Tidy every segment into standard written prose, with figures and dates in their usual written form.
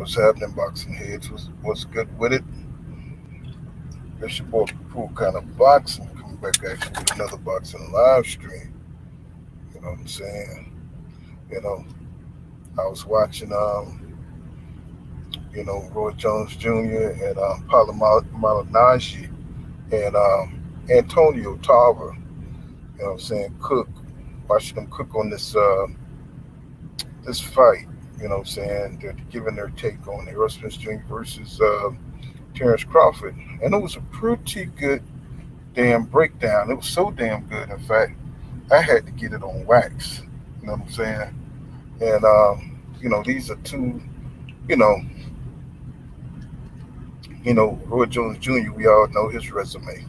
What's happening, boxing heads? What's good with it? It's your boy Cool Kind of Boxing coming back at you with another boxing live stream. You know what I'm saying? You know, I was watching Roy Jones Jr. and Paulie Malinaggi and Antonio Tarver. You know what I'm saying? Watching them cook on this fight. You know what I'm saying? They're giving their take on Errol Spence Jr. versus Terence Crawford, and it was a pretty good damn breakdown. It was so damn good, in fact, I had to get it on wax. You know what I'm saying? And these are two. You know, Roy Jones Jr. We all know his resume.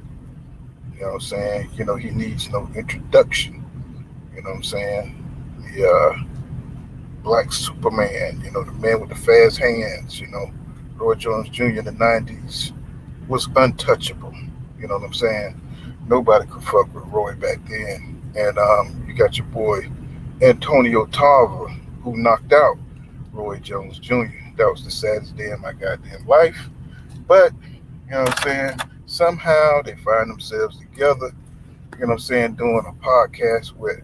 You know what I'm saying? He needs no introduction. You know what I'm saying? The Black Superman. The man with the fast hands. Roy Jones Jr. in the '90s was untouchable. You know what I'm saying? Nobody could fuck with Roy back then. And you got your boy Antonio Tarver, who knocked out Roy Jones Jr. That was the saddest day of my goddamn life. But, you know what I'm saying? Somehow they find themselves together, you know what I'm saying, doing a podcast with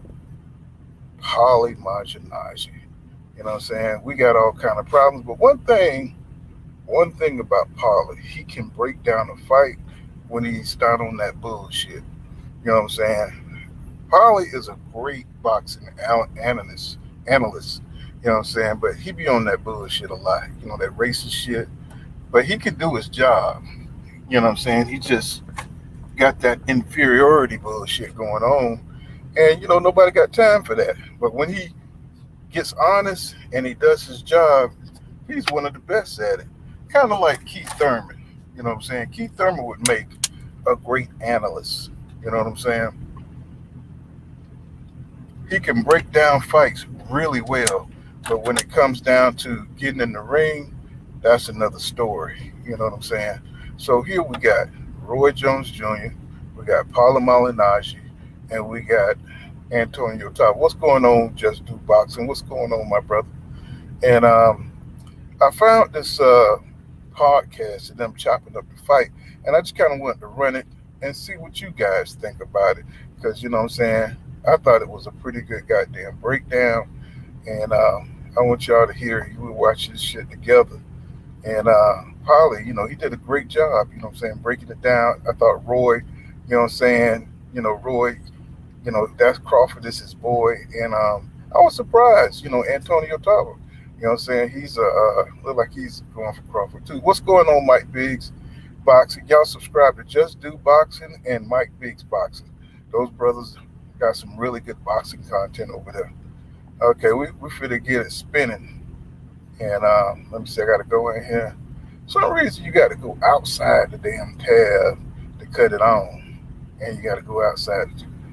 Paulie Malinaggi. You know what I'm saying? We got all kind of problems, but one thing about Paulie, he can break down a fight when he's not on that bullshit. You know what I'm saying? Paulie is a great boxing analyst. You know what I'm saying? But he be on that bullshit a lot. That racist shit. But he can do his job. You know what I'm saying? He just got that inferiority bullshit going on. And, nobody got time for that. But when he gets honest and he does his job, he's one of the best at it. Kind of like Keith Thurman. You know what I'm saying? Keith Thurman would make a great analyst. You know what I'm saying? He can break down fights really well. But when it comes down to getting in the ring, that's another story. You know what I'm saying? So here we got Roy Jones Jr., we got Paulie Malinaggi, and we got Antonio Tarver. What's going on, Just Do Boxing? What's going on, my brother? And I found this podcast of them chopping up the fight, and I just kind of wanted to run it and see what you guys think about it. Because, you know what I'm saying, I thought it was a pretty good goddamn breakdown, and I want y'all to hear it. We watch this shit together. And Paulie, he did a great job, you know what I'm saying, breaking it down. I thought Roy, you know what I'm saying, Roy, that's Crawford is his boy. And I was surprised, Antonio Tarver, you know what I'm saying, he's look like he's going for Crawford too. What's going on, Mike Biggs Boxing? Y'all subscribe to Just Do Boxing and Mike Biggs Boxing. Those brothers got some really good boxing content over there. Okay, we finna get it spinning. And let me see, I got to go in here. For some reason, you got to go outside the damn tab to cut it on. And you got to go outside.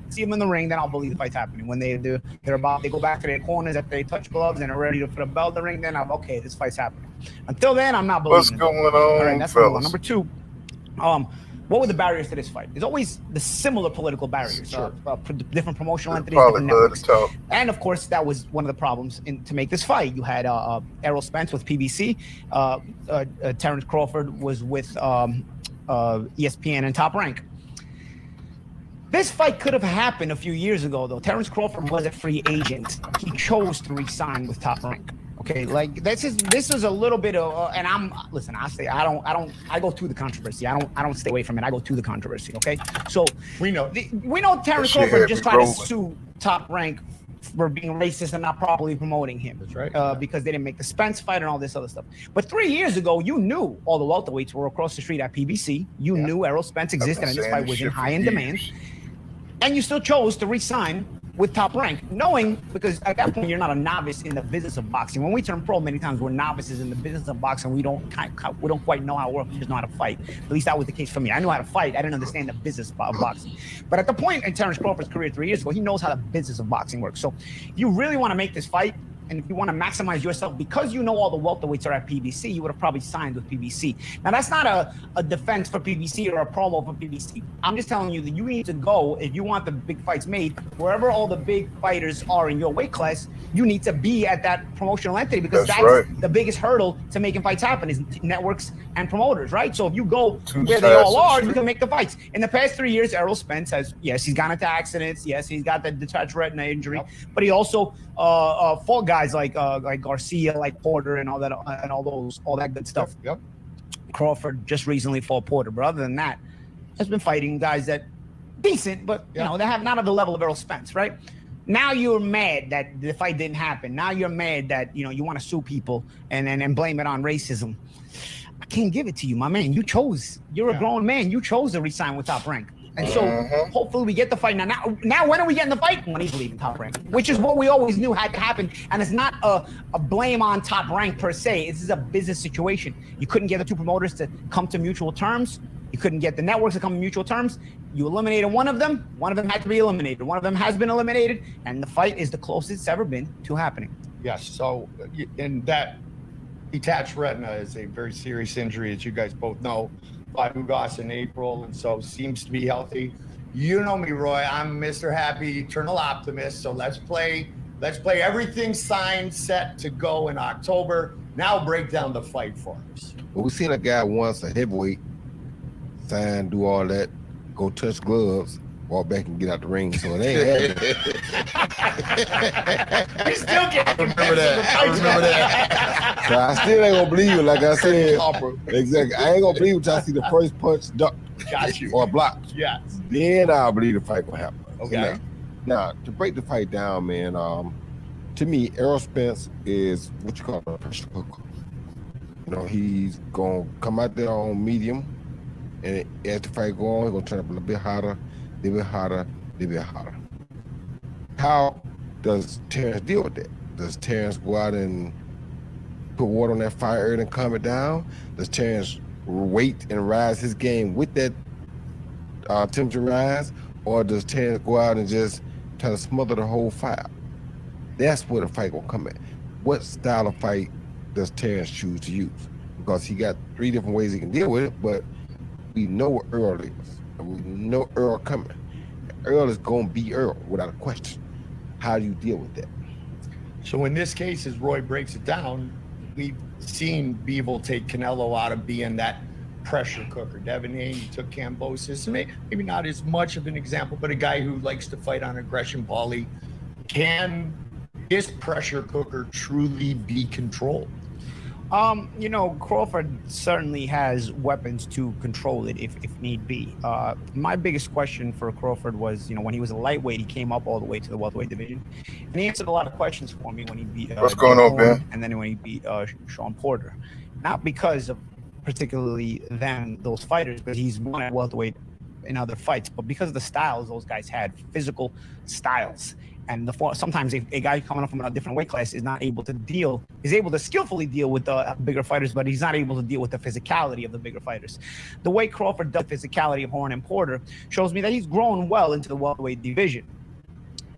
See them in the ring, then I'll believe the fight's happening. When they go back to their corners after they touch gloves and are ready for the bell to ring, then I'm okay, this fight's happening. Until then, I'm not believing. What's going on, all right, that's fellas? Number two, what were the barriers to this fight? There's always the similar political barriers, Sure. Different promotional entities, Probably different networks. talk. And of course, that was one of the problems to make this fight. You had Errol Spence with PBC, Terence Crawford was with ESPN and Top Rank. This fight could have happened a few years ago, though. Terence Crawford was a free agent. He chose to re-sign with Top Rank. Okay, like this is a little bit of, and I go to the controversy. I don't stay away from it. I go to the controversy. Okay, so we know Terence Crawford just tried to sue Top Rank for being racist and not properly promoting him. That's right. Because they didn't make the Spence fight and all this other stuff. But 3 years ago, you knew all the welterweights were across the street at PBC. You knew Errol Spence existed, and this fight was in high demand. And you still chose to re-sign with Top Rank, knowing, because at that point you're not a novice in the business of boxing. When we turn pro, many times we're novices in the business of boxing. We don't quite know how it works. We just know how to fight. At least that was the case for me. I knew how to fight. I didn't understand the business of boxing. But at the point in Terence Crawford's career 3 years ago, he knows how the business of boxing works. So, if you really want to make this fight, and if you want to maximize yourself, because you know all the welterweights are at PBC, you would have probably signed with PBC. Now, that's not a defense for PBC or a promo for PBC. I'm just telling you that you need to go, if you want the big fights made, wherever all the big fighters are in your weight class, you need to be at that promotional entity, because that's right. the biggest hurdle to making fights happen is networks and promoters, right? So if you go Two where they all sides are, of the you can make the fights. In the past 3 years, Errol Spence has, yes, he's gone into accidents. Yes, he's got the detached retina injury, but he also fought guys like Garcia, like Porter, and all that, and all that good stuff. Yep. Crawford just recently fought Porter, but other than that, has been fighting guys that decent, but you know, they have not at the level of Errol Spence, right? Now you're mad that the fight didn't happen. Now you're mad that, you know, you want to sue people and blame it on racism. I can't give it to you, my man. You chose. You're a grown man. You chose to resign with Top Rank. And so hopefully we get the fight. Now when are we getting the fight? When he's leaving Top Rank, which is what we always knew had to happen. And it's not a blame on Top Rank per se. This is a business situation. You couldn't get the two promoters to come to mutual terms. You couldn't get the networks to come to mutual terms. You eliminated one of them. One of them had to be eliminated. One of them has been eliminated. And the fight is the closest it's ever been to happening. Yes. So, and that detached retina is a very serious injury, as you guys both know. Ugas in April, and so seems to be healthy. You know me, Roy. I'm Mr. Happy, eternal optimist. So let's play everything signed, set to go in October. Now break down the fight for us. Well, we seen a guy once, a heavyweight, sign, do all that, go touch gloves, walk back and get out the ring. So it ain't happening. You still get. I remember that. So I still ain't gonna believe it. Like I said, exactly. I ain't gonna believe it until I see the first punch duck or block. Yes. Then I'll believe the fight will happen. Okay. Now, to break the fight down, man, to me, Errol Spence is what you call a pressure cooker. You know, he's gonna come out there on medium, and as the fight go on, he's gonna turn up a little bit hotter, a little bit hotter, a little bit hotter. How does Terence deal with that? Does Terence go out and put water on that fire early and calm it down? Does Terence wait and rise his game with that temperature rise? Or does Terence go out and just try to smother the whole fire? That's where the fight gonna come at. What style of fight does Terence choose to use? Because he got 3 different ways he can deal with it, but we know what Errol is, and we know Errol coming. Errol is gonna be Errol without a question. How do you deal with that? So in this case, as Roy breaks it down, we've seen Bivol take Canelo out of being that pressure cooker. Devin Haney took Kambosos, maybe not as much of an example, but a guy who likes to fight on aggression. Paulie, can this pressure cooker truly be controlled? You know, Crawford certainly has weapons to control it if need be. My biggest question for Crawford was, you know, when he was a lightweight, he came up all the way to the welterweight division, and he answered a lot of questions for me when he beat What's going on, Ben? and then when he beat Sean Porter. Not because of particularly those fighters, but he's won at welterweight in other fights, but because of the styles those guys had, physical styles. And sometimes a guy coming up from a different weight class is able to skillfully deal with the bigger fighters, but he's not able to deal with the physicality of the bigger fighters. The way Crawford does the physicality of Horn and Porter shows me that he's grown well into the welterweight division.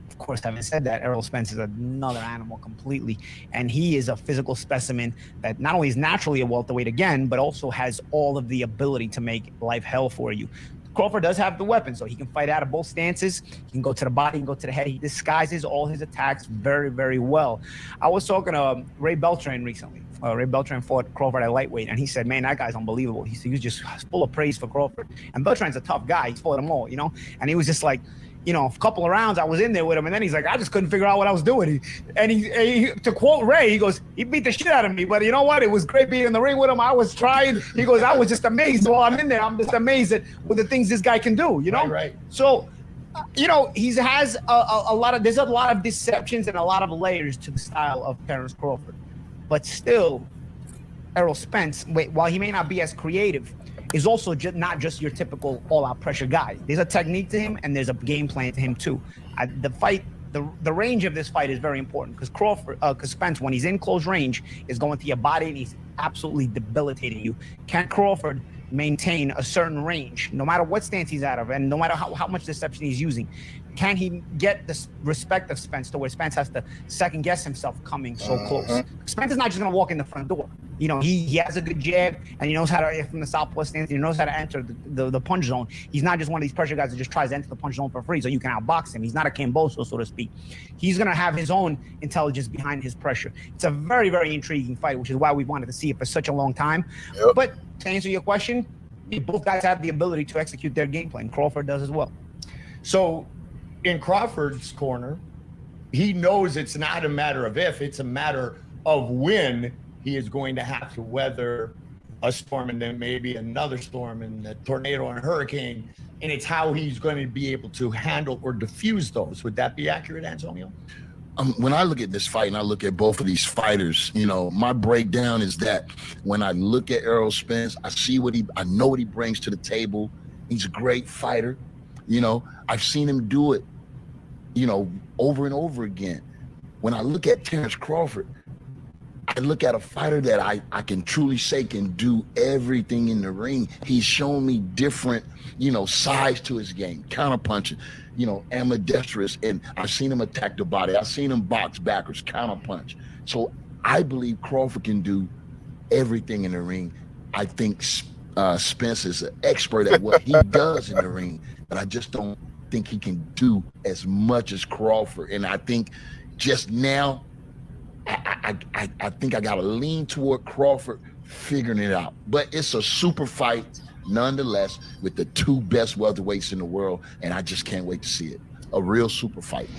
Of course, having said that, Errol Spence is another animal completely, and he is a physical specimen that not only is naturally a welterweight again, but also has all of the ability to make life hell for you. Crawford does have the weapon, so he can fight out of both stances. He can go to the body, he can go to the head. He disguises all his attacks very, very well. I was talking to Ray Beltran recently. Ray Beltran fought Crawford at lightweight, and he said, man, that guy's unbelievable. He was just full of praise for Crawford. And Beltran's a tough guy. He's fought them all, you know? And he was just like, you know, a couple of rounds I was in there with him, and then he's like, I just couldn't figure out what I was doing. He to quote Ray, he goes, he beat the shit out of me, but you know what? It was great being in the ring with him. I was trying. He goes, I was just amazed while I'm in there. I'm just amazed at with the things this guy can do, you know? Right. So, you know, he has there's a lot of deceptions and a lot of layers to the style of Terence Crawford. But still, Errol Spence, while he may not be as creative, is also not just your typical all-out pressure guy. There's a technique to him, and there's a game plan to him too. The range of this fight is very important because Spence, when he's in close range, is going to your body and he's absolutely debilitating you. Can Crawford maintain a certain range, no matter what stance he's out of, and no matter how much deception he's using? can he get the respect of Spence to where Spence has to second guess himself coming so close? Spence is not just going to walk in the front door. You know, he has a good jab, and he knows how to, from the southpaw stance, he knows how to enter the punch zone. He's not just one of these pressure guys that just tries to enter the punch zone for free so you can outbox him. He's not a Camboso, so to speak. He's going to have his own intelligence behind his pressure. It's a very, very intriguing fight, which is why we wanted to see it for such a long time. Yep. But to answer your question, both guys have the ability to execute their game plan. Crawford does as well. So in Crawford's corner, he knows it's not a matter of if, it's a matter of when he is going to have to weather a storm and then maybe another storm and a tornado and a hurricane. And it's how he's going to be able to handle or diffuse those. Would that be accurate, Antonio? When I look at this fight and I look at both of these fighters, you know, my breakdown is that when I look at Errol Spence, I know what he brings to the table. He's a great fighter. You know, I've seen him do it, you know, over and over again. When I look at Terence Crawford, I look at a fighter that I can truly say can do everything in the ring. He's shown me different, you know, sides to his game, counterpunching, you know, ambidextrous, and I've seen him attack the body. I've seen him box backwards, counterpunch. So I believe Crawford can do everything in the ring. I think Spence is an expert at what he does in the ring, but I just don't think he can do as much as Crawford. And I think just now, I think I got to lean toward Crawford figuring it out. But it's a super fight, nonetheless, with the two best welterweights in the world, and I just can't wait to see it. A real super fight.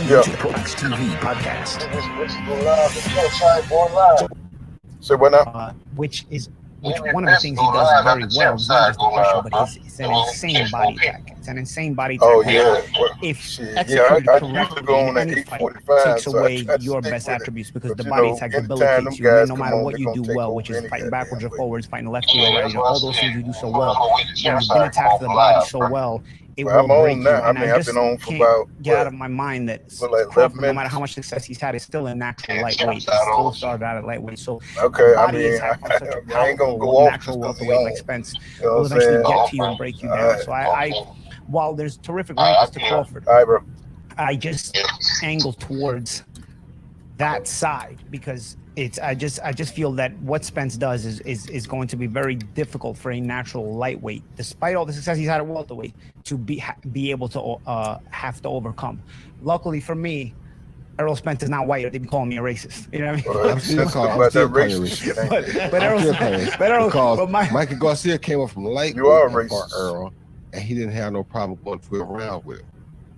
Yeah. Products TV podcast. So what now? Which one of the things he does very well is not just the pressure, but it's an insane body attack. It's an insane body attack. Oh yeah. Well, If shit, executed I usually correctly go on in at any fight, 8:45. takes so away I try to your stick best with it. attributes because But, the you body know, attack anytime debilitates them you, guys no come matter on, what they you gonna do take well, over which is any fighting backwards or goddamn way. forwards, fighting left to or right, all those things you do so well. When you've been attacked to the body so well, it Well, I'm will on break you. now. I And mean, I I've just been on for can't about, get out what, of my mind that for like 11 Crawford, no matter minutes. how much success he's had, is still a natural lightweight. He still started out at lightweight. So Okay, the I body mean, is such a I ain't gonna powerful go off natural just 'cause he welterweight like on. Spence You know will what I'm eventually saying? get to you and break you down. Alright. So I while there's terrific rankings to Crawford, All right, bro. I just angle towards that side because I just feel that what Spence does is going to be very difficult for a natural lightweight, despite all the success he's had at welterweight, to be able to have to overcome. Luckily for me, Errol Spence is not white, or they'd be calling me a racist. You know what I mean? Well, I'm still that's calling about that you racist shit, ain't it? but Errol, because my Michael Garcia came up from lightweight You are and fought racist. Earl, and he didn't have no problem going 12 rounds with him.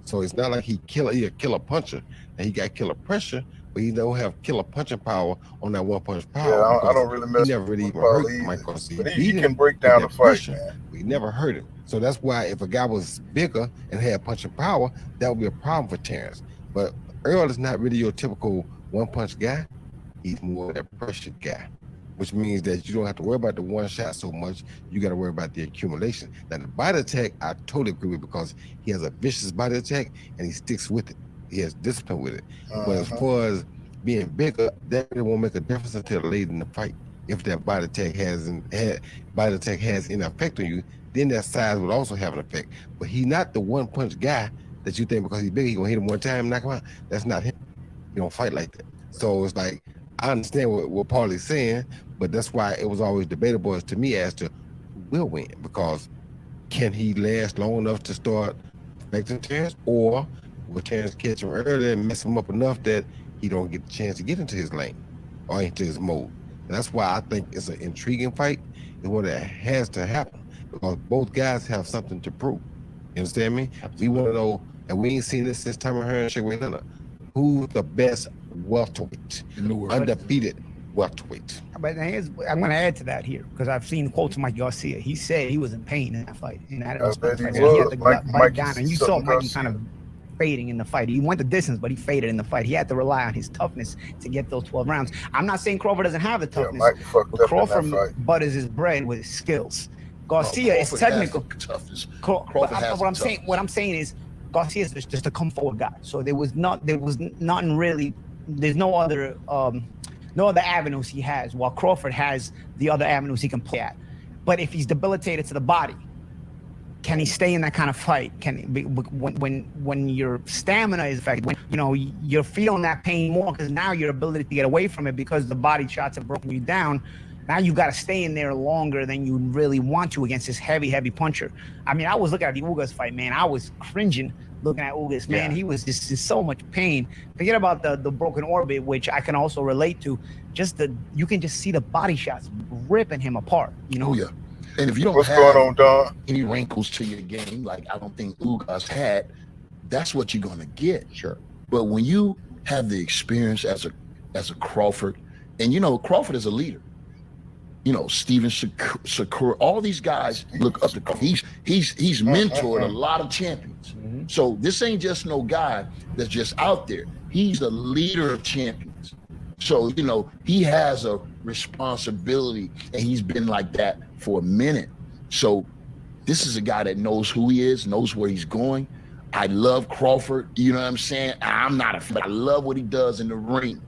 So it's not like he a killer puncher, and he got killer pressure, but he don't have killer punching power on that one punch power. Yeah, I because don't really he mess never really with even hurt Paulie Michael either. Garcia. But He he beat can him break with down that the fight, pressure, man. but he never hurt him. So that's why if a guy was bigger and had punching power, that would be a problem for Terence. But Earl is not really your typical one punch guy. He's more of that pressure guy, which means that you don't have to worry about the one shot so much. You got to worry about the accumulation. Now, the body attack, I totally agree with because he has a vicious body attack and he sticks with it. He has discipline with it. But as far as being bigger, that really won't make a difference until late in the fight. If that body attack has any effect on you, then that size would also have an effect. But he's not the one punch guy that you think because he's big, he's gonna hit him one time and knock him out. That's not him. He don't fight like that. So it's like, I understand what Paulie's saying, but that's why it was always debatable as to me as to who will win, because can he last long enough to start affecting Terence, or will Terence catch him early and mess him up enough that he don't get the chance to get into his lane or into his mode? And that's why I think it's an intriguing fight. It's one that has to happen because both guys have something to prove. You understand me? We want to know, and we ain't seen this since Tarver and Sugar Leonard, who's the best welterweight in the world. Undefeated welterweight. But I'm going to add to that here because I've seen quotes of Mike Garcia. He said he was in pain in that fight. In that I bet he fight. was. He had to Mikey bite down, and you saw something Mikey Garcia. kind of fading in the fight. He went the distance, but he faded in the fight. He had to rely on his toughness to get those 12 rounds. I'm not saying Crawford doesn't have the Yeah, toughness, Mikey fucked but up in Crawford that fight. butters his bread with his skills. Garcia is Crawford has technical. the toughness. What I'm toughness. saying is Garcia is just a come forward guy. So there was nothing really. There's no other avenues he has, while Crawford has the other avenues he can play at. But if he's debilitated to the body, can he stay in that kind of fight? Can he be, when your stamina is affected, when you're feeling that pain more because now your ability to get away from it because the body shots have broken you down. Now you've got to stay in there longer than you really want to against this heavy puncher. I mean, I was looking at the Ugas fight, man. I was cringing looking at Ugas, man. He was just in so much pain. Forget about the broken orbit, which I can also relate to. You can just see the body shots ripping him apart. Oh yeah. And if you don't What's have going on, Don? any wrinkles to your game, like I don't think Ugas had, that's what you're gonna get. Sure. But when you have the experience as a Crawford, and Crawford is a leader. Steven Shakur, all these guys look up to Crawford. He's mentored a lot of champions. Mm-hmm. So this ain't just no guy that's just out there. He's a leader of champions. So, he has a responsibility, and he's been like that for a minute. So this is a guy that knows who he is, knows where he's going. I love Crawford, you know what I'm saying? I'm not a fan, but I love what he does in the ring.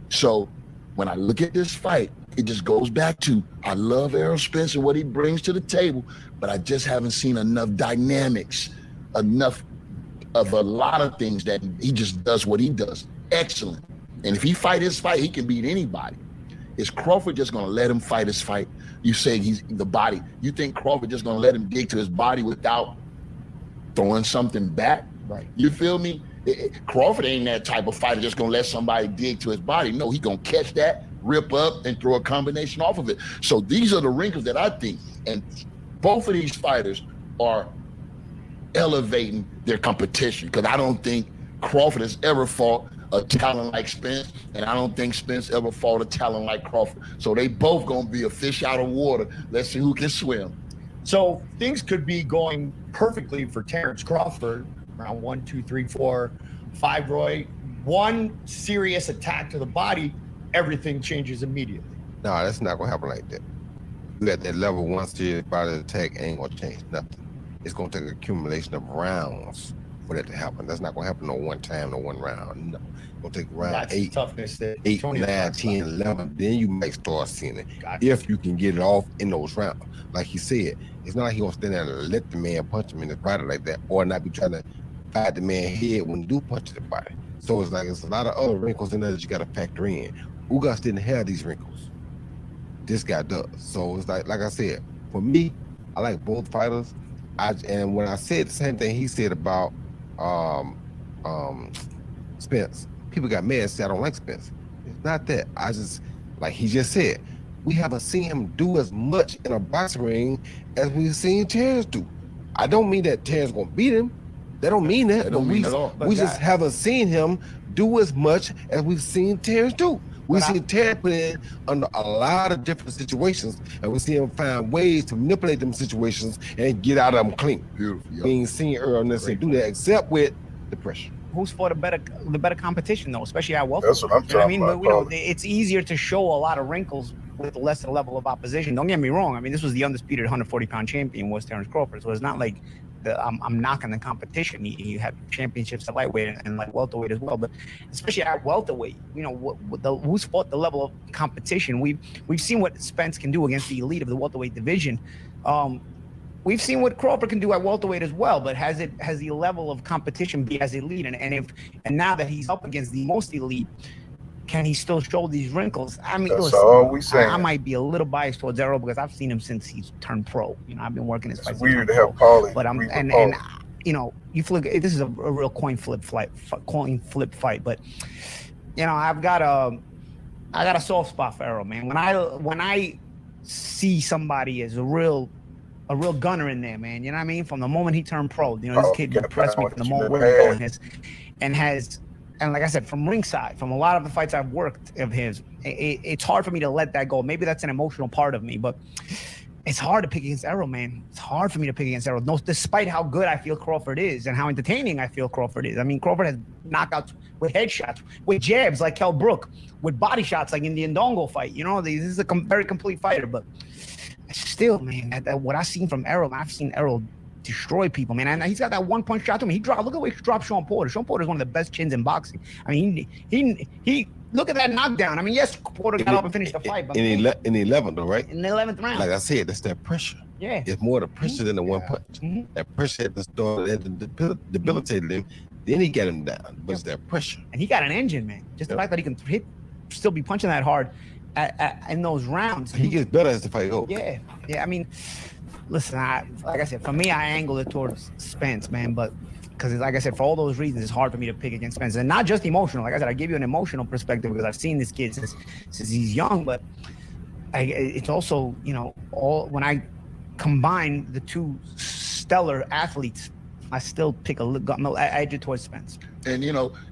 So when I look at this fight, it just goes back to, I love Errol Spence and what he brings to the table, but I just haven't seen enough dynamics, enough of a lot of things that he just does what he does. Excellent. And if he fight his fight, he can beat anybody. Is Crawford just going to let him fight his fight? You say he's the body. You think Crawford just going to let him dig to his body without throwing something back? Right. You feel me? Crawford ain't that type of fighter just going to let somebody dig to his body. No, he going to catch that, rip up, and throw a combination off of it. So these are the wrinkles that I think. And both of these fighters are elevating their competition, because I don't think Crawford has ever fought a talent like Spence, and I don't think Spence ever fought a talent like Crawford. So they both gonna be a fish out of water. Let's see who can swim. So things could be going perfectly for Terence Crawford. Round 1, 2, 3, 4, 5, Roy. One serious attack to the body, everything changes immediately. No, that's not gonna happen like that. You at that level, one serious body attack ain't gonna change nothing. It's gonna take an accumulation of rounds for that to happen. That's not gonna happen no one time, no one round. No. It's gonna take round That's 8, toughness that 8, Tony 9, talks 10, about. 11. Then you might start seeing it. Gotcha. If you can get it off in those rounds. Like he said, it's not like he gonna stand there and let the man punch him in the body like that, or not be trying to fight the man's head when you do punch the body. So it's a lot of other wrinkles in there that you gotta factor in. Ugas didn't have these wrinkles. This guy does. So it's like I said, for me, I like both fighters. And when I said the same thing he said about Spence, people got mad and said I don't like Spence. It's not that. I just, like he just said, we haven't seen him do as much in a boxing ring as we've seen Terence do. I don't mean that Terence gonna beat him. That don't mean that. That don't mean at all. We just haven't seen him do as much as we've seen Terence do. We've seen Terence put in under a lot of different situations, and we see him find ways to manipulate them situations and get out of them clean. Beautiful. Yep. We ain't seen Earl necessarily do that, except with the pressure. Who's fought the better competition though, especially at welterweight? That's what I'm talking about. But it's easier to show a lot of wrinkles with a lesser level of opposition. Don't get me wrong. I mean, this was the undisputed 140-pound champion was Terence Crawford, so it's not like I'm knocking the competition. You have championships at lightweight and like welterweight as well, but especially at welterweight, who's fought the level of competition. We've seen what Spence can do against the elite of the welterweight division. We've seen what Crawford can do at welterweight as well, but has the level of competition be as elite? And now that he's up against the most elite, can he still show these wrinkles? I mean, that's all we saying. I might be a little biased towards Errol because I've seen him since he's turned pro. I've been working his fights. It's weird to have Paulie, but you flip. This is a real coin flip fight. But I've got a soft spot for Errol, man. When I see somebody as a real gunner in there, man. You know what I mean? From the moment he turned pro, this kid impressed me from the moment and like I said, from ringside, from a lot of the fights I've worked of his, it's hard for me to let that go. Maybe that's an emotional part of me, but it's hard to pick against Errol, man. It's hard for me to pick against Errol, despite how good I feel Crawford is and how entertaining I feel Crawford is. I mean, Crawford has knockouts with headshots, with jabs like Kell Brook, with body shots like in the Ndongo fight. This is a very complete fighter, but still, man, what I've seen from Errol, I've seen Errol destroy people, man. And he's got that one punch shot to him. Look at the way he dropped Sean Porter. Sean Porter is one of the best chins in boxing. I mean, he look at that knockdown. I mean, yes, Porter got up and finished the fight, but in the 11th, though, right? In the 11th round. Like I said, that's that pressure. Yeah. It's more the pressure than the one punch. Mhm. That pressure had debilitated him. Then he got him down. But it's that pressure. And he got an engine, man. Just the fact that he can still be punching that hard in those rounds. He gets better as the fight goes. Yeah. I mean, listen, like I said, for me, I angle it towards Spence, man. But because, like I said, for all those reasons, it's hard for me to pick against Spence. And not just emotional. Like I said, I give you an emotional perspective because I've seen this kid since he's young. But it's also, when I combine the two stellar athletes, I still pick I edge it towards Spence. And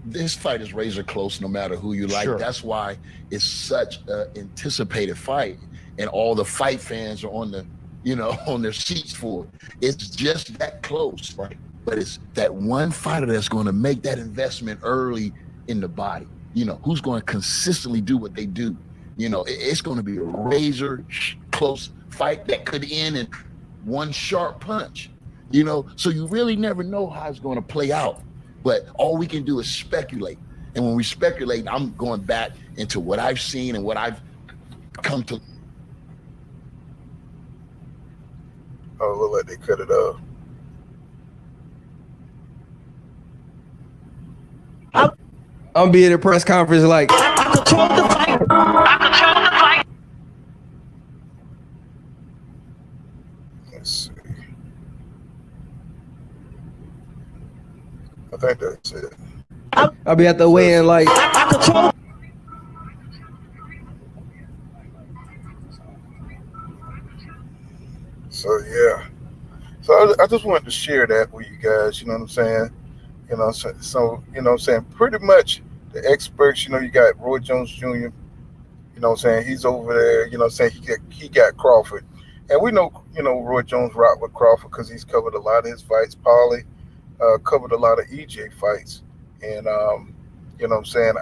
this fight is razor close no matter who you like. Sure. That's why it's such an anticipated fight, and all the fight fans are on their seats for it. It's just that close, right? But it's that one fighter that's going to make that investment early in the body. Who's going to consistently do what they do. It's going to be a razor close fight that could end in one sharp punch. So you really never know how it's going to play out. But all we can do is speculate. And when we speculate, I'm going back into what I've seen and what I've come to. Oh, look like they cut it off. I'm being at a press conference like, I control the fight. I control the fight. Let's see. I think that's it. I'll be at the weigh-in like, I control. So yeah. So I just wanted to share that with you guys. You know what I'm saying? So you know what I'm saying? Pretty much the experts. You got Roy Jones Jr. You know what I'm saying? He's over there. You know what I'm saying? He got Crawford, and we know Roy Jones rocked with Crawford because he's covered a lot of his fights. Paulie covered a lot of EJ fights, and you know what I'm saying?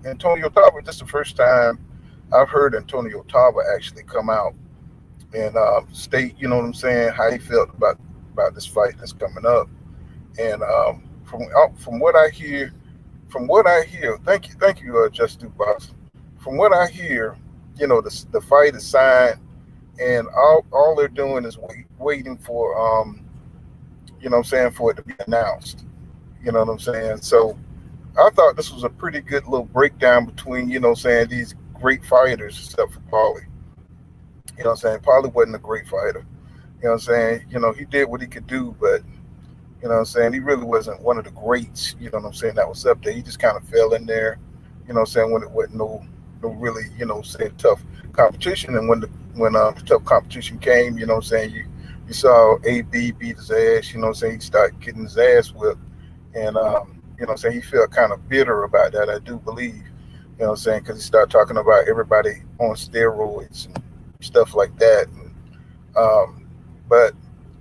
Antonio Tarver. This is the first time I've heard Antonio Tarver actually come out and state, you know what I'm saying, how he felt about this fight that's coming up. And from what I hear, thank you, Just Do Box. From what I hear, the fight is signed, and all they're doing is waiting for you know what I'm saying, for it to be announced. You know what I'm saying? So I thought this was a pretty good little breakdown between, you know what I'm saying, these great fighters except for Paulie. You know what I'm saying? Paulie wasn't a great fighter. You know what I'm saying? He did what he could do, but, you know what I'm saying, he really wasn't one of the greats, you know what I'm saying, that was up there. He just kind of fell in there, you know what I'm saying, when it wasn't no really, you know, say tough competition. And when the tough competition came, you know what I'm saying, you saw AB beat his ass, you know what I'm saying, he started getting his ass whipped. And, you know what I'm saying, he felt kind of bitter about that, I do believe, you know what I'm saying, because he started talking about everybody on steroids and stuff like that. And, but,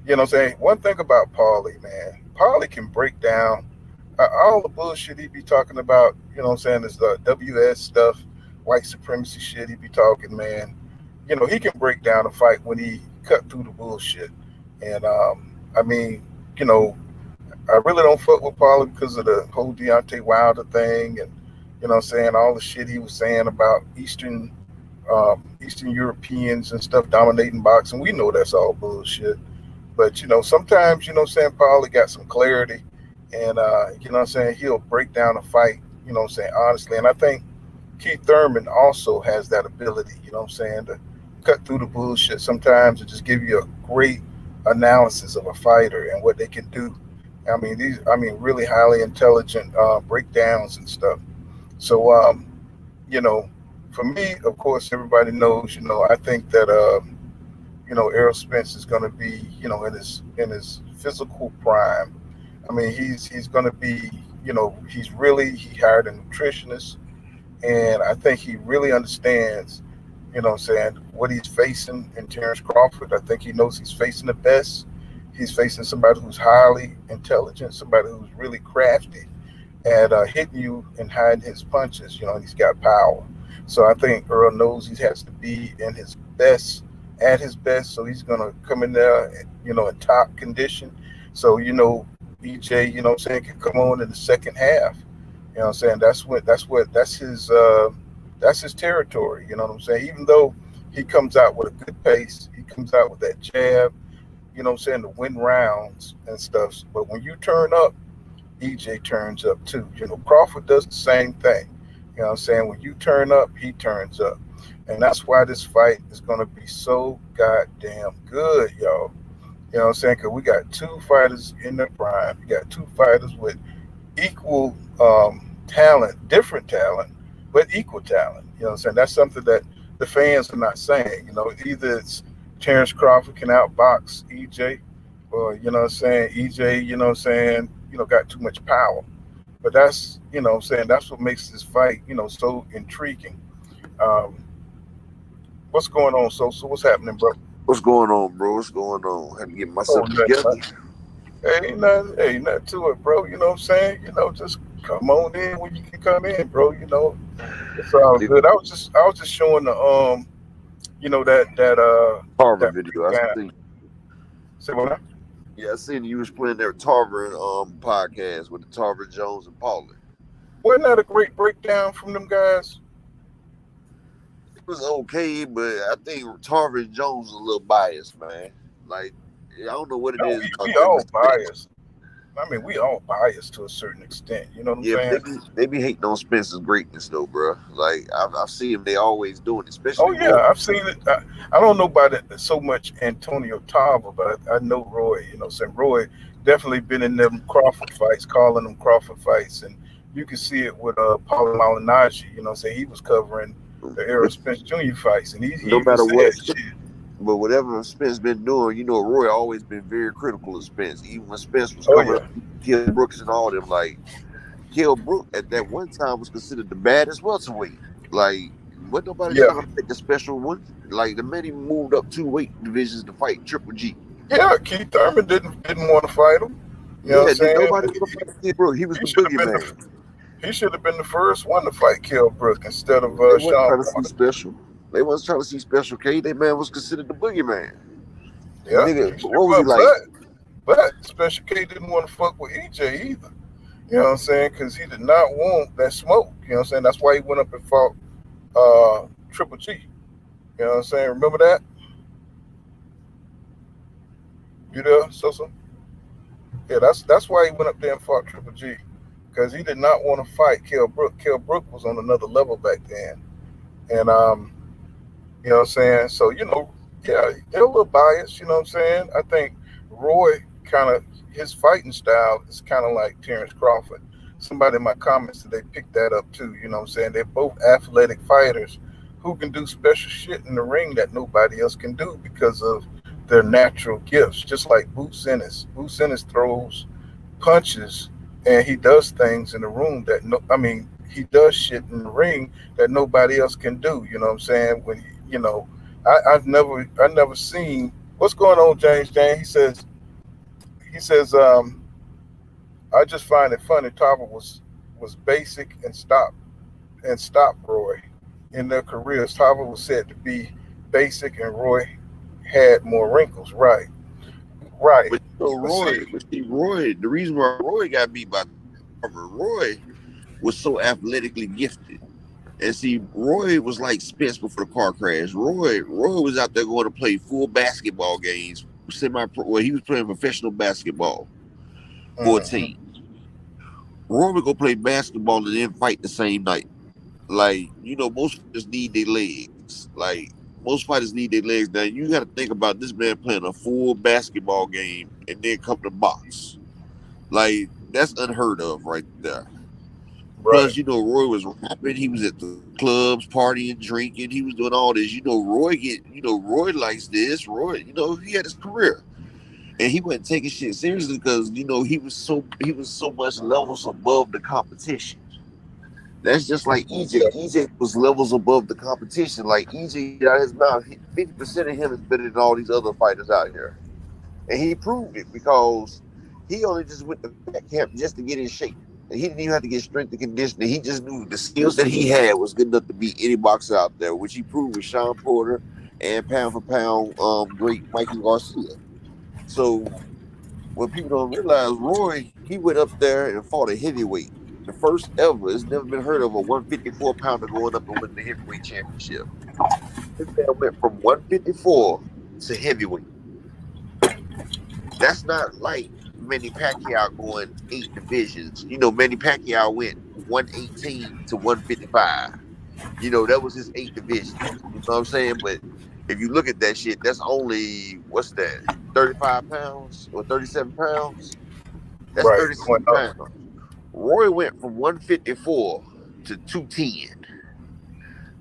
you know what I'm saying, one thing about Paulie, man, Paulie can break down all the bullshit he be talking about, you know what I'm saying, is the WS stuff, white supremacy shit he be talking, man. He can break down a fight when he cut through the bullshit. And, I mean, I really don't fuck with Paulie because of the whole Deontay Wilder thing and, you know what I'm saying, all the shit he was saying about Eastern Europeans and stuff dominating boxing. We know that's all bullshit. But, sometimes, you know what I'm saying, Paulie got some clarity and, you know what I'm saying, he'll break down a fight, you know what I'm saying, honestly. And I think Keith Thurman also has that ability, you know what I'm saying, to cut through the bullshit sometimes and just give you a great analysis of a fighter and what they can do. I mean, really highly intelligent breakdowns and stuff. So, for me, of course, everybody knows, I think that, Errol Spence is going to be, in his physical prime. I mean, he's going to be, he hired a nutritionist, and I think he really understands, you know what I'm saying, what he's facing in Terence Crawford. I think he knows he's facing the best. He's facing somebody who's highly intelligent, somebody who's really crafty at hitting you and hiding his punches. And he's got power. So I think Earl knows he has to be at his best. So he's going to come in there, in top condition. So, EJ, you know what I'm saying, can come on in the second half. You know what I'm saying? That's his territory. You know what I'm saying? Even though He comes out with a good pace. He comes out with that jab, you know what I'm saying, to win rounds and stuff. But when you turn up, EJ turns up too. You know, Crawford does the same thing. You know what I'm saying? When you turn up, he turns up. And that's why this fight is going to be so goddamn good, y'all. You know what I'm saying? Because we got two fighters in their prime. You got two fighters with equal talent, different talent, but equal talent. You know what I'm saying? That's something that the fans are not saying. You know, either it's Terence Crawford can outbox EJ, or, you know what I'm saying, EJ, you know what I'm saying, got too much power. But that's, you know what I'm saying, that's what makes this fight, so intriguing. Um, what's going on, So what's happening, bro? What's going on, bro? What's going on? Had to get Oh, myself nothing, together. ain't nothing to it, bro. You know what I'm saying? Just come on in when you can come in, bro. It's all good. I was just showing the Tarver that video. I breakdown. seen. Say what? Yeah, I seen you was playing that Tarver podcast with the Tarver Jones and Paulie. Wasn't that a great breakdown from them guys? It was okay, but I think Tarver Jones is a little biased, man. Like, I don't know what it No, is we about them all and Spence. biased. I mean, we all biased to a certain extent. You know what I'm Yeah, but saying? they be hating on Spence's greatness though, bro. Like I've seen them. They always doing it, Oh especially yeah, Roy. I've seen it. I don't know about it so much Antonio Tarver, but I know Roy. You know, what I'm saying Roy definitely been in them Crawford fights, calling them Crawford fights, and you can see it with Paulie Malinaggi. You know, what I'm saying he was covering the Errol But Spence Jr. fights, and he no even matter said, what, "Shit, but whatever Spence been doing, Roy always been very critical of Spence. Even when Spence was oh coming up, yeah, Kell Brooks and all them, like Kell Brook at that one time was considered the baddest welterweight. Like, what nobody yeah, trying to pick a special one. Like the man even moved up 2 weight divisions to fight Triple G. yeah." Keith Thurman didn't want to fight him. You know what I'm Yeah, did saying? nobody want to fight Kell Brook? He was He the should have been boogeyman. he should have been the first one to fight Kell Brook instead of They wasn't Sean trying to see Porter. special. They wasn't trying to see special K. That man was considered the boogeyman. Yeah, Nigga, he should, what was he like? but Special K didn't want to fuck with EJ either. You know what I'm saying? Because he did not want that smoke. You know what I'm saying? That's why he went up and fought Triple G. You know what I'm saying? Remember that? You there, Sosa? Yeah, that's why he went up there and fought Triple G. Because he did not want to fight Kell Brook. Kell Brook was on another level back then. And you know what I'm saying? So, yeah, they're a little biased, you know what I'm saying? I think Roy kind of, his fighting style is kind of like Terence Crawford. Somebody in my comments today picked that up too, you know what I'm saying? They're both athletic fighters who can do special shit in the ring that nobody else can do because of their natural gifts, just like Boots Ennis. Boots Ennis throws punches and he does things in the room that he does shit in the ring that nobody else can do. You know what I'm saying? I never seen what's going on, James. He says I just find it funny. Tarver was basic and stop Roy in their careers. Tarver was said to be basic and Roy had more wrinkles. Right, right. But But see, Roy, the reason why Roy got beat by Tarver, Roy was so athletically gifted. And see, Roy was like Spence before the car crash. Roy was out there going to play full basketball games, semi-pro. Well, he was playing professional basketball for a mhm, team. Roy would go play basketball and then fight the same night. Like, most fighters need their legs. Like, most fighters need their legs. Now, you got to think about this man playing a full basketball game and then come to box. Like, that's unheard of right there. right. Plus, Roy was rapping. He was at the clubs, partying, drinking. He was doing all this. Roy likes this. Roy, he had his career. And he wasn't taking shit seriously because, he was so much levels above the competition. That's just like EJ. Yeah, EJ was levels above the competition. Like EJ out his mouth, 50% of him is better than all these other fighters out here. And he proved it because he only just went to fat camp just to get in shape. And he didn't even have to get strength and conditioning. He just knew the skills that he had was good enough to beat any boxer out there, which he proved with Sean Porter and pound for pound great Mikey Garcia. So what people don't realize, Roy, he went up there and fought a heavyweight. the first ever. It's never been heard of a 154 pounder going up and winning the heavyweight championship. This man went from 154 to heavyweight. That's not like Manny Pacquiao going 8 divisions. Manny Pacquiao went 118 to 155. That was his 8 divisions. You know what I'm saying? But if you look at that shit, that's only, what's that, 35 pounds or 37 pounds? That's Right. 36 pounds. Roy went from 154 to 210.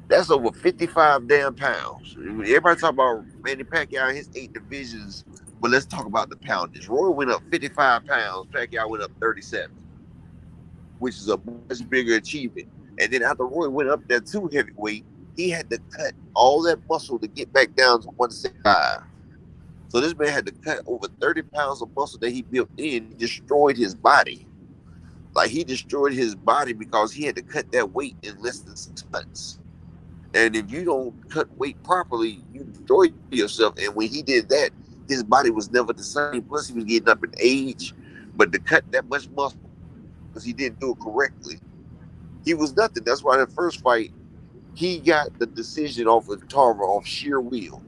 That's over 55 damn pounds. Everybody talk about Manny Pacquiao and his 8 divisions, but let's talk about the poundage. Roy went up 55 pounds. Pacquiao went up 37, which is a much bigger achievement. And then after Roy went up there to heavyweight, he had to cut all that muscle to get back down to 165. So this man had to cut over 30 pounds of muscle that he built in. He destroyed his body. Like, he destroyed his body because he had to cut that weight in less than 6 months. And if you don't cut weight properly, you destroy yourself. And when he did that, his body was never the same. Plus, he was getting up in age. But to cut that much muscle, because he didn't do it correctly, he was nothing. That's why that first fight, he got the decision off of Tarver off sheer will.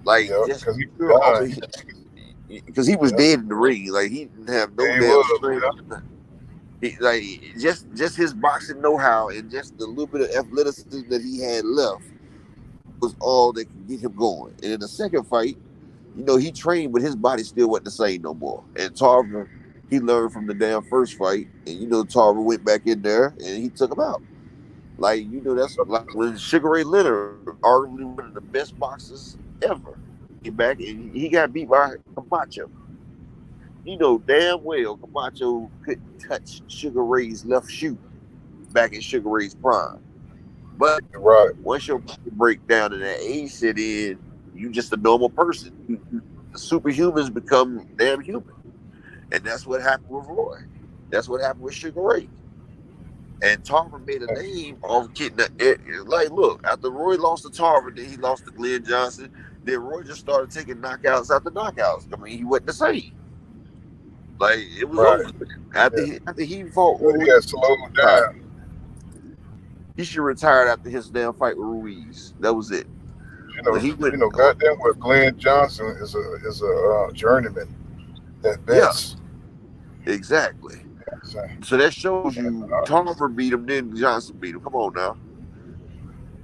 Like, just because he was dead in the ring. Like, he didn't have no damn strength. Just his boxing know-how and just the little bit of athleticism that he had left was all that could get him going. And in the second fight, he trained, but his body still wasn't the same no more. And Tarver, he learned from the damn first fight, and Tarver went back in there and he took him out. Like, that's like when Sugar Ray Leonard, arguably one of the best boxers ever, came back and he got beat by Camacho. Damn well Camacho couldn't touch Sugar Ray's left shoe back in Sugar Ray's prime. But once your body break down and that age set in, you just a normal person. The superhumans become damn human. And that's what happened with Roy. That's what happened with Sugar Ray. And Tarver made a name off getting like, look, after Roy lost to Tarver, then he lost to Glenn Johnson, then Roy just started taking knockouts after knockouts. I mean, he wasn't the same. Like, it was over. After he fought Ruiz, he had slowed down. He should have retired after his damn fight with Ruiz. That was it. Goddamn, what Glenn Johnson is a journeyman at best. Yeah, exactly. So that shows you Tarver beat him, then Johnson beat him. Come on now.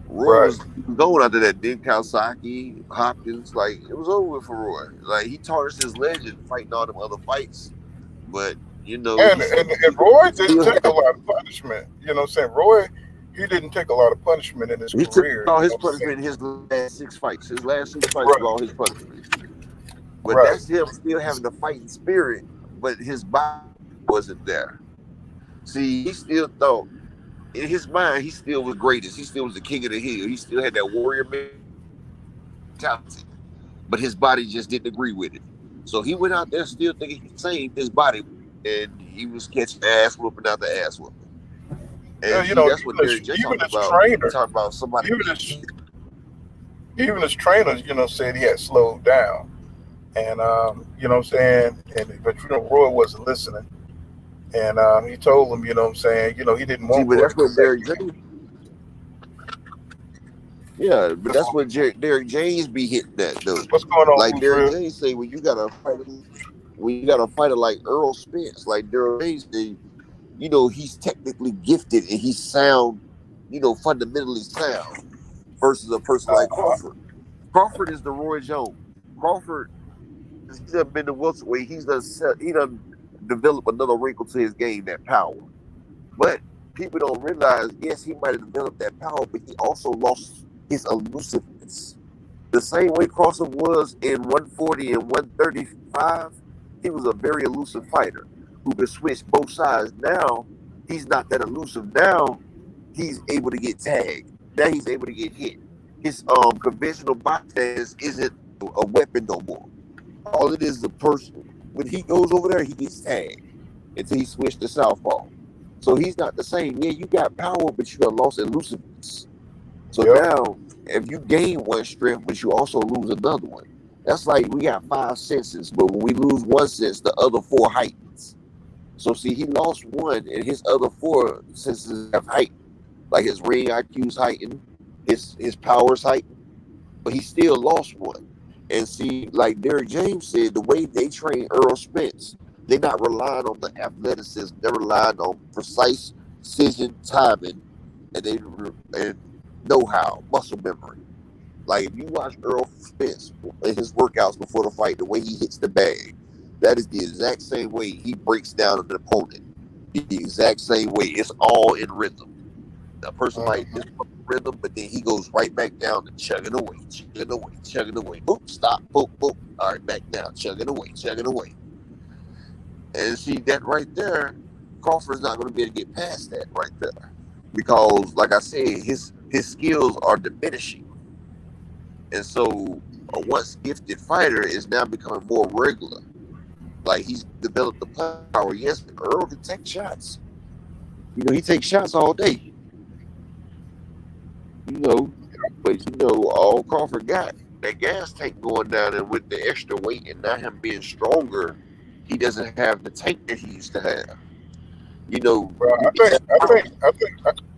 Roy was going after that. Then Kawasaki, Hopkins, like, it was over for Roy. Like, he tarnished his legend fighting all them other fights. But, and Roy didn't take a lot of punishment. You know what I'm saying? Roy, he didn't take a lot of punishment in his career. He took all his punishment in his last 6 fights. His last 6 fights were all his punishment. But that's him still having the fighting spirit, but his body wasn't there. See, he still thought, in his mind, he still was greatest. He still was the king of the hill. He still had that warrior mentality, but his body just didn't agree with it. So he went out there still thinking he saved his body, and he was catching ass whooping out the ass whooping. And that's what Derek J talked about. He talked about somebody. Even his trainer, said he had slowed down, and you know what I'm saying. But Roy wasn't listening. And he told him, he didn't want. But that's what Derek James. Yeah, but that's what Derek James be hitting that though. What's going on? Like Derek James say, when you got a fighter like Errol Spence, like Derek James say, he's technically gifted and he's sound, fundamentally sound, versus a person like Crawford. Crawford is the Roy Jones. Crawford, he's done been the welterweight. He done develop another wrinkle to his game, that power. But people don't realize, yes, he might have developed that power, but he also lost his elusiveness. The same way Crawford was in 140 and 135, he was a very elusive fighter who could switch both sides. Now, he's not that elusive. Now, he's able to get tagged. Now he's able to get hit. His conventional box stance isn't a weapon no more. All it is a person. When he goes over there, he gets tagged until he switched to southpaw. So he's not the same. Yeah, you got power, but you got lost elusiveness. So now, if you gain one strength, but you also lose another one, that's like we got 5 senses, but when we lose one sense, the other 4 heightens. So see, he lost one, and his other 4 senses have heightened. Like his ring IQ's heightened, his powers heightened, but he still lost one. And see, like Derrick James said, the way they train Errol Spence, they're not relying on the athleticism. They're relying on precise precision, timing, and know-how, muscle memory. Like if you watch Errol Spence in his workouts before the fight, the way he hits the bag, that is the exact same way he breaks down an opponent. The exact same way. It's all in rhythm. A person might disrupt the rhythm, but then he goes right back down to chugging away, chugging away, chugging away. Boop, stop, boop, boop. All right, back down, chugging away, chugging away. And see that right there, Crawford's not going to be able to get past that right there, because, like I said, his skills are diminishing, and so a once gifted fighter is now becoming more regular. Like he's developed the power. Yes, Earl can take shots. You know, he takes shots all day. You know, but you know, all Crawford got, that gas tank going down, and with the extra weight and not him being stronger, he doesn't have the tank that he used to have. You know, Bro,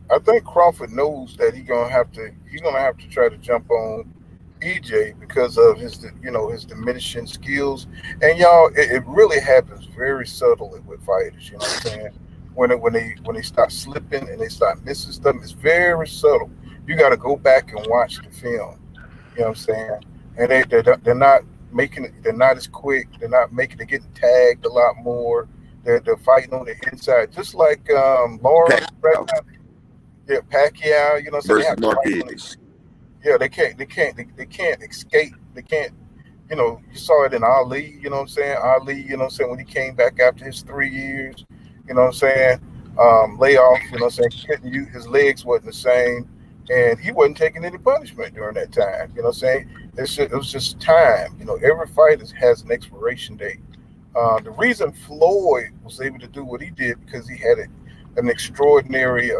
I think Crawford knows that he's gonna have to try to jump on EJ because of his, you know, his diminishing skills. And y'all, it really happens very subtly with fighters. You know what I'm saying? When they start slipping and they start missing stuff, it's very subtle. You got to go back and watch the film. You know what I'm saying? And they're not making it. They're not as quick. They're getting tagged a lot more. They're fighting on the inside, just like Lawrence right now. Yeah, Pacquiao. You know what I'm saying? Marquez. Yeah, they can't escape. They can't. You know, you saw it in Ali. You know what I'm saying? Ali. You know what I'm saying? When he came back after his 3 years. You know what I'm saying? Layoff. You know what I'm saying? He couldn't use, his legs wasn't the same. And he wasn't taking any punishment during that time. You know what I'm saying? It was just time. You know, every fight has an expiration date. The reason Floyd was able to do what he did because he had an extraordinary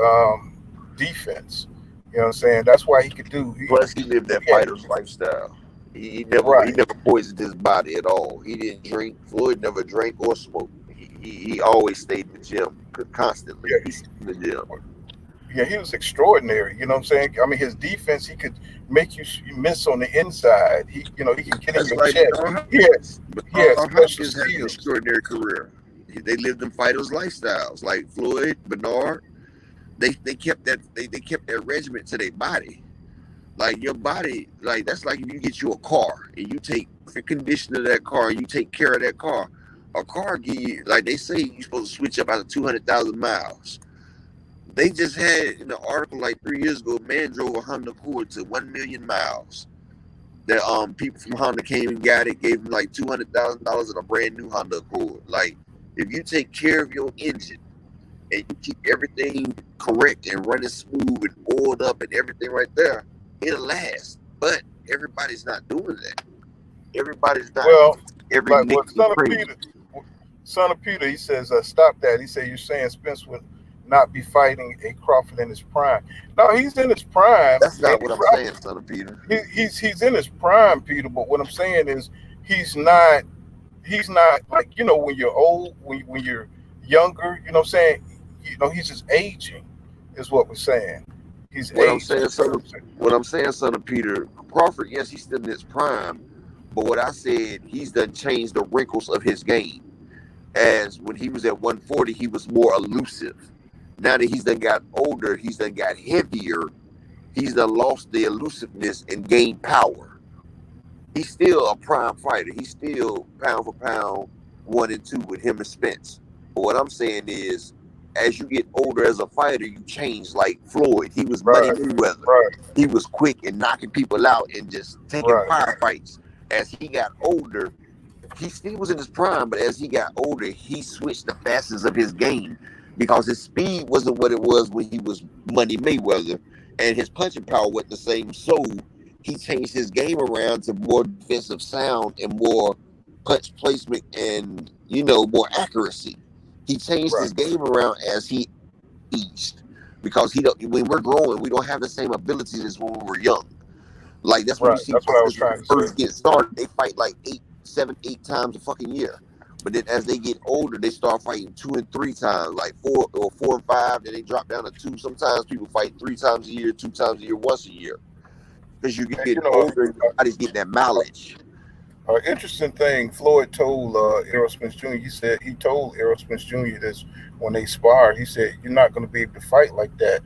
defense. You know what I'm saying? That's why he could do. Plus, he lived that fighter's lifestyle. He never poisoned his body at all. He didn't drink. Floyd never drank or smoked. He always stayed in the gym constantly. Yeah, He's in the gym. Yeah, he was extraordinary. You know what I'm saying? I mean, his defense, he could make you miss on the inside. He can get in your chest. Yes, special Had an skills. extraordinary career. They lived in fighters' lifestyles, like Floyd, Bernard. They kept that regiment to their body. Like your body, like that's like if you get you a car and you take the condition of that car and you take care of that car. A car give you, like they say, you're supposed to switch up after 200,000 miles. They just had in an article like 3 years ago, a man drove a Honda Accord to 1 million miles. That people from Honda came and got it, gave him like $200,000 in a brand new Honda Accord. Like if you take care of your engine and you keep everything correct and running smooth and oiled up and everything right there, it'll last. But everybody's not doing that. Everybody's not. Well, every like what Son of Peter, he says, stop that. He said, you're saying Spence would not be fighting a Crawford in his prime. No, he's in his prime. That's not what I'm saying, Son of Peter. He's in his prime, Peter. But what I'm saying is he's not like, you know, when you're old, when you're younger, you know what I'm saying? You know, he's just aging, is what we're saying. He's what aging. I'm saying, Son of Peter, Crawford, yes, he's still in his prime. But what I said, he's done changed the wrinkles of his game. As when he was at 140, he was more elusive. Now that he's done got older, he's done got heavier, he's done lost the elusiveness and gained power. He's still a prime fighter. He's still pound for pound 1 and 2 with him and Spence. But what I'm saying is, as you get older as a fighter, you change. Like Floyd, he was Money Mayweather. Right. He was quick and knocking people out and just taking firefights. As he got older, he still was in his prime, but as he got older, he switched the facets of his game because his speed wasn't what it was when he was Money Mayweather, and his punching power wasn't the same. So he changed his game around to more defensive sound and more punch placement and, you know, more accuracy. He changed his game around as he aged because when we're growing, we don't have the same abilities as when we were young. Like that's when you see that's what I was trying to first say. get started, they fight like 7, 8 times a fucking year. But then as they get older, they start fighting 2 and 3 times, like 4 and 5. Then they drop down to 2. Sometimes people fight 3 times a year, 2 times a year, once a year, because you're And, getting older and your body's getting that mileage. Interesting thing, Floyd told Errol Spence Jr. He told Errol Spence Jr. this when they sparred. He said, "You're not going to be able to fight like that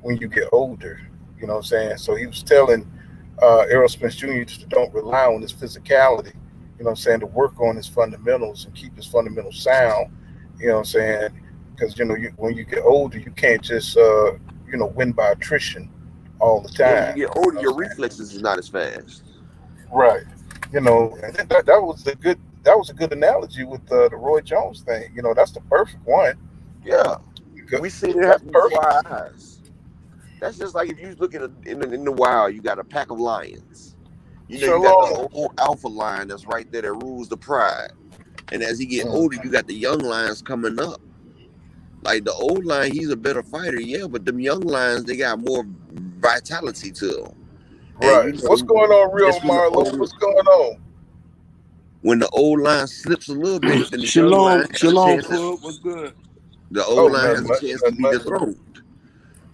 when you get older." You know what I'm saying? So he was telling Errol Spence Jr. to don't rely on his physicality. You know what I'm saying? To work on his fundamentals and keep his fundamentals sound. You know what I'm saying? Because when you get older, you can't just win by attrition all the Yeah, when you time. get older, your reflexes is not as fast. Right. And that was a good analogy with the Roy Jones thing. That's the perfect one. Yeah, Because we seen it that's happen before perfect. our eyes. That's just like if you look in the wild, you got a pack of lions. You got Shalom. the old alpha lion that's right there that rules the pride. And as he get Mm, older, you got the young lions coming up. Like the old lion, he's a better fighter, yeah, but them young lions, they got more vitality to them. And right. What's going on, real just Marlo? What's going on? when the old lion slips a little bit, then the young Shalom, lion has a shalom, chance. Pub. What's good? The old Oh, lion nothing has a much. chance to Nothing be much. dethroned.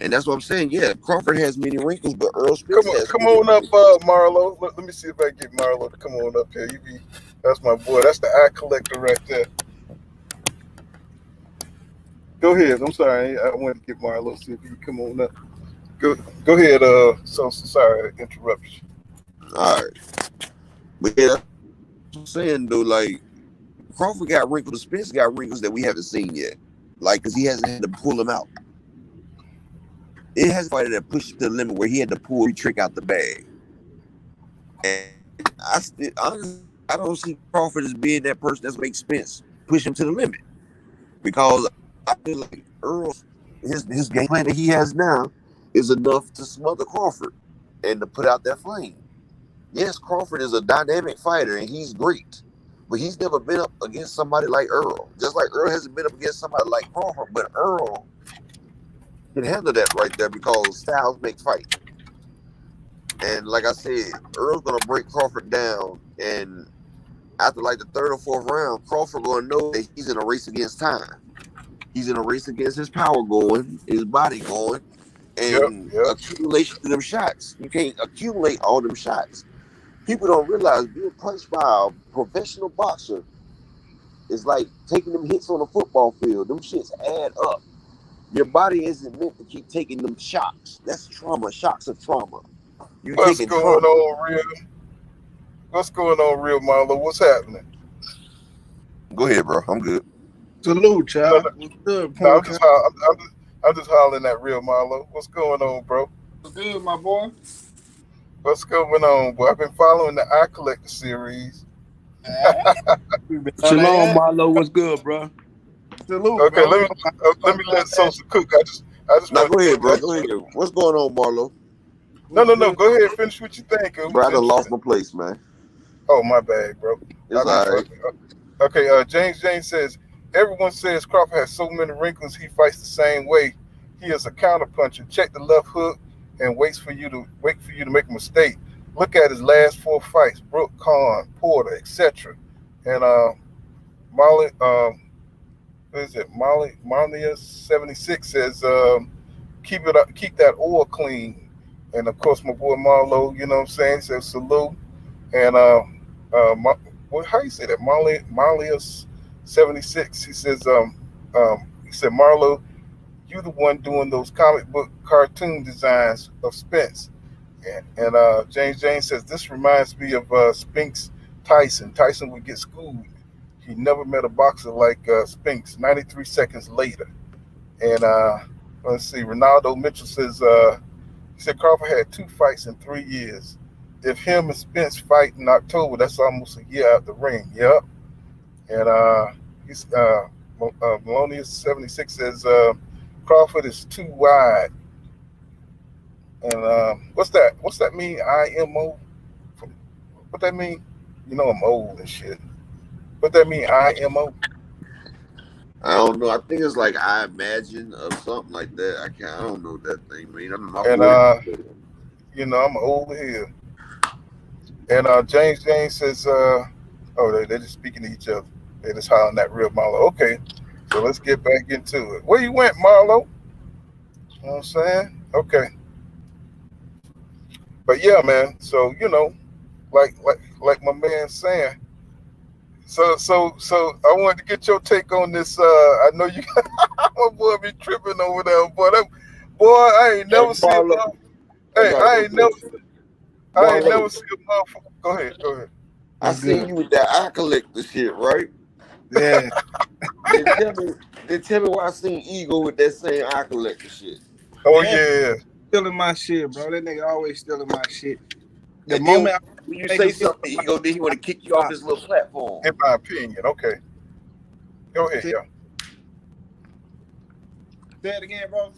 And that's what I'm saying. Yeah, Crawford has many wrinkles, but Earl Come Spence on, has come many on up, wrinkles. Marlo. Let me see if I can get Marlo to come on up here. That's my boy. That's the eye collector right there. Go ahead. I'm sorry. I wanted to get Marlo see if he can come on up. Go ahead. So sorry to interrupt you. All right. But yeah, that's what I'm saying though, like Crawford got wrinkles, Spence got wrinkles that we haven't seen yet. Like, because he hasn't had to pull them out. It has a fighter that pushed to the limit where he had to pull every trick out the bag. And honestly, I don't see Crawford as being that person that's make Spence push him to the limit. Because I feel like Earl, his game plan that he has now is enough to smother Crawford and to put out that flame. Yes, Crawford is a dynamic fighter and he's great, but he's never been up against somebody like Earl. Just like Earl hasn't been up against somebody like Crawford, but Earl can handle that right there because styles make fight. And like I said, Earl's gonna break Crawford down, and after like the third or fourth round, Crawford gonna know that he's in a race against time. He's in a race against his power going, his body going, Yep. and Yep. accumulation of them shots. You can't accumulate all them shots. People don't realize being punched by a professional boxer is like taking them hits on a football field. Them shits add up. Your body isn't meant to keep taking them shocks. That's trauma. Shocks of trauma. You What's taking going trauma. on, real? What's going on, real Marlo? What's happening? Go ahead, bro. I'm good. Salute, No, child. no, What's good, no, Pub? I'm just hollering at real Marlo. What's going on, bro? What's good, my boy? What's going on, boy? I've been following the Eye Collector series. We been on Shalom, that. Marlo. What's good, bro? Salute, Okay, bro. let me let Sosa cook. I just Now want go ahead, bro. I Go just ahead. want What's going on, Marlo? no What's no good? go ahead finish what you think. It Bro, was I done lost interesting. my place, man. Oh my bad, bro. It's I'll be all right. fucking. Okay, James says everyone says Crawford has so many wrinkles. He fights the same way. He is a counterpuncher. Check the left hook and wait for you to make a mistake. Look at his last 4 fights: Brooke, Khan, Porter, etc. And Molly, what is it? Malia 76 says keep it up, keep that oil clean. And of course, my boy Marlo, you know what I'm saying, says salute. And how you say that? Malia 76. He said, Marlo, you the one doing those comic book cartoon designs of Spence. And James says this reminds me of Spinks Tyson. Tyson would get schooled. He never met a boxer like Spinks. 93 seconds later. And let's see. Ronaldo Mitchell says he said Crawford had 2 fights in 3 years. If him and Spence fight in October, that's almost a year out the ring. Yep. And he's Maloney 76 says Crawford is too wide. And what's that? What's that mean? IMO? What that mean? You know I'm old and shit. What that mean? IMO? I don't know. I think it's like I imagine or something like that. I don't know what that thing mean. I'm my And boy. I'm old here. And James says, oh, they're just speaking to each other. They just hollering that real Marlo. Okay, so let's get back into it. Where you went, Marlo? You know what I'm saying? Okay. But yeah, man. So, like my man saying. So I wanted to get your take on this. I know you my boy be tripping over there, boy. Boy, I ain't Hey, never seen a Marlo, motherfucker. I Hey, gotta go to I ain't Marlo. never seen a motherfucker. Go ahead. I What's seen good? you with that eye collector shit, right? Yeah. Then tell me why I seen Eagle with that same eye collector shit. Oh Yeah, yeah. stealing my shit, bro. That nigga always stealing my shit. The And then moment I when you make a say video, something to Ego, then he want to kick you off his little platform. In my opinion. Okay. Go ahead, say yeah. it again, bro.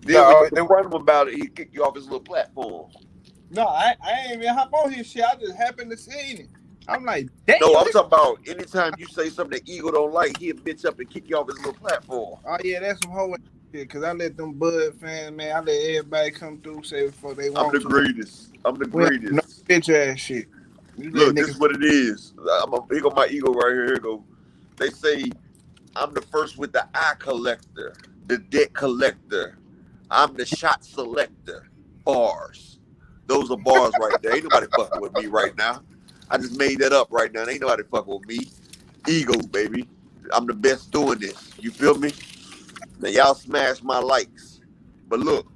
Then when you No, confront him about it, he kick you off his little platform. No, I ain't even hop on his shit. I just happened to see it. I'm like, damn. No, I'm This... talking about anytime you say something that Ego don't like, he'll bitch up and kick you off his little platform. Oh yeah, that's some whole shit. Cause I let them Bud fans, man. I let everybody come through, say before they I'm want the to. greatest. I'm the We don't no greatest. bitch ass shit. You let Look, this niggas. is what it is. Here go my ego right here. Here go. They say I'm the first with the eye collector, the debt collector. I'm the shot selector. Bars. Those are bars right there. Ain't nobody fucking with me right now. I just made that up right now. Ain't nobody fucking with me. Ego, baby. I'm the best doing this. You feel me? Now y'all smash my likes. But look,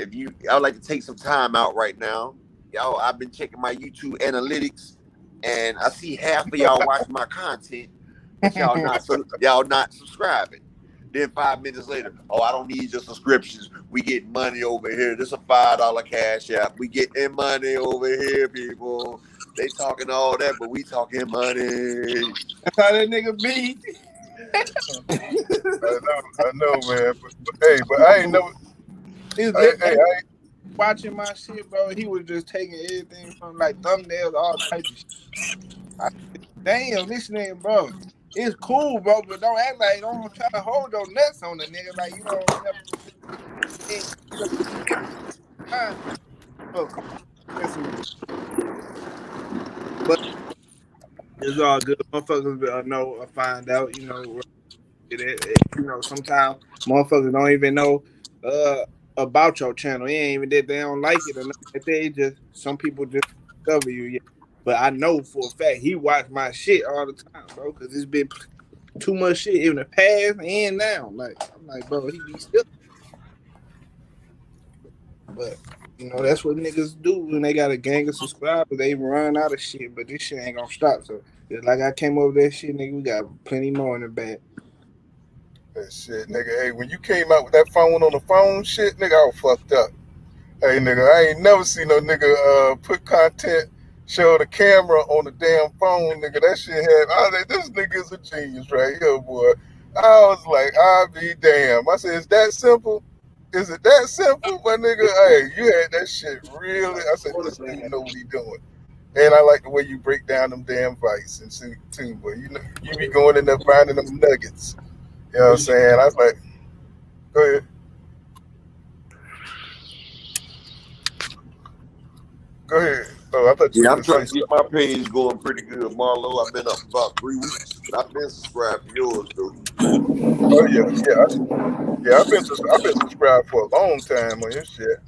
I would like to take some time out right now. Y'all, I've been checking my YouTube analytics, and I see half of y'all watching my content, but y'all not subscribing. Then 5 minutes later, oh, I don't need your subscriptions. We get money over here. This is a $5 cash app. We getting money over here, people. They talking all that, but we talking money. That's how that nigga be. I know, man. But I ain't never. His Hey, lit hey, back I ain't, watching my shit, bro. He was just taking everything from like thumbnails, all types of shit. I, damn, this nigga, bro. It's cool, bro, but don't act like don't try to hold your nuts on the nigga like you don't never. Bro, come on. But it's all good. Motherfuckers know or find out, sometimes motherfuckers don't even know about your channel. It ain't even that they don't like it or nothing like that. It just some people just discover you. Yeah. But I know for a fact he watch my shit all the time, bro, because it's been too much shit in the past and now. Like I'm like, bro, he be still. But that's what niggas do when they got a gang of subscribers. They run out of shit, but this shit ain't gonna stop. So just like I came over that shit, nigga, we got plenty more in the bag. that shit, nigga. Hey, when you came out with that phone on the phone shit, nigga, I was fucked up. Hey, nigga, I ain't never seen no nigga put content, show the camera on the damn phone, nigga. That shit had. I was like, this nigga is a genius right here, boy. I was like, I be damn. I said, is that simple? Is it that simple, my nigga? Hey, you had that shit really. I said, this dude know what he doing. And I like the way you break down them damn fights and see too, boy. You be going in there finding them nuggets. You know what I'm saying? I was like, go ahead. Go ahead. Oh, I thought you Yeah, were I'm gonna say trying to something. get my page going pretty good, Marlo. I've been up about 3 weeks, but I've been subscribed to yours though. Oh yeah. I've been subscribed for a long time on your shit.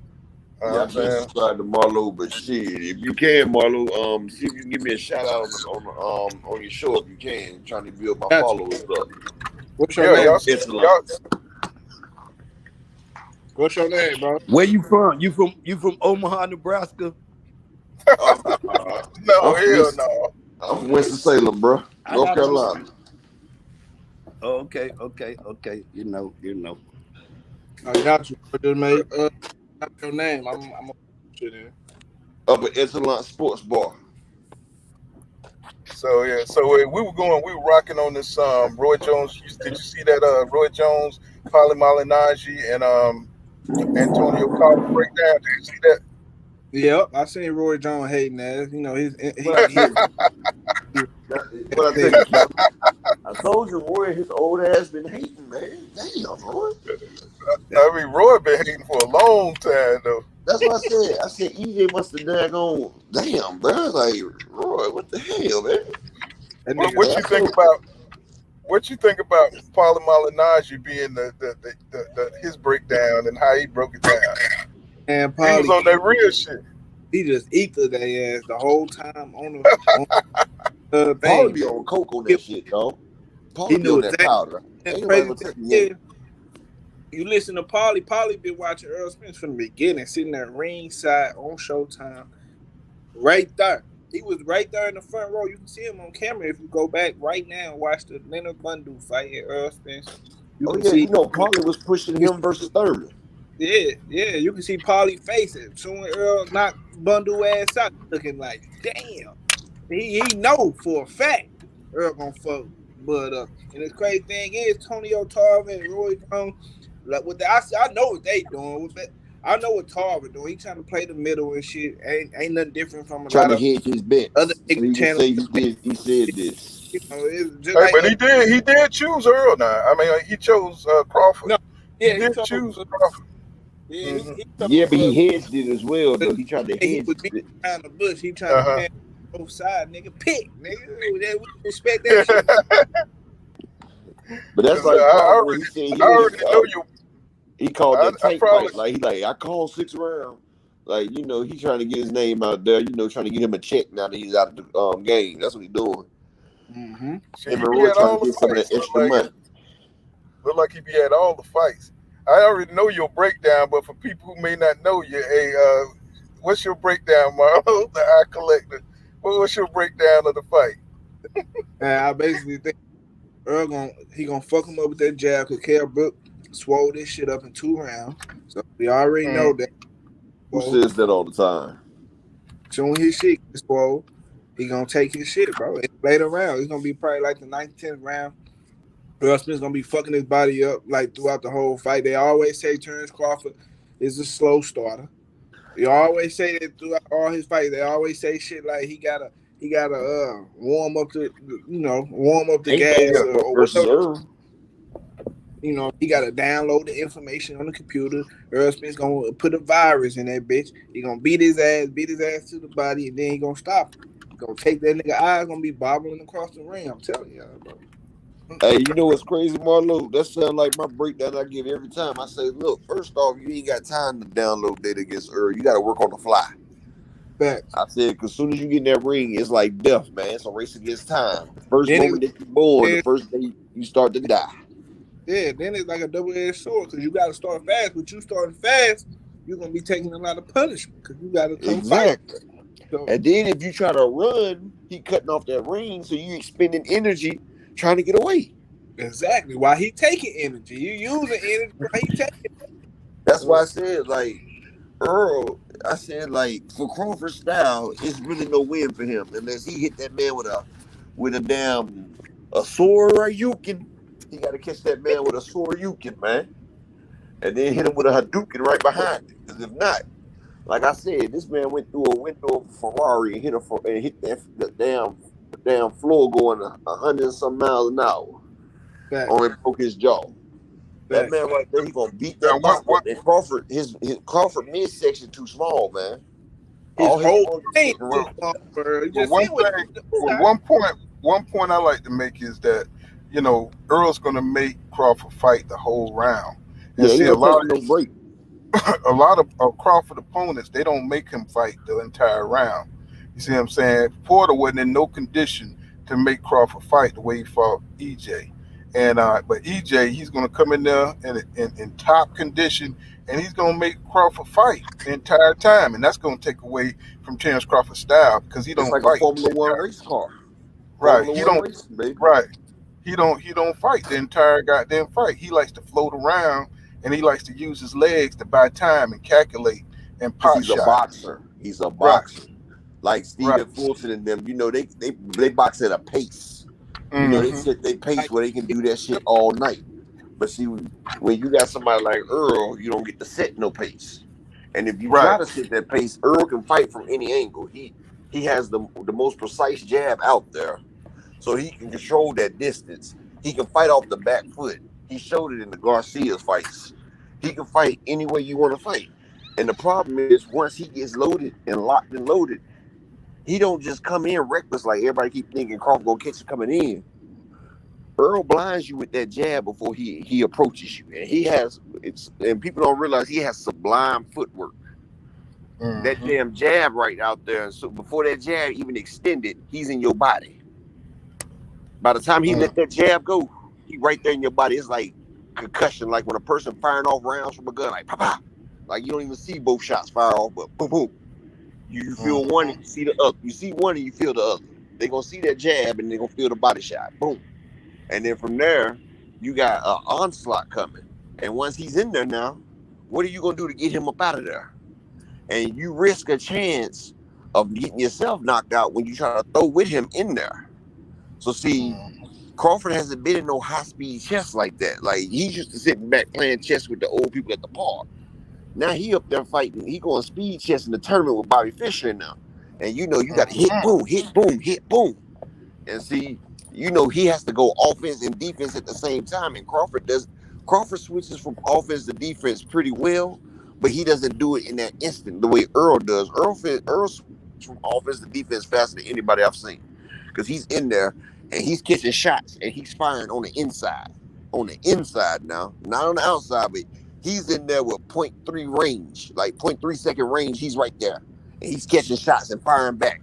You know what Yeah, I'm I've been saying? subscribed to Marlo, but shit, if you can, Marlo, see if you can give me a shout out on your show if you can. I'm trying to build my Gotcha. followers up. What's your Yeah, name? Excellent. y'all. What's your name, bro? Where you from? You from Omaha, Nebraska? Uh, No, I'm from hell Winston, no. I'm from Winston-Salem, bro, I North got you. Carolina. Oh, okay. You know. I got you. Just made your name. I'm gonna put it in. Up at Excellent Sports Bar. So yeah, we were rocking on this Roy Jones. Did you see that Roy Jones, Paulie Malinaggi, and Antonio Carter breakdown? Did you see that? Yep, I seen Roy Jones hating ass. What I tell you, what I tell he you, Kevin? I told you, Roy, his old ass been hating, man. Damn, Roy. I mean, Roy been hating for a long time though. That's what I said. I said EJ must have daggone damn, bro. Like Roy, what the hell, man? That What, nigga, what you think about? What you think about Paulie Malinaggi being the his breakdown and how he broke it down? and He was Paulie, on that real shit. he just eated their ass the whole time on the Paul thing. be on coke on He, that shit, dog. Paul he be knew on that exactly. powder. And Ain't nobody crazy gonna thing take me. is, you listen to Paulie. Paulie been watching Errol Spence from the beginning, sitting there ringside on Showtime, right there. He was right there in the front row. You can see him on camera if you go back right now and watch the Leonard Bundu fight at Errol Spence. You Oh can yeah, see. you know Paulie was pushing him versus Thurman. Yeah, you can see Paulie face it. Soon Earl knocked Bundu ass out, looking like, damn. He know for a fact Earl gonna fuck Bud up. And the crazy thing is, Tonio Tarver and Roy Jones, like I know what they doing. I know what Tarver doing. He trying to play the middle and shit. Ain't nothing different from a Trying lot to of hedge his other bets so nigga he can channels. say he said this. You know, it's just Hey, like but he did choose Earl. Now, I mean, he chose Crawford. no, He yeah, he did told choose Crawford. yeah, Mm-hmm. he Yeah, told but he hedged it as well though. He tried to he hedge was beating it. around the bush. He trying Uh to huh. pan both sides, nigga. Pick, nigga. We respect that shit. But that's Because like I Tarver. He said I already know you. he called that I tank probably fight. Like I called 6 rounds. Like, he trying to get his name out there, trying to get him a check now that he's out of the game. That's what he's doing. Mm-hmm. see Him he and be Roy at trying all to the get some of that fights. extra money. Look like he be at all the fights. I already know your breakdown, but for people who may not know you, hey, what's your breakdown, Marlo, the eye collector? What's your breakdown of the fight? And I basically think Earl gonna fuck him up with that jab because Kell Brook swole this shit up in 2 rounds. So we already know that. Who says that all the time? Soon his shit gets swole, he gonna take his shit, bro. And later round, it's gonna be probably like the 9th, 10th round. Errol Spence gonna be fucking his body up like throughout the whole fight. They always say Terence Crawford is a slow starter. They always say that throughout all his fights. They always say shit like he gotta warm up the Ain't no gas warm up or versus whatever. Earl. He gotta download the information on the computer. Errol Spence gonna put a virus in that bitch. He gonna beat his ass to the body, and then he gonna stop him. He gonna take that nigga eyes, gonna be bobbling across the ring. I'm telling y'all, bro. Hey, you know what's crazy, Marlo? That sounds like my breakdown I give every time. I say, look, first off, you ain't got time to download data against Earl. You got to work on the fly. Facts. I said, because as soon as you get in that ring, it's like death, man. It's a race against time. The first Then moment that you're born, the it's first day you start to die. then it's like a double-edged sword because you gotta start fast. But you starting fast, you're gonna be taking a lot of punishment because you gotta come fight. Exactly. So And then if you try to run, he cutting off that ring, so you expending energy trying to get away. exactly why he taking energy. You using energy why he taking. That's why I said, like, Earl, I said, like, for Crawford style, it's really no win for him unless he hit that man with a damn a Soryukin. He got to catch that man with a Soryukin, man, and then hit him with a Hadouken right behind it. Because if not, like I said, this man went through a window of a Ferrari and hit the damn floor going 100 and some miles an hour. Facts. Only broke his jaw. That Facts. man right there, he gonna beat Now, that box up. And Crawford, his Crawford midsection too small, man. His All his whole organs thing sitting too around. small for you. well, Just see what he do. one point I like to make is that Earl's going to make Crawford fight the whole round, and Yeah, he see a gonna lot take no break. of Crawford opponents, they don't make him fight the entire round. You see what I'm saying? Porter wasn't in no condition to make Crawford fight the way he fought EJ. And but EJ, he's going to come in there in top condition, and he's going to make Crawford fight the entire time, and that's going to take away from Terence Crawford's style because he It's don't like a fight Formula the One entire. race car. Right? Formula He One don't. racing, baby. Right. He don't fight the entire goddamn fight. He likes to float around, and he likes to use his legs to buy time and calculate and Because pot he's a shot. boxer. He's a Right. boxer. Like Right. Stephen Fulton and them, they box at a pace. They Mm-hmm. set their pace Like, where they can do that shit all night. But see, when you got somebody like Earl, you don't get to set no pace. And if you Right. try to set that pace, Earl can fight from any angle. He has the most precise jab out there, so he can control that distance. He can fight off the back foot. He showed it in the Garcia's fights. He can fight any way you want to fight. And the problem is, once he gets loaded and locked and loaded, he don't just come in reckless like everybody keep thinking Crawford gonna catch him coming in. Earl blinds you with that jab before he approaches you, and people don't realize he has sublime footwork. That damn jab right out there. So before that jab even extended, he's in your body. By the time he let that jab go, he right there in your body. It's like concussion, like when a person firing off rounds from a gun, like pop. Like you don't even see both shots fire off, but boom, boom. You feel one and you see the other. You see one and you feel the other. They're gonna see that jab and they're gonna feel the body shot. Boom. And then from there, you got an onslaught coming. And once he's in there now, what are you gonna do to get him up out of there? And you risk a chance of getting yourself knocked out when you try to throw with him in there. So see, Crawford hasn't been in no high-speed chess like that. Like he's used to sitting back playing chess with the old people at the park. Now he up there fighting. He going speed chess in the tournament with Bobby Fischer now. And you know you got to hit boom, hit boom, hit boom. And see, you know he has to go offense and defense at the same time. And Crawford switches from offense to defense pretty well, but he doesn't do it in that instant the way Earl does. Earl switches from offense to defense faster than anybody I've seen. Because he's in there and he's catching shots and he's firing on the inside. On the inside now, not on the outside, but he's in there with 0.3 range, like 0.3 second range. He's right there, and he's catching shots and firing back.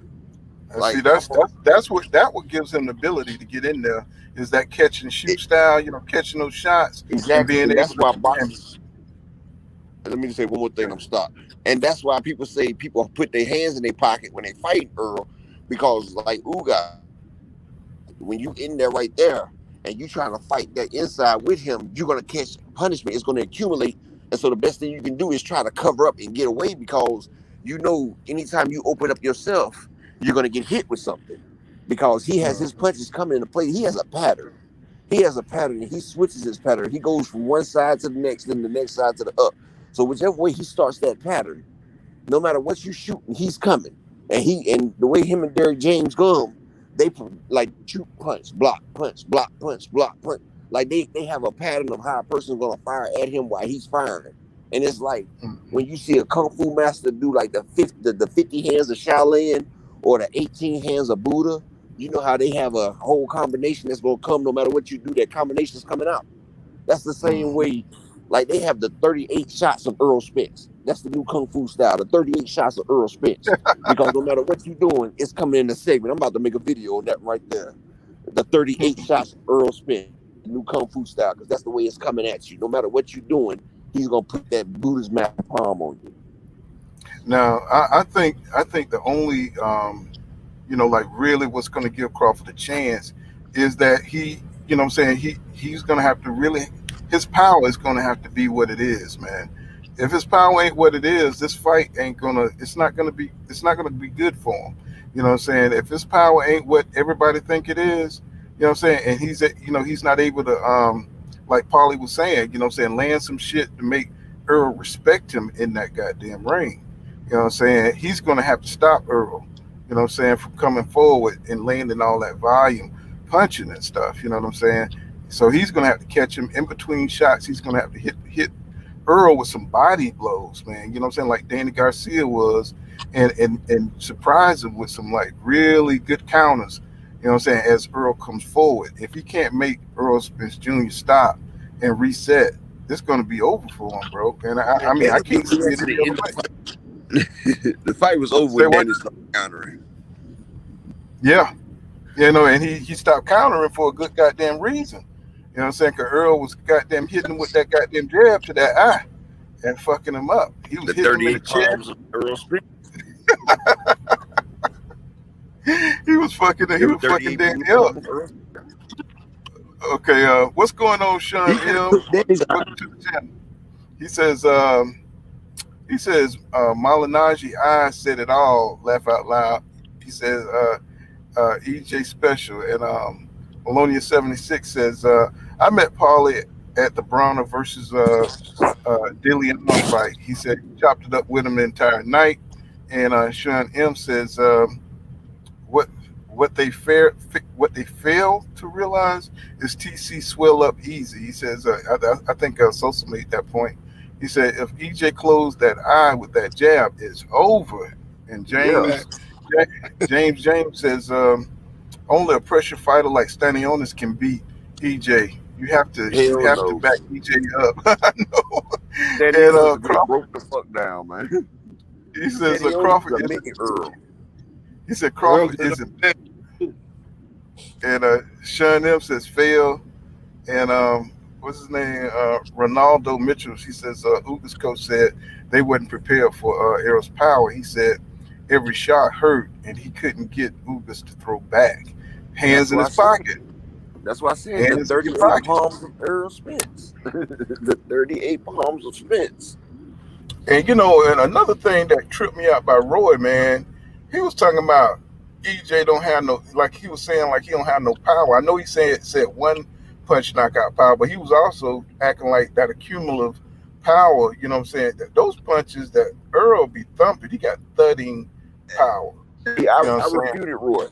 Like, see, that's what gives him the ability to get in there is that catch and shoot style. You know, catching those shots. Exactly. And that's why boxers. Let me just say one more thing. I'm stopped. And that's why people say people put their hands in their pocket when they fight Earl, because like Uga, when you in there right there and you trying to fight that inside with him, you're gonna catch punishment. It's gonna accumulate, and so the best thing you can do is try to cover up and get away, because you know anytime you open up yourself, you're gonna get hit with something, because he has his punches coming into play. He has a pattern. He has a pattern, and he switches his pattern. He goes from one side to the next, then the next side to the up. So whichever way he starts that pattern, no matter what you shooting, he's coming. And the way him and Derrick James go, they like shoot, punch, block, punch, block, punch, block, punch. Like they have a pattern of how a person's gonna fire at him while he's firing. And it's like when you see a kung fu master do like the 50 hands of Shaolin or the 18 hands of Buddha, you know how they have a whole combination that's gonna come no matter what you do. That combination is coming out. That's the same way. Like they have the 38 shots of Errol Spence. That's the new kung fu style. The 38 shots of Errol Spence. Because no matter what you're doing, it's coming in the segment. I'm about to make a video on that right there. The 38 shots of Errol Spence, the new kung fu style, because that's the way it's coming at you. No matter what you're doing, he's gonna put that Buddha's map palm on you. Now, I think the only you know, like really what's going to give Crawford a chance is that he, you know what I'm saying, he's going to have to really, his power is going to have to be what it is, man. If his power ain't what it is, this fight ain't gonna, it's not gonna be good for him. You know what I'm saying? If his power ain't what everybody think it is, you know what I'm saying, and he's not able to, like Paulie was saying, you know what I'm saying, land some shit to make Earl respect him in that goddamn ring. You know what I'm saying? He's gonna have to stop Earl, you know what I'm saying, from coming forward and landing all that volume, punching and stuff, you know what I'm saying? So he's gonna have to catch him in between shots. He's gonna have to hit Earl with some body blows, man. You know what I'm saying? Like Danny Garcia was, and surprise him with some like really good counters. You know what I'm saying? As Earl comes forward, if he can't make Errol Spence Jr. stop and reset, it's going to be over for him, bro. And I mean, I can't see it any other way. The fight was over when Danny started countering. Yeah, you know, and he stopped countering for a good goddamn reason. You know what I'm saying? Because Earl was goddamn hitting him with that goddamn jab to that eye and fucking him up. He was hitting him in the chest. Earl Spence. He was fucking Danny up. Okay, what's going on, Sean M? Welcome to the channel. He says Malinaggi I said it all, laugh out loud. He says EJ Special, and Malonia 76 says I met Paulie at the Browner versus Dillian fight. He said he chopped it up with him the entire night. And Sean M says what they fail to realize is TC swell up easy. He says I think Sosa made that point. He said if EJ closed that eye with that jab, it's over. And James James says only a pressure fighter like Stanionis can beat EJ. You have to Hell no. back EJ up. I know. Danny And Jones get Crawford, broke the fuck down, man. he says Danny Jones Crawford is a is. mini Earl. He said Earl Crawford get isn't. And Sean M says fail. And what's his name? Ronaldo Mitchell. She says Uga's coach said they wasn't prepared for Errol's power. He said every shot hurt and he couldn't get Ugas to throw back. Hands in his pocket. That's why I said the Hands in his 38 pocket. palms of Errol Spence. The 38 palms of Spence. And and another thing that tripped me out by Roy, man, he was talking about EJ don't have no, like he was saying, like he don't have no power. I know he said one punch knockout power, but he was also acting like that accumulative power. You know what I'm saying? That those punches that Earl be thumping, he got thudding power. Yeah, You know I what I'm saying? refuted Roy.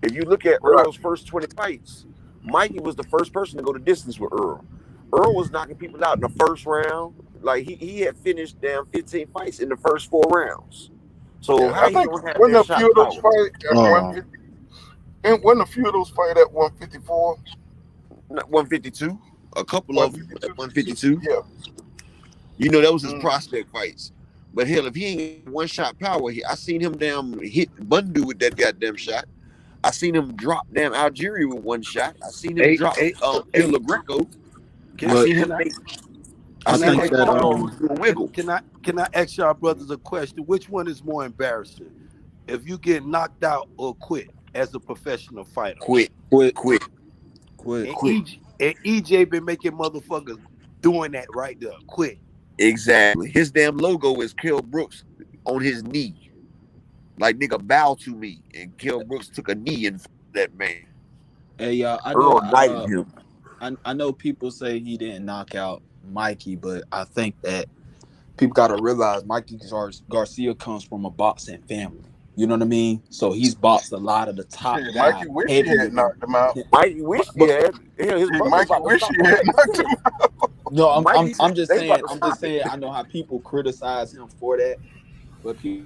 If you look at Right. Earl's first 20 fights, Mikey was the first person to go to distance with Earl. Earl was knocking people out in the first round. Like he had finished damn 15 fights in the first 4 rounds. So how I he think don't have wasn't that a shot few of those power? fights at 150. And wasn't a few of those fights at 154? Not 152. A couple of them at 152. Yeah. You know, that was his prospect fights. But hell, if he ain't one shot power, I seen him damn hit Bundu with that goddamn shot. I seen him drop damn Algeria with one shot. I seen him drop Il Greco. I seen him make. I seen him make do a wiggle. Can I ask y'all brothers a question? Which one is more embarrassing? If you get knocked out or quit as a professional fighter? Quit. And EJ been making motherfuckers doing that right there. Quit. Exactly. His damn logo is Kell Brooks on his knee. Like, nigga, bow to me. And Kell Brooks took a knee in front of that man. Hey, y'all, Earl knighted him. I know people say he didn't knock out Mikey, but I think that people got to realize Mikey Garcia comes from a boxing family. You know what I mean? So he's boxed a lot of the top guys. Mikey wish he had knocked him out. Mikey wish he had. His Mikey wish he had knocked him out. No, I'm just saying. I'm just saying. I know how people criticize him for that, but people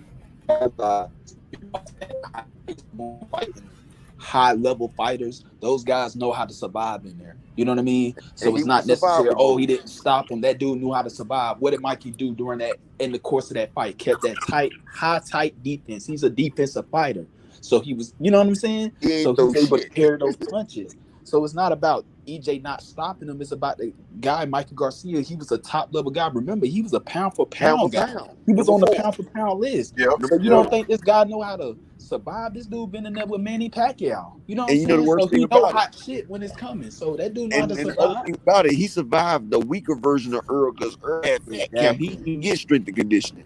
high level fighters, those guys know how to survive in there. You know what I mean? So it's not necessarily, he didn't stop him. That dude knew how to survive. What did Mikey do during that, in the course of that fight? Kept that tight defense. He's a defensive fighter. So he was, you know what I'm saying? So he's able to parry those punches. So it's not about EJ not stopping him. It's about the guy, Mikey Garcia. He was a top level guy. Remember, he was a pound for pound guy. He was on the pound for pound list. So you don't think this guy know how to survive? This dude been in there with Manny Pacquiao. You know what I'm saying? So he know hot shit when it's coming. So that dude know how to survive. And the other thing about it, he survived the weaker version of Earl because Earl had fat camp. He didn't get strength and conditioning.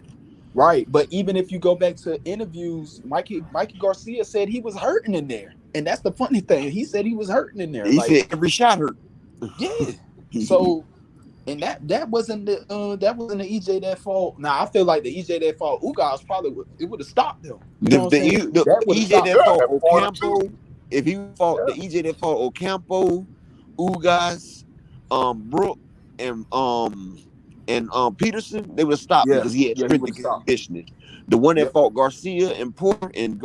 Right, but even if you go back to interviews, Mikey Garcia said he was hurting in there, and that's the funny thing. He said he was hurting in there. He said every shot hurt. Yeah. So, and that wasn't the EJ that fought. Now I feel like the EJ that fought Ugas probably would have stopped him. You know what I'm saying? The EJ that fought Ocampo, if he fought the EJ that fought Ocampo, Ugas, Brook, and Peterson, they would have stopped because he had strength and conditioning. The one that fought Garcia and Porter and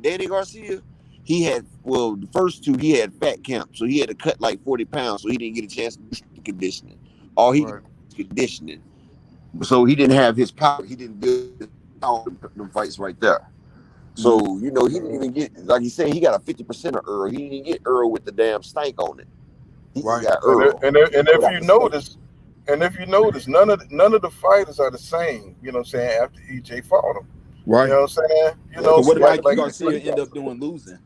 Danny Garcia, he had, the first two, he had fat camp, so he had to cut like 40 pounds, so he didn't get a chance to do strength and conditioning. All he did was conditioning. So he didn't have his power. He didn't build his power in them fights right there. So, he didn't even get, like he said, he got a 50% of Earl. He didn't even get Earl with the damn stank on it. He just got Earl. And if you notice, none of the fighters are the same, you know what I'm saying, after EJ fought him. Right. You know what I'm saying? So what did Mikey Garcia end up doing losing?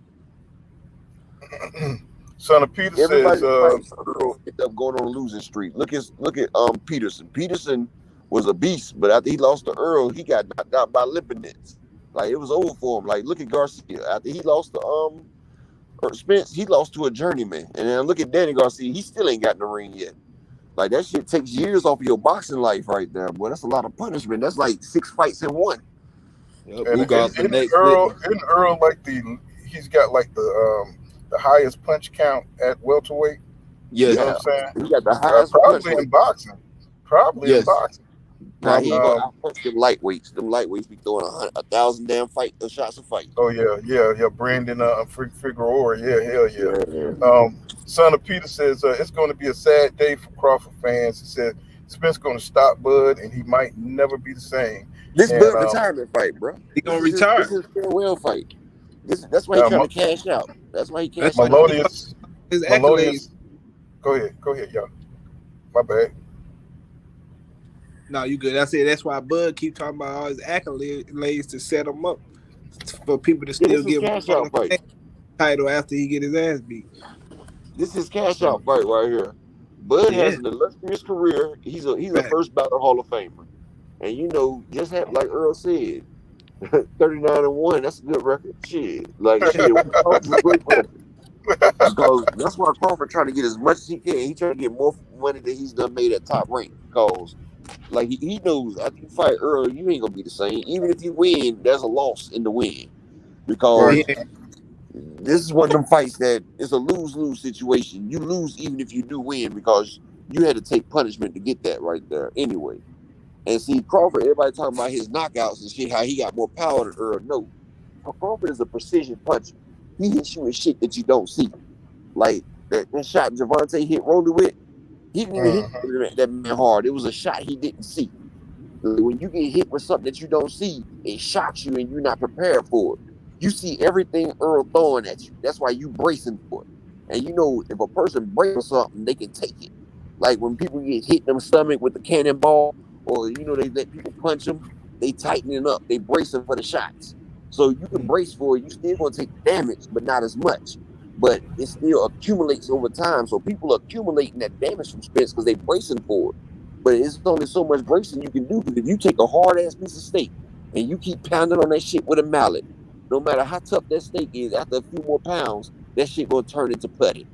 Son of Peter Everybody says Earl ended up going on a losing streak. Look at Peterson. Peterson was a beast, but after he lost to Earl, he got knocked out by Lipinets. Like, it was over for him. Like, look at Garcia. After he lost to Spence, he lost to a journeyman. And then look at Danny Garcia. He still ain't got in the ring yet. Like, that shit takes years off of your boxing life right there, boy. That's a lot of punishment. That's like 6 fights in one. Yep, Earl, like he's got like the highest punch count at welterweight. Yeah, you know what I'm saying? He got the highest probably in boxing. In boxing. Nah, he ain't Probably. gonna outpunch them lightweights. Them lightweights be throwing 1,000 damn shots a fight. Oh yeah. Brandon Figueroa. Yeah, hell yeah. Yeah. Son of Peter says it's going to be a sad day for Crawford fans. He said Spence going to stop Bud, and he might never be the same. This And Bud retirement fight, bro. He This gonna is retire. his farewell fight. That's why he's trying to cash out. That's why he That's cashed why out on Melodious, his accolades. Melodious. Go ahead, y'all. My bad. No, you good. I said that's why Bud keep talking about all his accolades to set him up for people to Yeah, still this is give him cash out fight. title after he get his ass beat. This is cash out fight right here. Bud Yeah. has an illustrious career. He's a Fact. first ballot Hall of Famer. And just have, like Earl said, 39-1, that's a good record. Shit. Like shit, Crawford's a great record. Because that's why Crawford trying to get as much as he can. He trying to get more money than he's done made at top rank. Because like he knows after you fight Earl, you ain't gonna be the same. Even if you win, there's a loss in the win. Because this is one of them fights that it's a lose-lose situation. You lose even if you do win because you had to take punishment to get that right there anyway. And see, Crawford, everybody talking about his knockouts and shit, how he got more power than Earl. No. Crawford is a precision puncher. He hits you with shit that you don't see. Like that shot Javante hit Rolly with, he didn't even hit that man hard. It was a shot he didn't see. When you get hit with something that you don't see, it shocks you and you're not prepared for it. You see everything Earl throwing at you. That's why you bracing for it. And you know, if a person breaks something, they can take it. Like when people get hit in the stomach with the cannonball, or they let people punch them, they tighten it up. They bracing for the shots. So you can brace for it. You still gonna take damage, but not as much. But it still accumulates over time. So people are accumulating that damage from Spence because they bracing for it. But it's only so much bracing you can do. Because if you take a hard ass piece of steak and you keep pounding on that shit with a mallet, no matter how tough that steak is, after a few more pounds, that shit gonna turn into putty.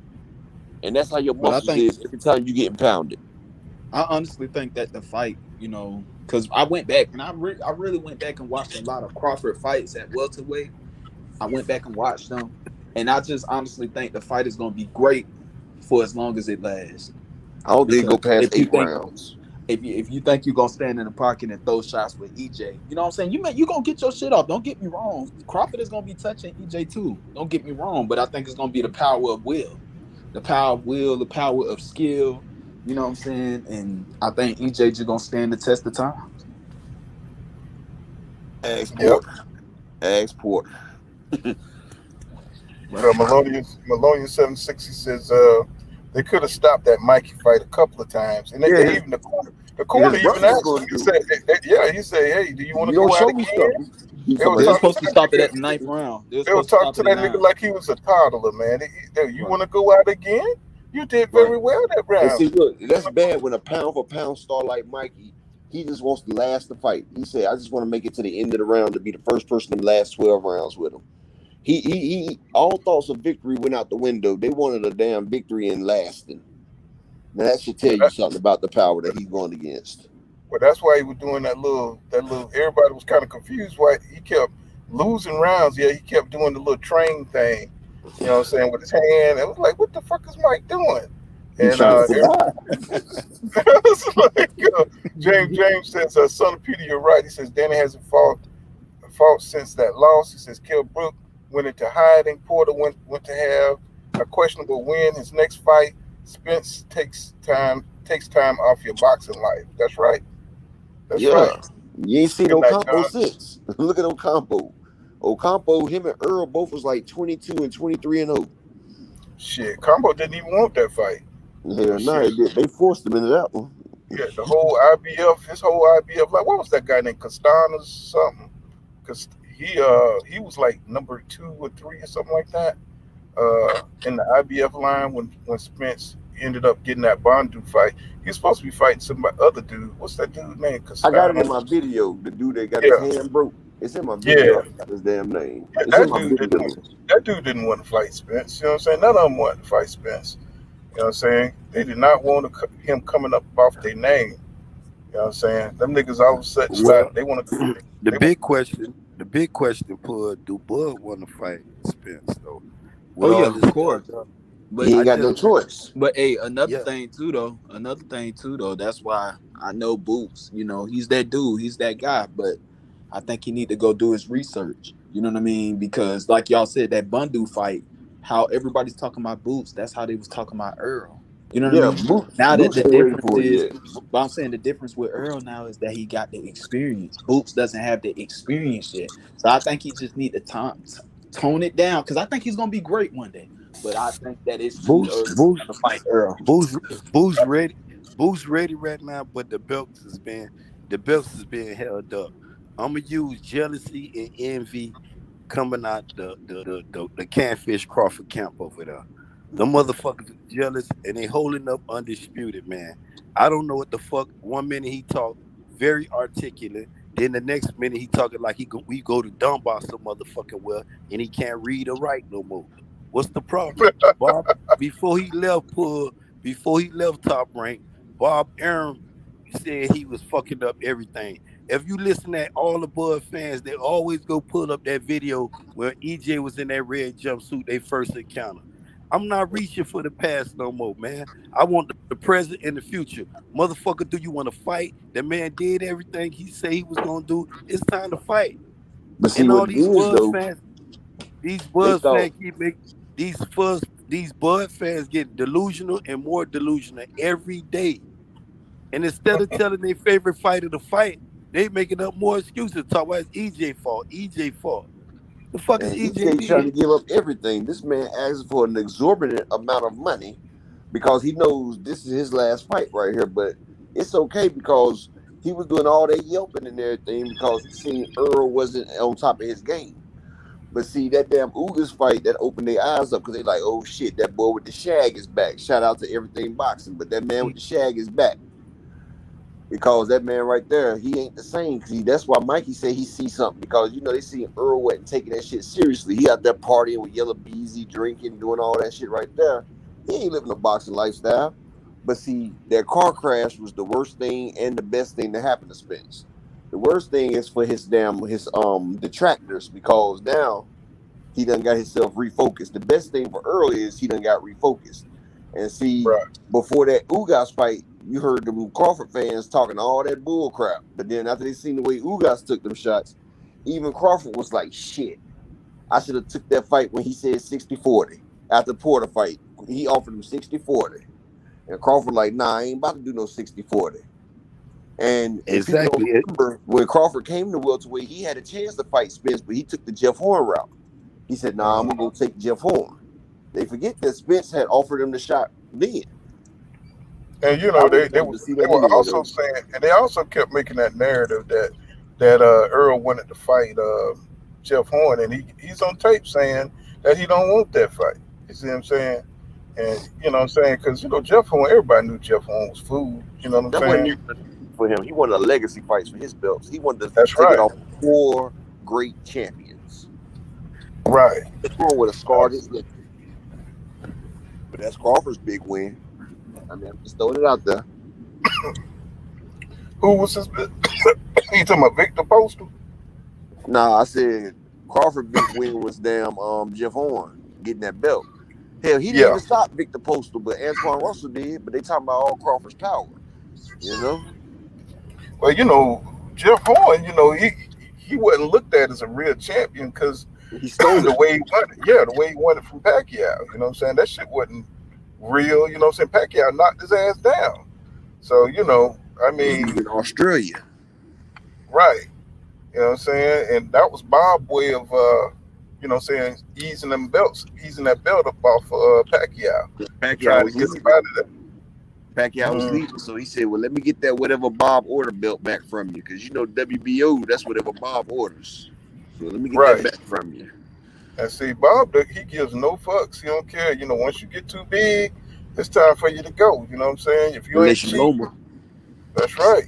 And that's how your muscles is every time you getting pounded. I honestly think that the fight, because I went back and I really went back and watched a lot of Crawford fights at welterweight. I went back and watched them, and I just honestly think the fight is going to be great for as long as it lasts. I don't think it go past 8 rounds. If you think you're gonna stand in the pocket and throw shots with EJ, you know what I'm saying? You gonna get your shit off. Don't get me wrong. Crawford is gonna be touching EJ too. Don't get me wrong, but I think it's gonna be the power of will. The power of will, the power of skill. You know what I'm saying? And I think EJ just gonna stand the test of time. Export. Melonius 760 says they could have stopped that Mikey fight a couple of times, and they even the corner even asked him. He said, he said, "Hey, do you want to go out again?" They were supposed to stop it at the 9th round. They were talking to that nigga like he was a toddler, man. You want to go out again? You did very well that round. And see, look, that's bad when a pound for pound star like Mikey, he just wants to last the fight. He said, "I just want to make it to the end of the round to be the first person in the last 12 rounds with him." He all thoughts of victory went out the window. They wanted a damn victory in lasting. Now that should tell you something about the power that he's going against. Well, that's why he was doing that little. Everybody was kind of confused why he kept losing rounds. Yeah, he kept doing the little train thing. You know what I'm saying, with his hand. It was like, what the fuck is Mike doing? And James says, "Son of Peter, you're right." He says Danny hasn't fought since that loss. He says Kell Brook went into hiding. Porter went to have a questionable win. His next fight, Spence takes time off your boxing life. That's right. That's right. You ain't seen Ocampo since. Look at Ocampo. Ocampo, him and Earl both was like 22 and 23-0. Shit, Combo didn't even want that fight. Yeah, no, they forced him into that one. Yeah, the whole IBF, his whole IBF, like what was that guy named Castanas something? Because he was like number 2 or 3 or something like that. In the IBF line when Spence ended up getting that Bondu fight. He was supposed to be fighting some other dude. What's that dude named? Castanas? I got it in my video. The dude that got his hand broke. It's in my video. I got his damn name. Yeah, that dude didn't want to fight Spence. You know what I'm saying? None of them wanted to fight Spence. You know what I'm saying? They did not want him coming up off their name. You know what I'm saying? Them niggas all of a sudden start, they want to. The big question, Pud, do Bud want to fight Spence though? Of course. But He ain't I got no just choice. But hey, another yeah. thing too though, that's why I know Boots, he's that dude, he's that guy, but I think he need to go do his research. You know what I mean? Because like y'all said, that Bundu fight, how everybody's talking about Boots, that's how they was talking about Earl. You know what I Yeah, mean? Now that Boots the ain't ready difference for it is, yet. but I'm saying the difference with Earl now is that he got the experience. Boots doesn't have the experience yet. So I think he just need to tone it down, because I think he's gonna be great one day. But I think that it's too Boost, early boost, to fight Earl. boost, boost ready, boost ready right now. But the belts is being held up. I'm gonna use jealousy and envy coming out the Catfish Crawford camp over there. The motherfuckers is jealous and they holding up undisputed, man. I don't know what the fuck. One minute he talk very articulate, then the next minute he talking like we go to Dunbar some motherfucking well and he can't read or write no more. What's the problem? Bob before he left before he left Top Rank, Bob Arum said he was fucking up everything. If you listen to all the Bud fans, they always go pull up that video where EJ was in that red jumpsuit, they first encounter. I'm not reaching for the past no more, man. I want the present and the future. Motherfucker, do you want to fight? The man did everything he said he was gonna do. It's time to fight. But And see all what it these is Bud though, fans, these they Bud thought fans keep making these Bud fans getting delusional and more delusional every day. And instead of telling their favorite fighter to fight, they making up more excuses. Talk about it's EJ fault. EJ fault. The fuck is and EJ EJ trying to did? give up everything. This man asks for an exorbitant amount of money because he knows this is his last fight right here. But it's okay because he was doing all that yelping and everything because he seen Earl wasn't on top of his game. But see, that damn Ugas fight that opened their eyes up because they like, oh shit, that boy with the shag is back. Shout out to everything boxing, but that man with the shag is back because that man right there, he ain't the same. See, that's why Mikey said he see something because they see Earl wasn't taking that shit seriously. He out there partying with Yellow Beezy, drinking, doing all that shit right there. He ain't living a boxing lifestyle. But see, that car crash was the worst thing and the best thing to happen to Spence. The worst thing is for his detractors because now he done got himself refocused. The best thing for Earl is he done got refocused. And see, Right. before that Ugas fight, you heard the Crawford fans talking all that bull crap. But then after they seen the way Ugas took them shots, even Crawford was like, shit, I should have took that fight when he said 60-40. After Porter fight, he offered him 60-40. And Crawford like, nah, I ain't about to do no 60-40. And if people don't Exactly. remember, when Crawford came to welterweight, he had a chance to fight Spence, but he took the Jeff Horn route. He said, nah, I'm going to go take Jeff Horn. They forget that Spence had offered him the shot then. And I would they have they loved were to see they that were anyway, also though. saying, and they also kept making that narrative that Earl wanted to fight Jeff Horn, and he's on tape saying that he don't want that fight. You see what I'm saying? And you know what I'm saying? Because Jeff Horn, everybody knew Jeff Horn was food. You know what I'm That wasn't saying? even for him. He wanted a legacy fights for his belts. He wanted to That's take it right. off 4 great champions. Right. Jeff Horn would have scarred his legacy. But that's Crawford's big win. I mean, I'm just throwing it out there. Who was his? You talking about Victor Postal? Nah, I said Crawford big win was damn Jeff Horn getting that belt. Hell, he didn't Yeah. even stop Victor Postal, but Antoine Russell did. But they talking about all Crawford's power. You know, Well, Jeff Horn, he wasn't looked at as a real champion because he stole the it. way he won it. Yeah, the way he won it from Pacquiao. You know what I'm saying? That shit wasn't real. You know what I'm saying? Pacquiao knocked his ass down. So, I He was mean, in Australia. right. You know what I'm saying? And that was Bob's way of, easing easing that belt up off Pacquiao and Pacquiao trying to was get him leaving. out of Pacquiao was there. leaving, so he said, "Well, let me get that whatever Bob order belt back from you, because WBO, that's whatever Bob orders. So let me get that Right. back from you." And see, Bob, he gives no fucks. He don't care. Once you get too big, it's time for you to go. You know what I'm saying? If you ain't Unless you cheap, Loma. that's right.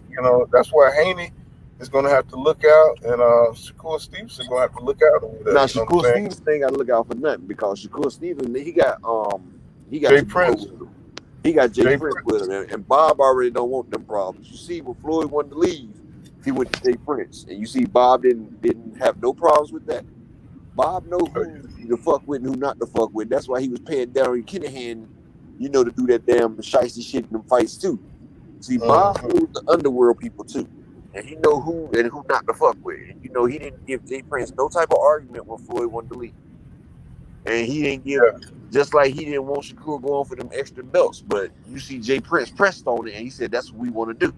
That's why Haney is going to have to look out, and Shakur Stevenson going to have to look out over there. Now You know what I'm Shakur saying? Stevens ain't got to look out for nothing because Shakur Stevens he got Jay your boy Prince, with him. He got Jay Jay Prince Prince, with him, and Bob already don't want them problems. You see, when Floyd wanted to leave, he went to Jay Prince, and you see Bob didn't have no problems with that. Bob know who to fuck with and who not to fuck with. That's why he was paying Darren Kinahan, to do that damn shiesty shit in them fights too. See, Bob knows the underworld people too, and he know who and who not to fuck with. And he didn't give Jay Prince no type of argument when Floyd wanted to leave, and he didn't give, just like he didn't want Shakur going for them extra belts. But you see, Jay Prince pressed on it, and he said that's what we want to do.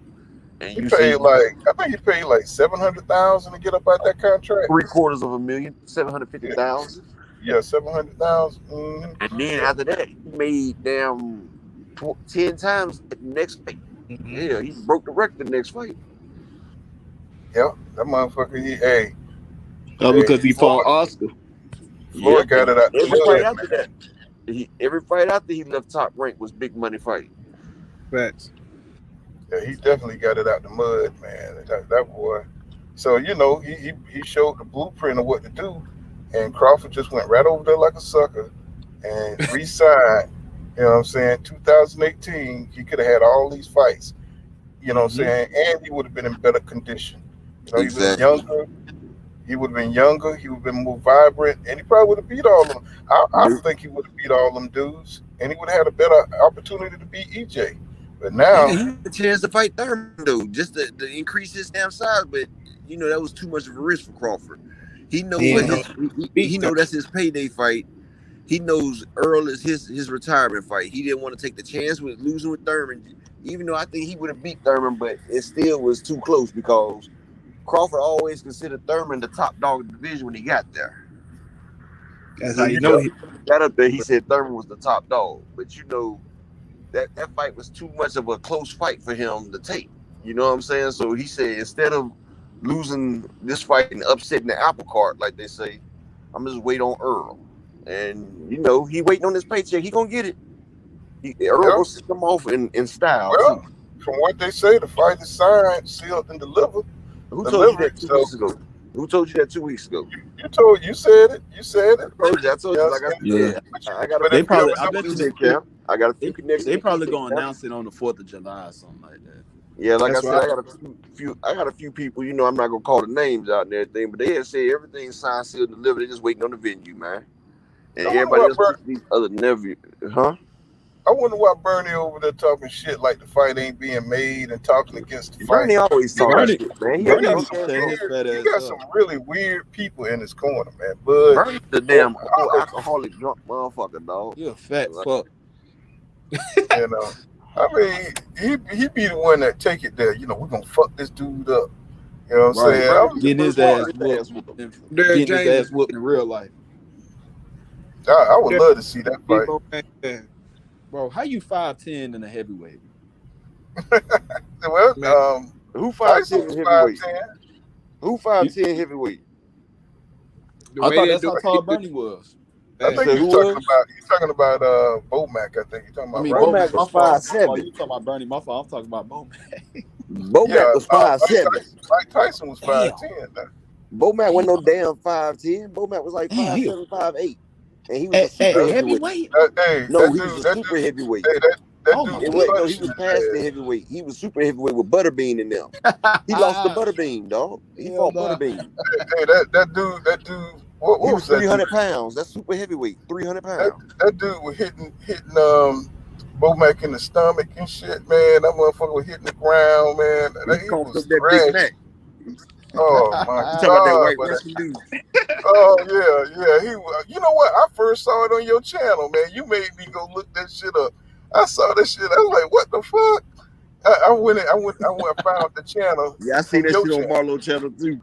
And he paid I think he paid like $700,000 to get up out that contract. $750,000, $750,000. Yeah, $700,000. And then after that, he made damn 10 times at the next fight. Yeah, he broke the record the next fight. Yeah, that motherfucker. Because he fought Oscar. Floyd got it out. Every fight after that, every fight after he left Top Rank was big money fight. Facts. Yeah, he definitely got it out the mud, man. That boy. So he showed the blueprint of what to do, and Crawford just went right over there like a sucker and re-signed. You know what I'm saying? 2018, he could have had all these fights. You know what I'm saying? And he would have been in better condition. He was younger. He would have been younger. He would have been more vibrant, and he probably would have beat all of them. I think he would have beat all them dudes, and he would have had a better opportunity to beat EJ. But now he had a chance to fight Thurman though, just to increase his damn size. But that was too much of a risk for Crawford. He knows he know that's his payday fight. He knows Earl is his retirement fight. He didn't want to take the chance with losing with Thurman, even though I think he would have beat Thurman, but it still was too close because Crawford always considered Thurman the top dog of the division when he got there. That's So how he got up there. He said Thurman was the top dog, but that fight was too much of a close fight for him to take. You know what I'm saying? So he said instead of losing this fight and upsetting the apple cart, like they say, I'm just wait on Earl. And he waiting on his paycheck. He gonna get it. Earl will set him off in style. Well, too. From what they say, the fight is signed, sealed, and delivered. Who told you that 2 weeks ago? Who told you that 2 weeks ago? You said it. You said it. I told you. Like I got. They probably. I bet you. I got a few connections. They probably gonna announce it on the 4th of July or something like that. Yeah, like I said, I got a few people. I'm not gonna call the names out and everything, but they had said everything's signed, sealed, delivered. They're just waiting on the venue, man. And everybody else, these other nephew, huh? I wonder why Bernie over there talking shit like the fight ain't being made and talking against the fight. Bernie always talking shit, man. He got some really weird people in his corner, man. But Bernie's the damn alcoholic drunk motherfucker, dog. You a fat fuck. I mean, he be the one that take it there. We're gonna fuck this dude up. You know what I'm saying? Getting his ass whooped in real life. I would love to see that fight. Bro, how you 5'10" in a heavyweight? Well, who 5'10" heavyweight? Who 5'10" heavyweight? I thought that's how tall Bernie was. I think you're talking about Bomac. I think you're talking about. Bomac was 5'7". You talking about Bernie? My fault. I'm talking about Bomac. Bomac was 5'7". Mike Tyson was 5'10". Bomac wasn't no damn 5'10". Bomac was like 5'7", 5'8". And he was a super heavyweight. He was a super heavyweight. He was past the heavyweight. He was super heavyweight with Butterbean in them. He lost to Butterbean, dog. He fought Butterbean. Hey, that dude. What was 300 pounds. That's super heavyweight. 300 pounds. That dude was hitting Bomac in the stomach and shit, man. That motherfucker was hitting the ground, man. He was that big neck. Oh my God! You talking about that white wrestling dude? Oh yeah. You know what? I first saw it on your channel, man. You made me go look that shit up. I saw that shit. I was like, what the fuck? I went and found the channel. Yeah, I seen that shit on Marlo channel too.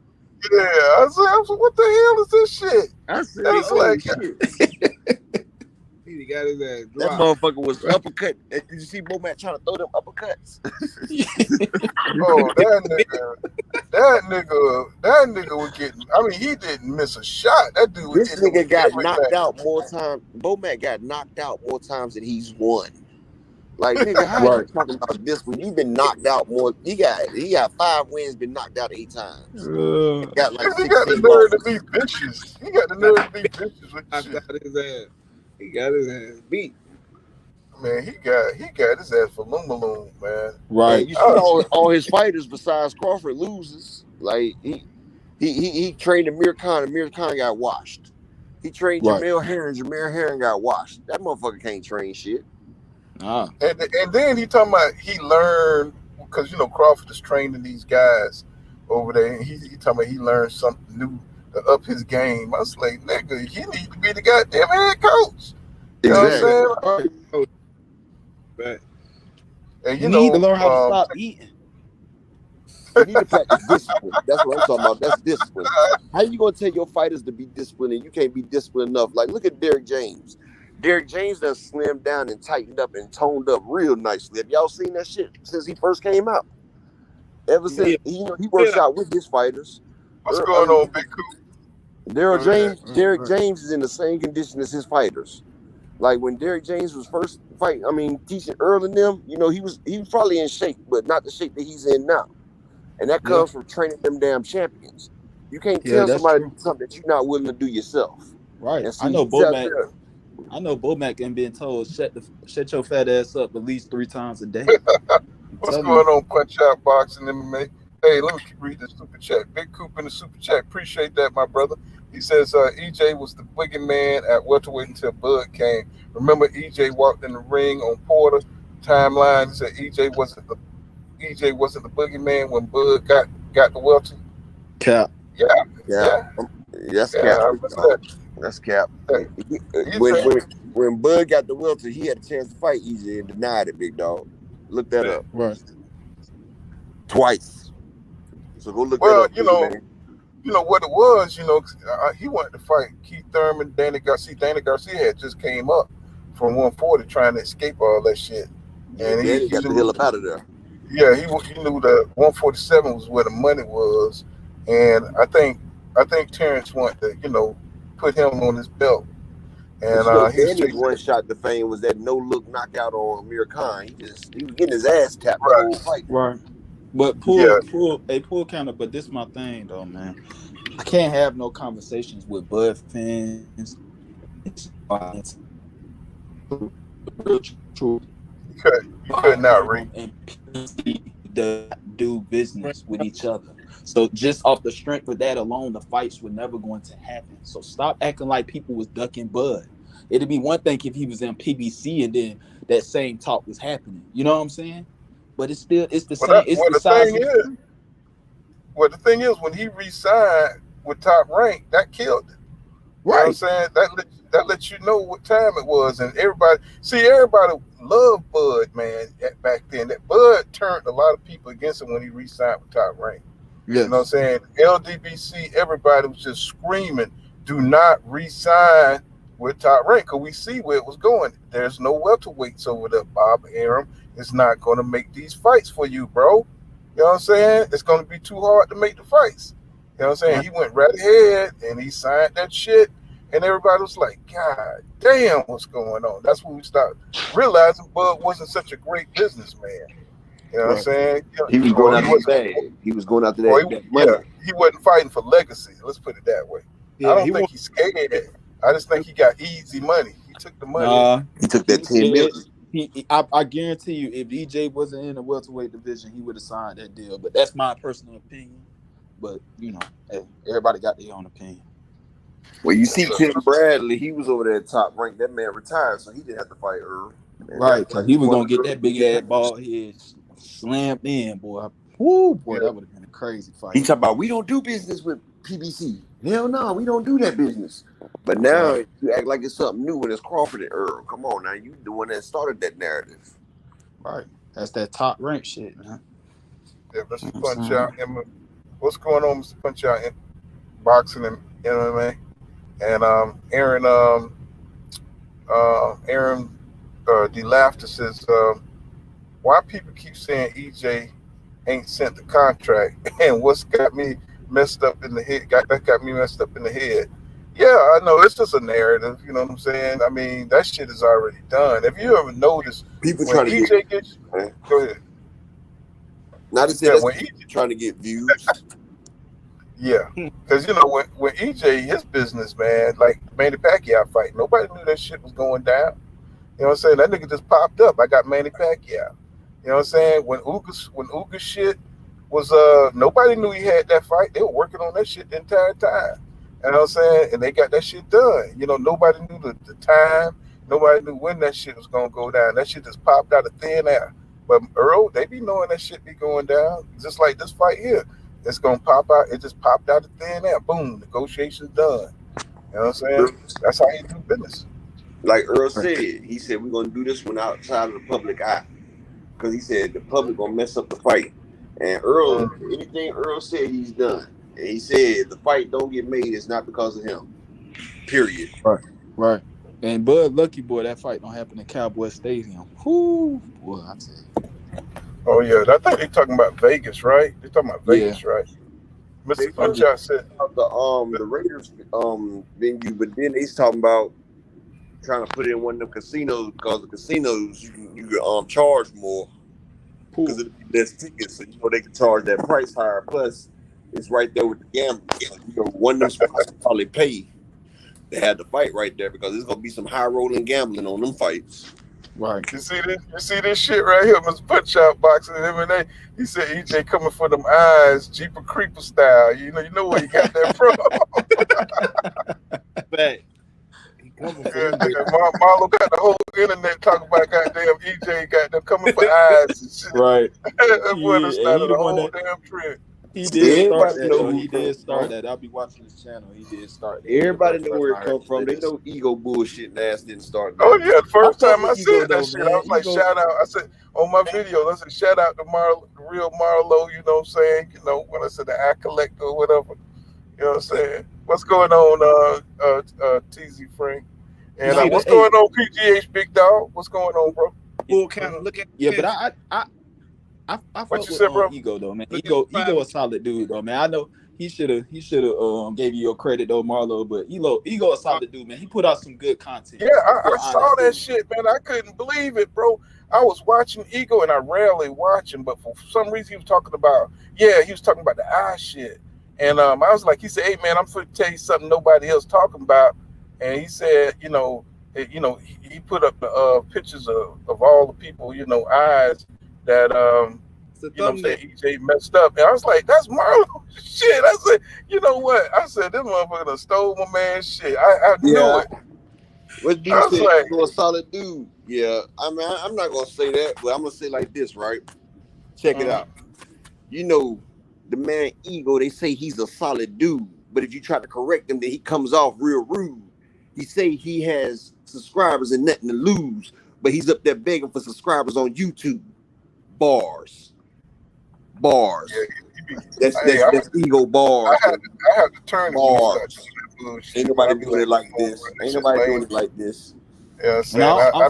Yeah, I was like, what the hell is this shit? I said, like, shit. He got his ass dropped. That motherfucker was uppercut. Did you see Bomac trying to throw them uppercuts? Oh, that nigga was getting. I mean, he didn't miss a shot. That dude. This nigga got knocked out more times. Bomac got knocked out more times than he's won. Like, nigga, how are you talking about this when you've been knocked out more? He got 5 wins, been knocked out 8 times. He got like 16 He got the nerve to be bitches. He got the nerve to be bitches with shit. He got his ass beat. Man, he got his ass for Lumaloon, man. Right. You see all his fighters besides Crawford loses. Like he trained Amir Khan, and Amir Khan got washed. He trained Right. Jamel Herring. Jamel Herring got washed. That motherfucker can't train shit. Ah, And then he talking about he learned because Crawford is training these guys over there. And he talking about he learned something new to up his game. I was like, nigga, he need to be the goddamn head coach. You know what I'm Exactly. saying? right. But And You need to learn how to stop eating. You need to practice discipline. That's what I'm talking about. That's discipline. How you gonna tell your fighters to be disciplined and you can't be disciplined enough? Like, look at Derrick James. Derrick James done slimmed down and tightened up and toned up real nicely. Have y'all seen that shit since he first came out? Ever since he works out with his fighters. what's going on, Big Coop? Derrick James is in the same condition as his fighters. Like when Derrick James was first fighting, teaching Earl and them, he was probably in shape, but not the shape that he's in now. And that comes from training them damn champions. You can't tell somebody to do something that you're not willing to do yourself. Right. And see, I know he's out there. Bomac and being told shut your fat ass up at least 3 times a day. What's going on, Punch Out Boxing MMA? Hey, let me read the super chat. Big Coop in the super chat. Appreciate that, my brother. He says EJ was the boogeyman at welterweight until Bud came. Remember, EJ walked in the ring on Porter timeline. He said EJ wasn't the boogeyman when Bud got the welter. Cap. Yeah. That's cap. That's cap. When Bud got the welter, he had a chance to fight EJ and denied it, big dog. Look that up. Right. Twice. So go look that up. You know what it was. He wanted to fight Keith Thurman, Danny Garcia. Danny Garcia had just came up from 140 trying to escape all that shit, and he got the hell up out of there. Yeah, he knew that 147 was where the money was, and I think Terence wanted to put him on his belt. And Danny's one shot to fame was that no look knockout on Amir Khan. He was getting his ass tapped the whole fight. Right. But pull counter. But this is my thing though, man. I can't have no conversations with Bud fans. True. You could not read. And do business with each other. So just off the strength of that alone, the fights were never going to happen. So stop acting like people was ducking Bud. It'd be one thing if he was in PBC and then that same talk was happening. You know what I'm saying? But it's the same. The thing is, when he re-signed with Top Rank, that killed it. You know what I'm saying? That lets you know what time it was, and everybody loved Bud, man. Back then, that Bud turned a lot of people against him when he re-signed with Top Rank. Yes. You know what I'm saying? LDBC, everybody was just screaming, "Do not re-sign with Top Rank," because we see where it was going. There's no welterweights over there. Bob Arum is not going to make these fights for you, bro. You know what I'm saying? It's going to be too hard to make the fights. You know what I'm saying? He went right ahead and he signed that shit. And everybody was like, God damn, what's going on? That's when we started realizing Bud wasn't such a great businessman. You know what I'm saying? He was going after the bag. He was going after that money. Yeah, he wasn't fighting for legacy. Let's put it that way. I don't think he's scared. I just think he got easy money. He took the money. He took that 10 million. I guarantee you, if EJ wasn't in the welterweight division, he would have signed that deal. But that's my personal opinion. But, everybody got their own opinion. Well, you see Tim Bradley, he was over there at Top Rank. That man retired, so he didn't have to fight Earl. Right, because he was going to get that big ass bald head slammed in, boy. Woo, boy, that would have been a crazy fight. He talking about, we don't do business with PBC. Hell no, we don't do that business. But now you act like it's something new when it's Crawford and Earl. Come on now, you the one that started that narrative. Right, that's that Top Rank shit, man. Yeah, Mr. Punch Out. What's going on, Mr. Punch Out in boxing and MMA? And Aaron D. Laughter says, why people keep saying EJ ain't sent the contract, and what's got me messed up in the head? Got me messed up in the head. Yeah, I know it's just a narrative. You know what I'm saying? I mean, that shit is already done. If you ever noticed, people when EJ gets, go ahead. Not to say that's when EJ trying to get views. Yeah, because when EJ, his business, man, like Manny Pacquiao fight, nobody knew that shit was going down. You know what I'm saying? That nigga just popped up. I got Manny Pacquiao. You know what I'm saying? When Uga shit was nobody knew he had that fight. They were working on that shit the entire time. You know what I'm saying? And they got that shit done. You know, nobody knew the time. Nobody knew when that shit was gonna go down. That shit just popped out of thin air. But Earl, they be knowing that shit be going down. Just like this fight here. It's gonna pop out. It just popped out of thin air. Boom, negotiations done. You know what I'm saying? That's how you do business. Like Earl said, he said we're gonna do this one outside of the public eye. Because he said the public gonna mess up the fight. And Earl, anything Earl said, he's done. And he said the fight don't get made, it's not because of him. Period. Right. And Bud Lucky Boy, that fight don't happen in Cowboy Stadium. Whoo, boy, I tell you. Oh yeah, I think they talking about Vegas, right? They talking about Vegas, right? Mr. Punch-Out said the Raiders venue, but then he's talking about trying to put it in one of them casinos because the casinos you can charge more because it'll be less tickets, so you know they can charge that price higher. Plus, it's right there with the gambling. So, you know, one of them spots will probably pay. They had to fight right there because there's gonna be some high rolling gambling on them fights. Right. You see this? You see this shit right here, Mr. Punch-Out boxing and MMA. He said EJ coming for them eyes, Jeeper Creeper style. You know where you got that from. Fact. Marlo got the whole internet talking about goddamn EJ got them coming for eyes and shit. Right. That boy done started a whole damn trend. He did start that, though. He did start that. I'll be watching his channel. He did start that. Everybody know where it come from. They know ego bullshit and ass didn't start that. Oh yeah, the first time I said that shit, I was like, shout out. I said on my video, I said shout out to the real Marlo, you know what I'm saying? You know, when I said the eye collector or whatever. You know what I'm saying? What's going on, TZ Frank? And what's going on, PGH Big Dog? What's going on, bro? Full count. Look at but I fuck with said, bro? Ego though, man. Ego a solid dude though, man. I know he should have gave you your credit though, Marlo. But Ego a solid dude, man. He put out some good content. Yeah, I saw that shit, man. I couldn't believe it, bro. I was watching Ego, and I rarely watch him, but for some reason he was talking about the eye shit. And I was like, he said, "Hey man, I'm going to tell you something nobody else talking about." And he said, he put up pictures of all the people, eyes that EJ messed up. And I was like, that's Marlo shit. I said, you know what? I said, this motherfucker done stole my man's shit. I knew it. What do you say? Like, you're a solid dude. Yeah. I mean, I'm not gonna say that, but I'm gonna say like this, right? Check it out. You know, the man Ego, they say he's a solid dude, but if you try to correct him, then he comes off real rude. He say he has subscribers and nothing to lose, but he's up there begging for subscribers on YouTube. Bars. Yeah, that's Ego bars. I have to turn bars. Ain't nobody doing it like this. Ain't nobody doing it like this. Yeah, I'm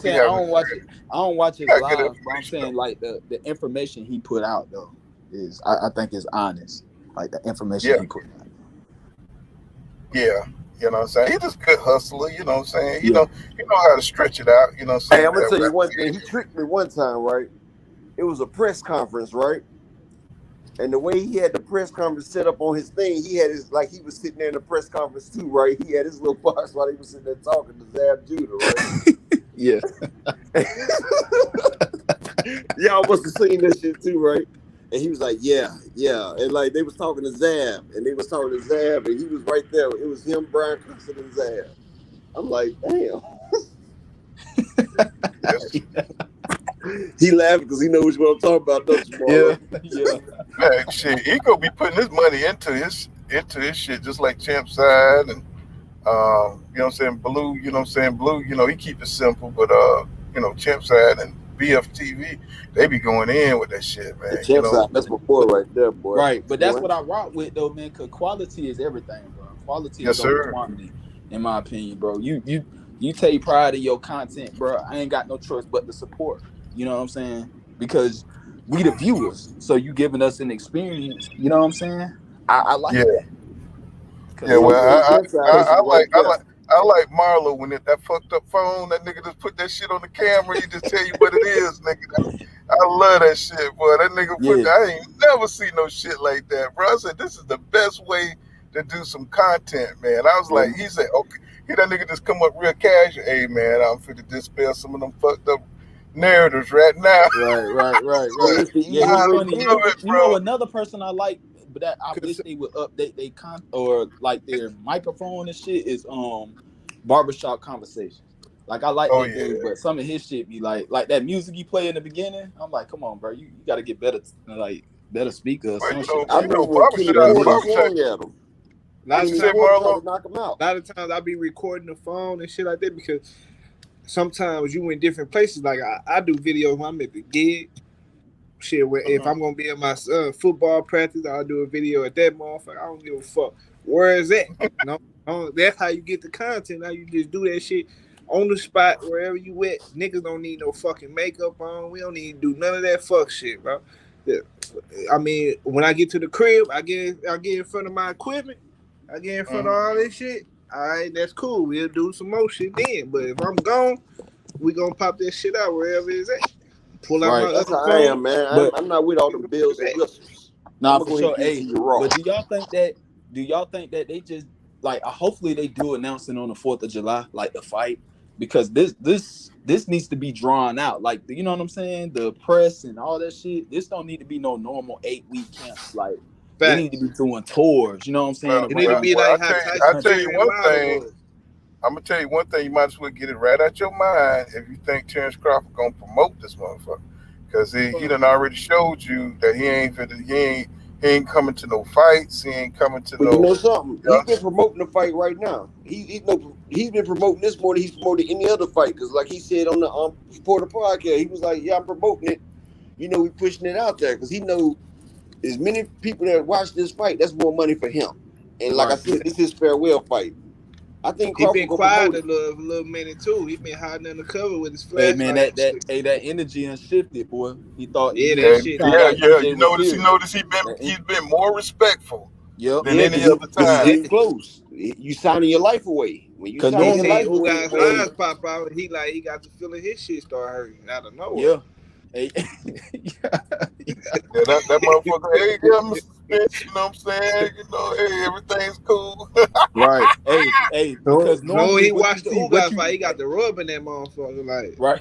saying I don't watch his live, but I'm saying like the information he put out though is I think is honest. Like the information he put out. Yeah. You know what I'm saying? He's just a good hustler, you know what I'm saying? You know how to stretch it out, you know what I'm saying? Hey, I'm gonna tell you one thing. He tricked me one time, right? It was a press conference, right? And the way he had the press conference set up on his thing, he had his, like he was sitting there in the press conference too, right? He had his little box while he was sitting there talking to Zab Judah, right? Yeah. Y'all must have seen this shit too, right? And he was like, yeah. And like they was talking to Zab, and they was talking to Zab, and he was right there. It was him, Brian Cookson, and Zab. I'm like, damn. He laughing because he knows what I'm talking about, don't you, Marlo? Yeah. Man, shit, he gonna be putting his money into his shit just like Champ Side and you know what I'm saying, Blue, you know what I'm saying, Blue, he keep it simple, but Champ Side and BFTV, they be going in with that shit, man. Champ Side, that's my boy right there, boy. Right, but that's what I rock with though, man, because quality is everything, bro. Quality is over quantity, in my opinion, bro. You take pride in your content, bro. I ain't got no choice but to support. You know what I'm saying? Because we the viewers, so you giving us an experience. You know what I'm saying? I like that. Yeah, well, I like Marlo when that fucked up phone. That nigga just put that shit on the camera. He just tell you what it is, nigga. I love that shit, boy. That nigga I ain't never seen no shit like that, bro. I said this is the best way to do some content, man. I was like, he said, okay. That nigga just come up real casual. Hey, man, I'm finna dispel some of them fucked up narratives right now. Right. Yeah, he's funny. You know another person I like but that I wish they would update their or like their microphone and shit is barbershop conversations. Like I like that dude, but some of his shit be like that music you play in the beginning. I'm like, come on, bro, you got to get better, like better speakers. Well, Some shit. I remember when Kenny barbershop. Porter swung at him. What you said, Porter tried Marlo? to knock him out. A lot of times I be recording the phone and shit like that because sometimes you in different places. Like I do videos when I'm at the gig. Shit, where if I'm gonna be at my football practice, I'll do a video at that motherfucker. I don't give a fuck where is that. No, that's how you get the content. Now you just do that shit on the spot wherever you at. Niggas don't need no fucking makeup on. We don't need to do none of that fuck shit, bro. I mean, when I get to the crib, I get in front of my equipment. I get in front of all this shit. All right, that's cool. We'll do some more shit then. But if I'm gone, we gonna pop that shit out wherever it's at. Pull out my That's other how phone. I am, man. I'm not with all the bells and whistles. Nah, for sure. Hey, but do y'all think that they just like hopefully they do announcing on the 4th of July, like the fight, because this needs to be drawn out. Like, you know what I'm saying? The press and all that shit. This don't need to be no normal 8-week camps. Like they need to be doing tours. You know what I'm saying? It need to be like how I'll tell you one thing. I'm gonna tell you one thing. You might as well get it right out your mind if you think Terence Crawford gonna promote this motherfucker, because he done already showed you that he ain't coming to no fights. He ain't coming to no. You know something? He's been promoting the fight right now. He's been promoting this more than he's promoted any other fight. Because like he said on the Porter podcast, he was like, "Yeah, I'm promoting it. You know, we pushing it out there because he know as many people that watch this fight, that's more money for him. And like I said, this is his farewell fight. I think he Crawford been quiet a little minute too. He been hiding under cover with his flashlight. Hey man, that energy unshifted, boy. He thought that shit. You notice he's been more respectful than any other time. He's close. You signing your life away. When you signing your life away, guys' lines pop out, he got the feeling his shit start hurting out of nowhere. Yeah. Hey. that motherfucker, hey, Mr. Spence, you know what I'm saying? You know, hey, everything's cool. Right. Hey, because normally he watched the Ugas fight, he got the rub in that motherfucker, like right.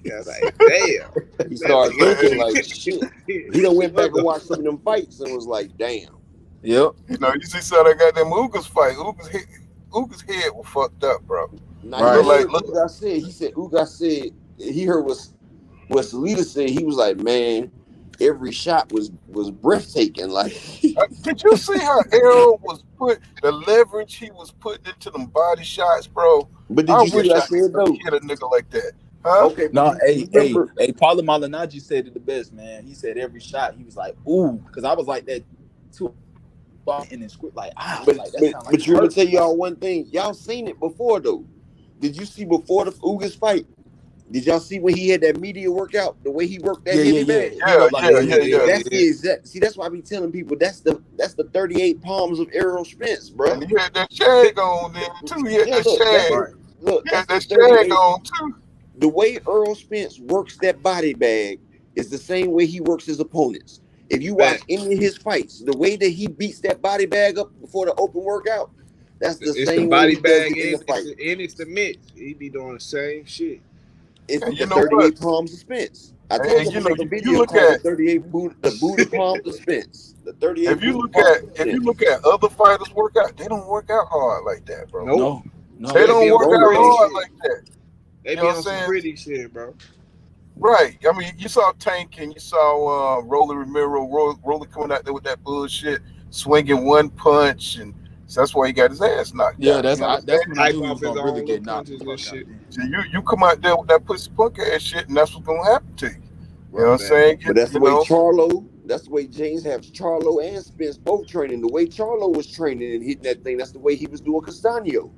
Yeah, like damn. He started thinking like shit. He done went back and watched some of them fights and was like, damn. Yep. You know, you see how they got them Ugas fight. Ugas head was fucked up, bro. Now, right. Ugas said he heard what Salita said. He was like, man, every shot was breathtaking. Like, did you see how Errol was the leverage he was putting into them body shots, bro? But did you see what I said though? Hit a nigga like that. Huh? Okay. No, hey, Paulie Malinaggi said it the best, man. He said every shot he was like, ooh, because I was like that too. And then script like, but you let me tell y'all one thing. Y'all seen it before though. Did you see before the Ugas fight? Did y'all see when he had that media workout? The way he worked that heavy bag? Yeah. That's the exact. See, that's why I be telling people that's the 38 palms of Errol Spence, bro. And he had that shag on there too. He had that shag. Look, he had that shag on too. The way Errol Spence works that body bag is the same way he works his opponents. If you watch any of his fights, the way that he beats that body bag up before the open workout, that's the same body way bag in the fight. And it's the mitts. He be doing the same shit. It's the 38 palms of Spence. I told you make a video called the 38 booty palms of Spence. The 38. If you look at other fighters work out, they don't work out hard like that, bro. No. They don't work out hard like that. They be on some pretty shit, bro. Right. I mean, you saw Tank and you saw Rolly Romero, Rolly coming out there with that bullshit, swinging one punch, and so that's why he got his ass knocked out. That's when I knew he was gonna really get knocked out. So you come out there with that pussy punk ass shit, and that's what's gonna happen to you. You know what I'm saying? But that's the way Charlo. That's the way James has Charlo and Spence both training. The way Charlo was training and hitting that thing, that's the way he was doing Castano.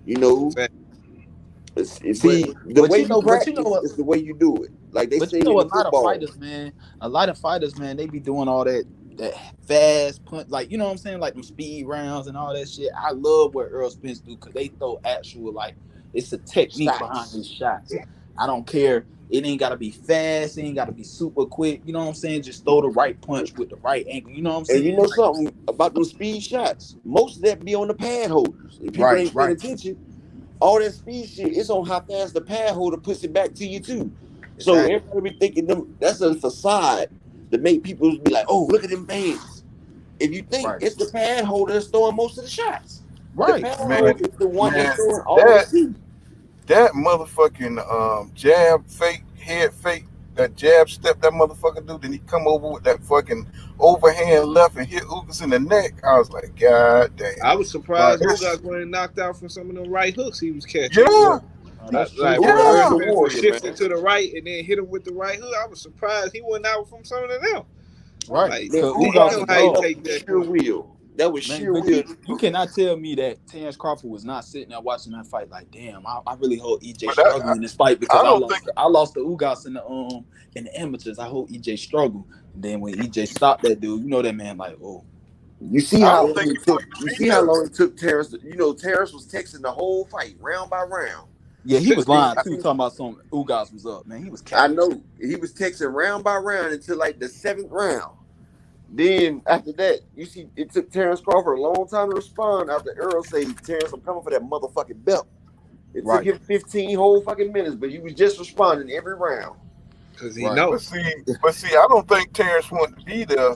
You know. See, the way you practice is the way you do it. Like they say in football. A lot of fighters, man, they be doing all that fast punch, like, you know what I'm saying, like them speed rounds and all that shit. I love what Errol Spence do because they throw actual, like, it's a technique behind these shots. I don't care. It ain't gotta be fast. It ain't gotta be super quick. You know what I'm saying? Just throw the right punch with the right angle. You know what I'm saying? And you know something about those speed shots? Most of that be on the pad holders. If people ain't paying attention, all that speed shit, it's on how fast the pad holder puts it back to you too. So everybody be thinking that's a facade to make people be like, oh, look at them bands. If you think Right. it's the pad holder that's throwing most of the shots. Right. The pad Man, holder is the one that's throwing all the that seeds. that motherfucking jab fake, head fake, that jab step that motherfucker do, then he come over with that fucking overhand left and hit Ugas in the neck. I was like, God damn. I was surprised Ugas wasn't knocked out from some of them right hooks he was catching. Yeah. That's true. Like Ugas when is Errol a Spence was warrior, shifting man. to the right and then hit him with the right hook, I was surprised he wasn't out from some of them. Right. Like, Man, Because you Ugas know was how he dog. take that sheer point. will. That was Man, sheer but will. you cannot tell me that Terence Crawford was not sitting there watching that fight like, damn, I really hope EJ But struggle in this fight because I don't think I lost the Ugas in the amateurs. I hope EJ struggle. And then when EJ stopped that dude, you know that man like, oh. You see I how don't long think it he took. wanted to You be see how there. long it took Terrence. You know, Terrence was texting the whole fight, round by round. Yeah, he was Then, lying too, talking about some Ugas was up, man. He was I capping. know he was texting round by round until like the 7th round. Then after that, you see, it took Terence Crawford a long time to respond after Errol said, "Terence, I'm coming for that motherfucking belt." It took Right. him 15 whole fucking minutes, but he was just responding every round. Because he Right. knows. But see, I don't think Terrence wanted to be there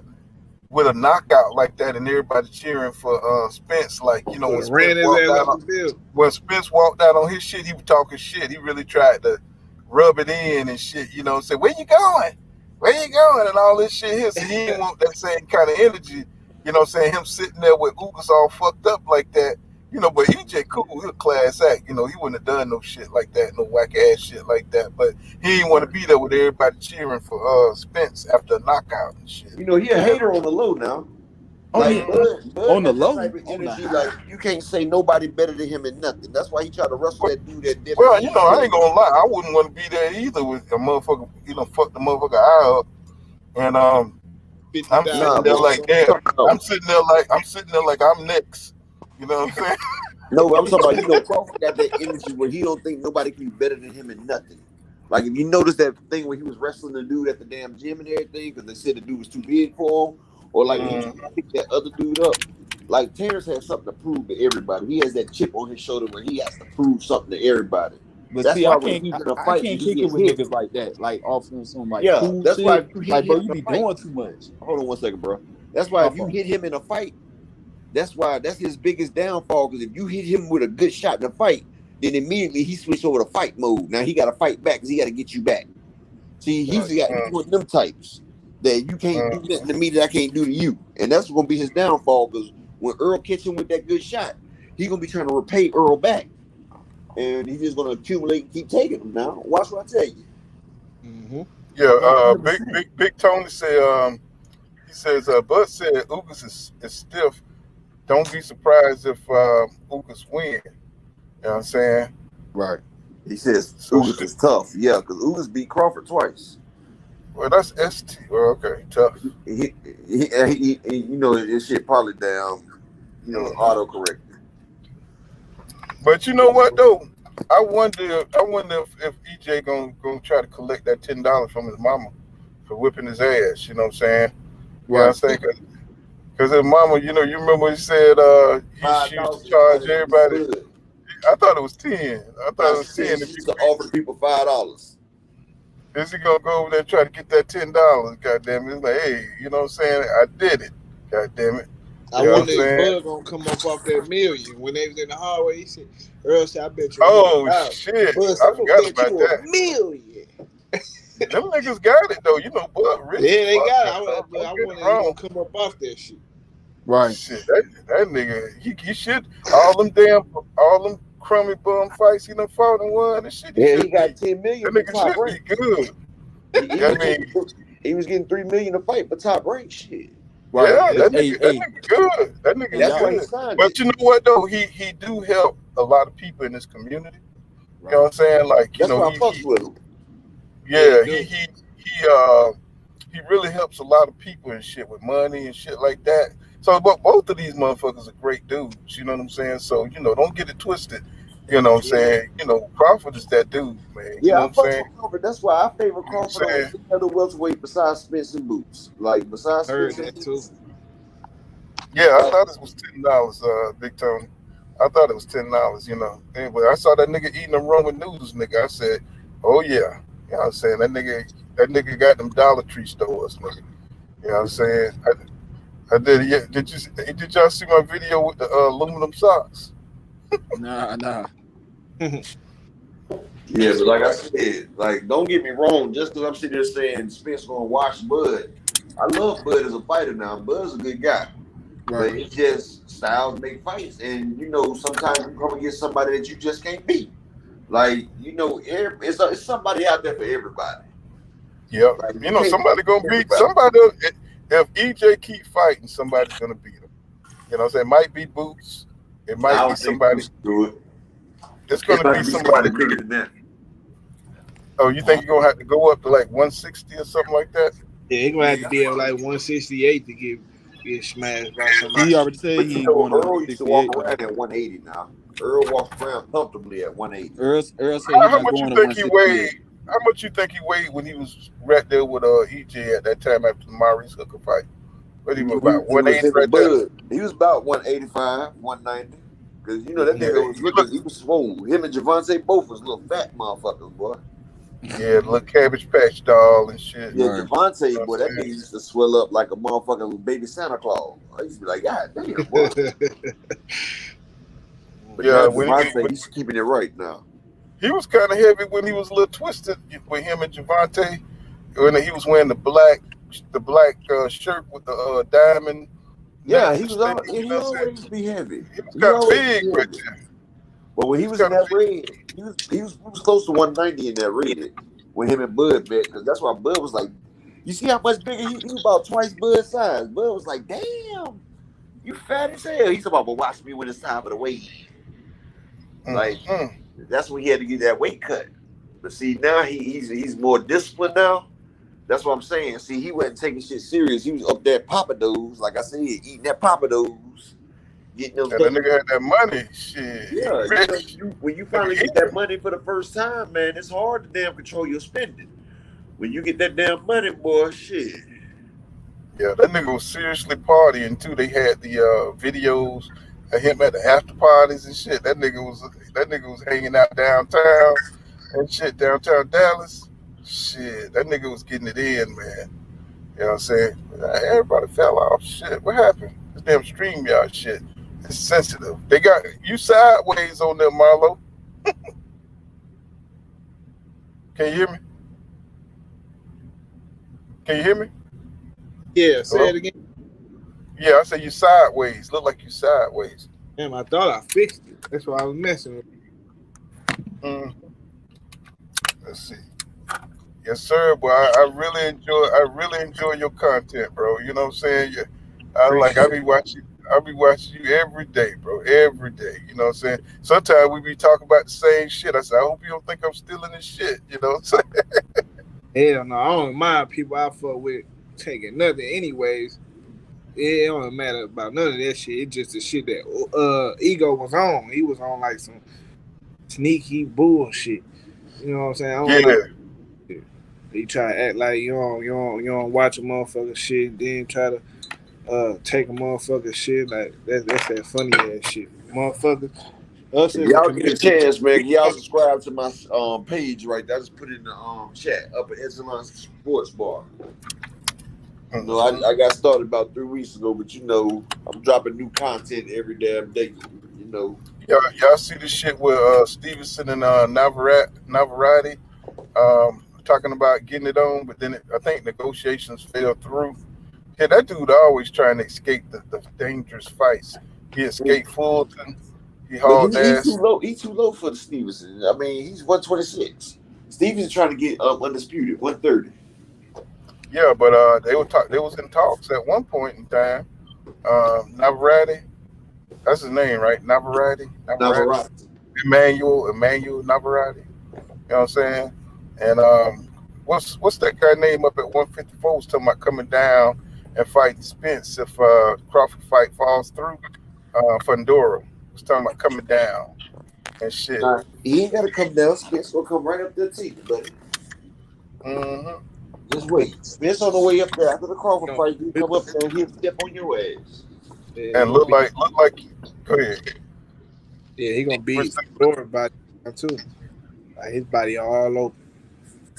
with a knockout like that and everybody cheering for Spence. Like, you know, Would when have ran Spence his walked ass out out on, the field. when Spence walked out on his shit, he was talking shit. He really tried to rub it in and shit, you know, say, where you going? Where you going? And all this shit here. So he didn't want that same kind of energy, you know, saying him sitting there with Ugas all fucked up like that. You know, but EJ cool, he a class act. You know, he wouldn't have done no shit like that, no whack ass shit like that. But he didn't want to be there with everybody cheering for Spence after a knockout and shit. You know, he a hater on the low now. Oh Like yeah. Bud On the got that low, type of on the energy. high. Like you can't say nobody better than him in nothing. That's why he tried to wrestle that dude that did Well, you know, I ain't gonna lie. I wouldn't want to be there either with a motherfucker, you know, fuck the motherfucker eye up. And I'm 50,000 sitting Nah, there but like, bucks. damn. I'm talking I'm sitting there like I'm next. You know what I'm saying? no, but I'm talking about, you know, Crawford got that energy where he don't think nobody can be better than him in nothing. Like if you notice that thing where he was wrestling the dude at the damn gym and everything because they said the dude was too big for him, or like when he picked that other dude up. Like Terrence has something to prove to everybody. He has that chip on his shoulder where he has to prove something to everybody. But That's see, why when he's in a I fight and can't he kick it gets with hit, niggas like that, like off on some like yeah, cool that's why shit. if you hit Like, bro, him you in a be fight, doing too much. hold on one second, bro. That's why My if you fault. hit him in a fight, that's his biggest downfall. Because if you hit him with a good shot in a fight, then immediately he switched over to fight mode. Now he got to fight back because he got to get you back. See, he's one of them types that you can't do nothing to me that I can't do to you, and that's gonna be his downfall. Because when Earl catch him with that good shot, he's gonna be trying to repay Earl back, and he's just gonna accumulate and keep taking them. Now, watch what I tell you. Mm-hmm. Yeah. No, Big Tony said. He says. Bud said Ugas is stiff. Don't be surprised if Ugas win. You know what I'm saying? Right. he says So Ugas is tough. Yeah, because Ugas beat Crawford twice. well, that's ST. Well, okay, tough. You know, this shit probably down. You know, auto corrected. But you know what though? I wonder if EJ gonna try to collect that $10 from his mama for whipping his ass. You know what I'm saying? You know what I'm Right. saying? Because his mama, you know, you remember he said she used to $5 charge somebody beat everybody. Bud. I thought it was 10. I thought Now it she was said 10. she used to offer people $5. Is he gonna go over there and try to get that $10? God damn it! It's like, hey, you know what I'm saying? I did it. God damn it! I You know what I'm wonder if saying? Bud gonna come up off that million. When they was in the hallway, he said, Earl said, I bet you Oh 100,000. shit! Bud said, I I'm gonna forgot bet about you that. $1,000,000. Them niggas got it though. You know, Bud rich as Yeah, they fuck. got Now. it. But Don't I get it wonder if he wrong. gonna come up off that shit. Right. Shit, that nigga, he should all them crummy bum fights he done fought and won and shit. He Yeah, he should be. got 10 million That for nigga top should be rank. good. He I was mean, getting 3 million a fight for top rank shit. Right. yeah, Yeah. that nigga good. That nigga And Hey, that's y'all. why he good. signed But it. you know what though? He do help a lot of people in this community. You know Right. what I'm saying? Like, you That's know, why I fucks with him. Yeah, he yeah, do. he really helps a lot of people and shit with money and shit like that. So, but both of these motherfuckers are great dudes. You know what I'm saying? So, you know, don't get it twisted. You know what I'm Yeah. saying? You know, Crawford is that dude, man. You Yeah, know I what I'm fucks saying? with Crawford. That's why I favor You know what I'm Crawford on saying? any other welterweight besides Spence and Boots. Like besides I heard Spence and that too. Boots. Yeah, I Like, thought it was $10, Big Tony. I thought it was $10, you know. Anyway, I saw that nigga eating them Roman noodles, nigga. I said, oh yeah. You know what I'm saying? That nigga got them Dollar Tree stores, nigga. You know what I'm saying? I did. Yeah, did y'all see my video with the aluminum socks? Nah. Yeah, but like I said, like don't get me wrong. Just because I'm sitting there saying Spence gonna watch Bud, I love Bud as a fighter. Now Bud's a good guy, but Right. it's just styles make fights, and sometimes you come against somebody that you just can't beat. Like it's somebody out there for everybody. Yep. Like you can't Somebody gonna beat beat everybody. somebody. If EJ keep fighting, somebody's gonna beat him. You know what I'm saying? It might be Boots. It I might be don't think somebody. Bruce will do it. It's It gonna might be be somebody. somebody bigger than that. Oh, you think you're gonna have to go up to like 160 or something like that? Yeah, he gonna Yeah, have to be at like 168 to get smashed by somebody. He already said but he ain't going to Earl used to walk 168 though. around at 180 now. Earl walks around comfortably at 180. Earl said he How not much you going to think he 168. weighed? How much you think he weighed when he was right there with EJ at that time after the Maurice Hooker fight? What he was about He was 180 him right and there. Bud. He was about 185, 190. Because that Yeah, nigga was looking, he was swole. Him and Javante both was little fat motherfuckers, boy. yeah, little Cabbage Patch doll and shit. Yeah, Right. Javante, You know boy, what that I'm nigga saying? used to swell up like a motherfucking baby Santa Claus. I used to be like, God damn, boy. But now Yeah, when Javante, he's keeping it right now. he was kind of heavy when he was a little twisted with him and Javante. When he was wearing the black shirt with the diamond Yeah, necklace thing. You know he what I'm saying? always be heavy. He was He kind of always big be right heavy. there. But when He he was was in kind of that big. red, he was close to 190 in that red when him and Bud bet, because that's why Bud was like, you see how much bigger he was about twice Bud's size. Bud was like, damn, you fat as hell. He's about, well, watch me when it's time for the weight. Like Mm-hmm. that's when he had to get that weight cut. But see, now he's more disciplined now. That's what I'm saying. See, he wasn't taking shit serious. He was up there papados, like I said, eating that papados, getting them. And the nigga had that money. Shit, he Yeah, rich. when you Nigga finally get that eating. money for the first time, man, it's hard to damn control your spending. When you get that damn money, boy, shit. Yeah, that nigga was seriously partying too. They had the videos of him at the after parties and shit. That nigga was hanging out downtown and shit, downtown Dallas. Shit, that nigga was getting it in, man. You know what I'm saying? Everybody fell off. Shit, what happened? This damn StreamYard shit. It's sensitive. They got you sideways on there, Marlo. Can you hear me? Can you hear me? Yeah, say Hello? it again. Yeah, I said you sideways. Look like you sideways. Damn, I thought I fixed it. That's why I was messing with Mm, let's see. Yes, sir. But I really enjoy your content, bro. You know what I'm saying? Yeah, I Appreciate be watching you every day, bro. Every day. You know what I'm saying? Sometimes we be talking about the same shit. I said, I hope you don't think I'm stealing this shit. You know what I'm saying? it. Hell no, I don't mind people I fuck with taking nothing anyways. It don't matter about none of that shit. It's just the shit that Ego was on. He was on like some sneaky bullshit. You know what I'm saying? I don't Yeah. like it. You try to act like you don't watch a motherfucker shit, then try to take a motherfucker shit like that's that funny ass shit. Motherfucker, us If as a y'all get a community, chance, man, y'all subscribe to my page right there. I just put it in the chat up at Echelon Sports Bar. I got started about 3 weeks ago, but I'm dropping new content every damn day. Y'all see this shit with Stevenson and Navarrete talking about getting it on, but then I think negotiations fell through. Yeah, that dude always trying to escape the dangerous fights. He escaped Fulton. He But hauled he's too ass. low. He's too low for the Stevenson. I mean, he's 126. Stevenson's trying to get undisputed 130. Yeah, but they was in talks at one point in time. Navarrete, that's his name, right? Navarrete. Navarrete. Emmanuel Navarrete. You know what I'm saying? And what's that guy name up at 154 was talking about coming down and fighting Spence if Crawford fight falls through. Fundora was talking about coming down and shit. Nah, he ain't got to come down. Spence gonna come right up there to you, buddy. Mm-hmm. Just wait. Spence on the way up there after the Crawford fight. He'll come up there and he'll step on your ass. yeah, And look like. Go ahead. he gonna What's beat that? Fedora body too. Like his body all open.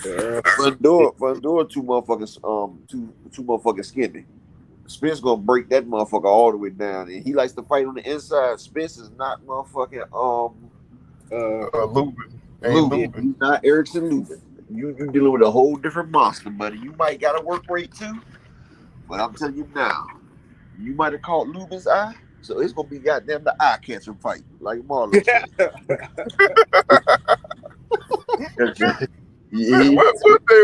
Fundora too motherfucking skinny. Spence gonna break that motherfucker all the way down, and he likes to fight on the inside. Spence is not motherfucking Lubin. Lubin. He's not Erickson Lubin. You dealing with a whole different monster, buddy. You might got a work rate too, but I'm telling you now, you might have caught Lubin's eye, so it's gonna be goddamn the eye catcher fight, like Marlon said.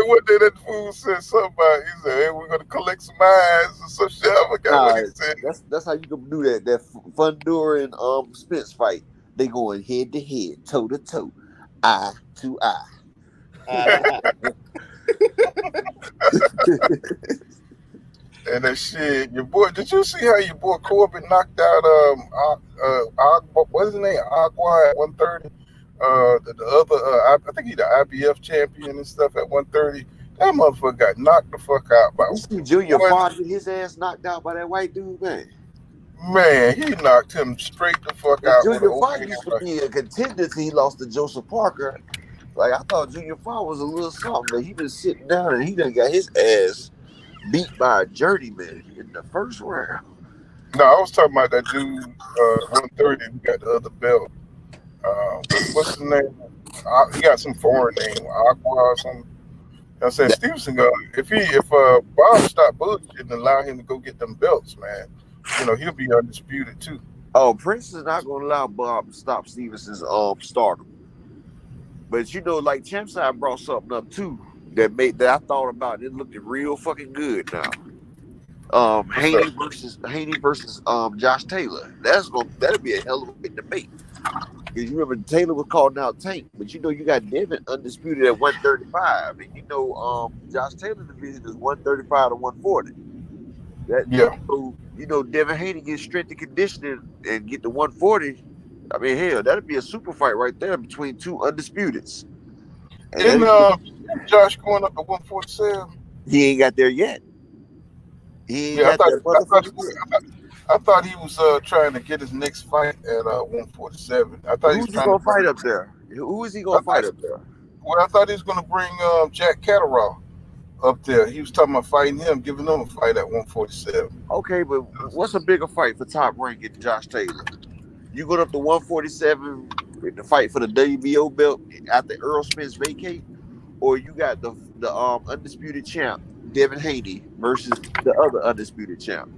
What day that fool said something about? He said, "Hey, we're gonna collect some eyes or some shit." I forgot what he said. That's how you can do that. That Fundora and Spence fight. They going head to head, toe to toe, eye to eye. And that shit, your boy. Did you see how your boy Corbin knocked out what's his name? Agua at 130. The other, I think he's the IBF champion and stuff at 130. That motherfucker got knocked the fuck out by. You see Junior Farr get his ass knocked out by that white dude, man. Man, he knocked him straight the fuck out. Junior Farr used to be a contender till he lost to Joseph Parker. Like, I thought Junior Farr was a little something, but he been sitting down and he done got his ass beat by a journeyman in the first round. No, I was talking about that dude, 130, who got the other belt. What's his name? He got some foreign name, Aqua or something. I said Stevenson, if Bob stopped bullshitting and allow him to go get them belts, man, he'll be undisputed too. Oh, Prince is not gonna allow Bob to stop Stevenson's stardom. But like Champside brought something up too that I thought about. It looked real fucking good now. Haney versus Josh Taylor. That'll be a hell of a debate. Because you remember Taylor was calling out Tank, but you got Devin undisputed at 135, and Josh Taylor's division is 135 to 140. Devin Haney gets strength and conditioning and get to 140. I mean, hell, that'd be a super fight right there between two undisputeds. And Josh going up to 147. He ain't got there yet. I thought he was trying to get his next fight at 147. I thought Who's he gonna fight up there? Who is he gonna fight up there? Well, I thought he was gonna bring Jack Catterall up there. He was talking about fighting him, giving him a fight at 147. Okay, but what's a bigger fight for Top Rank and Josh Taylor? You going up to 147 to fight for the WBO belt after Errol Spence vacate, or you got the undisputed champ Devin Haney versus the other undisputed champ?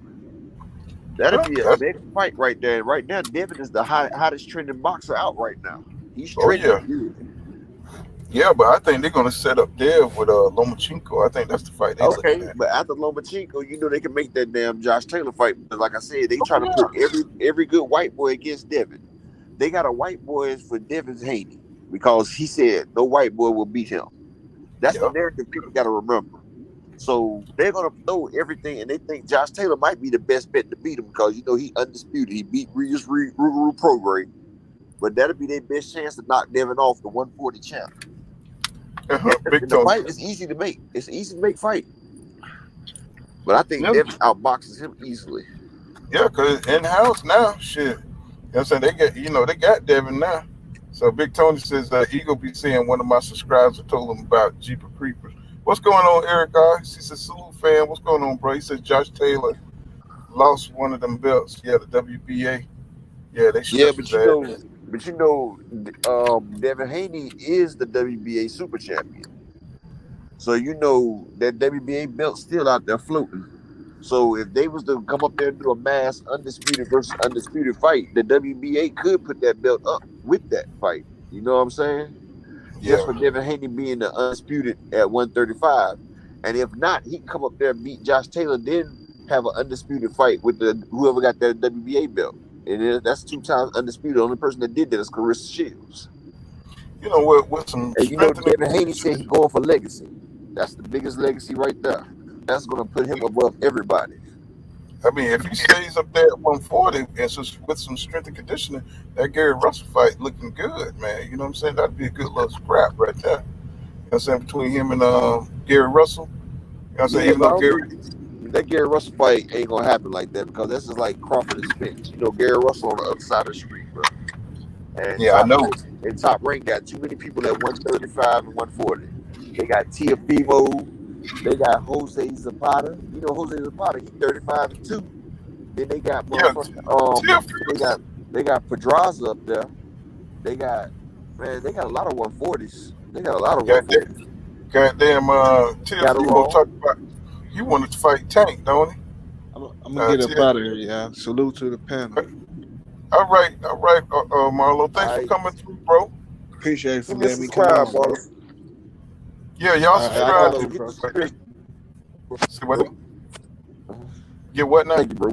That'd be a big fight right there. And right now, Devin is the hottest trending boxer out right now. He's trending good. Yeah, but I think they're gonna set up there with Lomachenko. I think that's the fight. But after Lomachenko, they can make that damn Josh Taylor fight. But like I said, they try to put every good white boy against Devin. They got a white boy for Devin Haney because he said no white boy will beat him. That's the narrative people got to remember. So they're gonna throw everything, and they think Josh Taylor might be the best bet to beat him because he undisputed. He beat Regis Prograis, but that'll be their best chance to knock Devin off the 140 champ. The fight is easy to make. It's an easy to make fight, but I think Devin outboxes him easily. Yeah, cause in house now, shit. You know what I'm saying? They got Devin now. So Big Tony says he gonna be seeing one of my subscribers that told him about Jeepers Creepers. What's going on, Eric Guys? He says, salute fan. What's going on, bro? He says Josh Taylor lost one of them belts. Yeah, the WBA. Yeah, they should. Devin Haney is the WBA super champion. So that WBA belt still out there floating. So if they was to come up there and do a mass undisputed versus undisputed fight, the WBA could put that belt up with that fight. You know what I'm saying? Yeah. Just for Devin Haney being the undisputed at 135. And if not, he come up there and beat Josh Taylor, then have an undisputed fight with whoever got that WBA belt. And that's 2 times undisputed. The only person that did that is Carissa Shields. With some. And Devin Haney said he's going for legacy. That's the biggest legacy right there. That's going to put him above everybody. I mean, if he stays up there at 140 and with some strength and conditioning, that Gary Russell fight looking good, man. You know what I'm saying? That'd be a good little scrap right there. You know what I'm saying? Between him and Gary Russell. You know what I'm saying? Even though that Gary Russell fight ain't going to happen like that because this is like Crawford and Spence. Gary Russell on the other side of the street, bro. And I know. And Top Rank got too many people at 135 and 140. They got Teofimo. They got Jose Zapata. You know Jose Zapata, he's 35-2. Then they got motherfucking they got Pedraza up there. They got a lot of 140s. They got a lot of 140s. Goddamn, Teofimo talking about he wanted to fight Tank, don't he? I'm gonna get up out of here, yeah. Salute to the panel. All right, Marlo. Thanks for coming through, bro. Appreciate it for Give me a letting me come subscribe, on, bro. bro. Yeah, y'all subscribe. Get bro. See what? Get what now? Thank you, bro.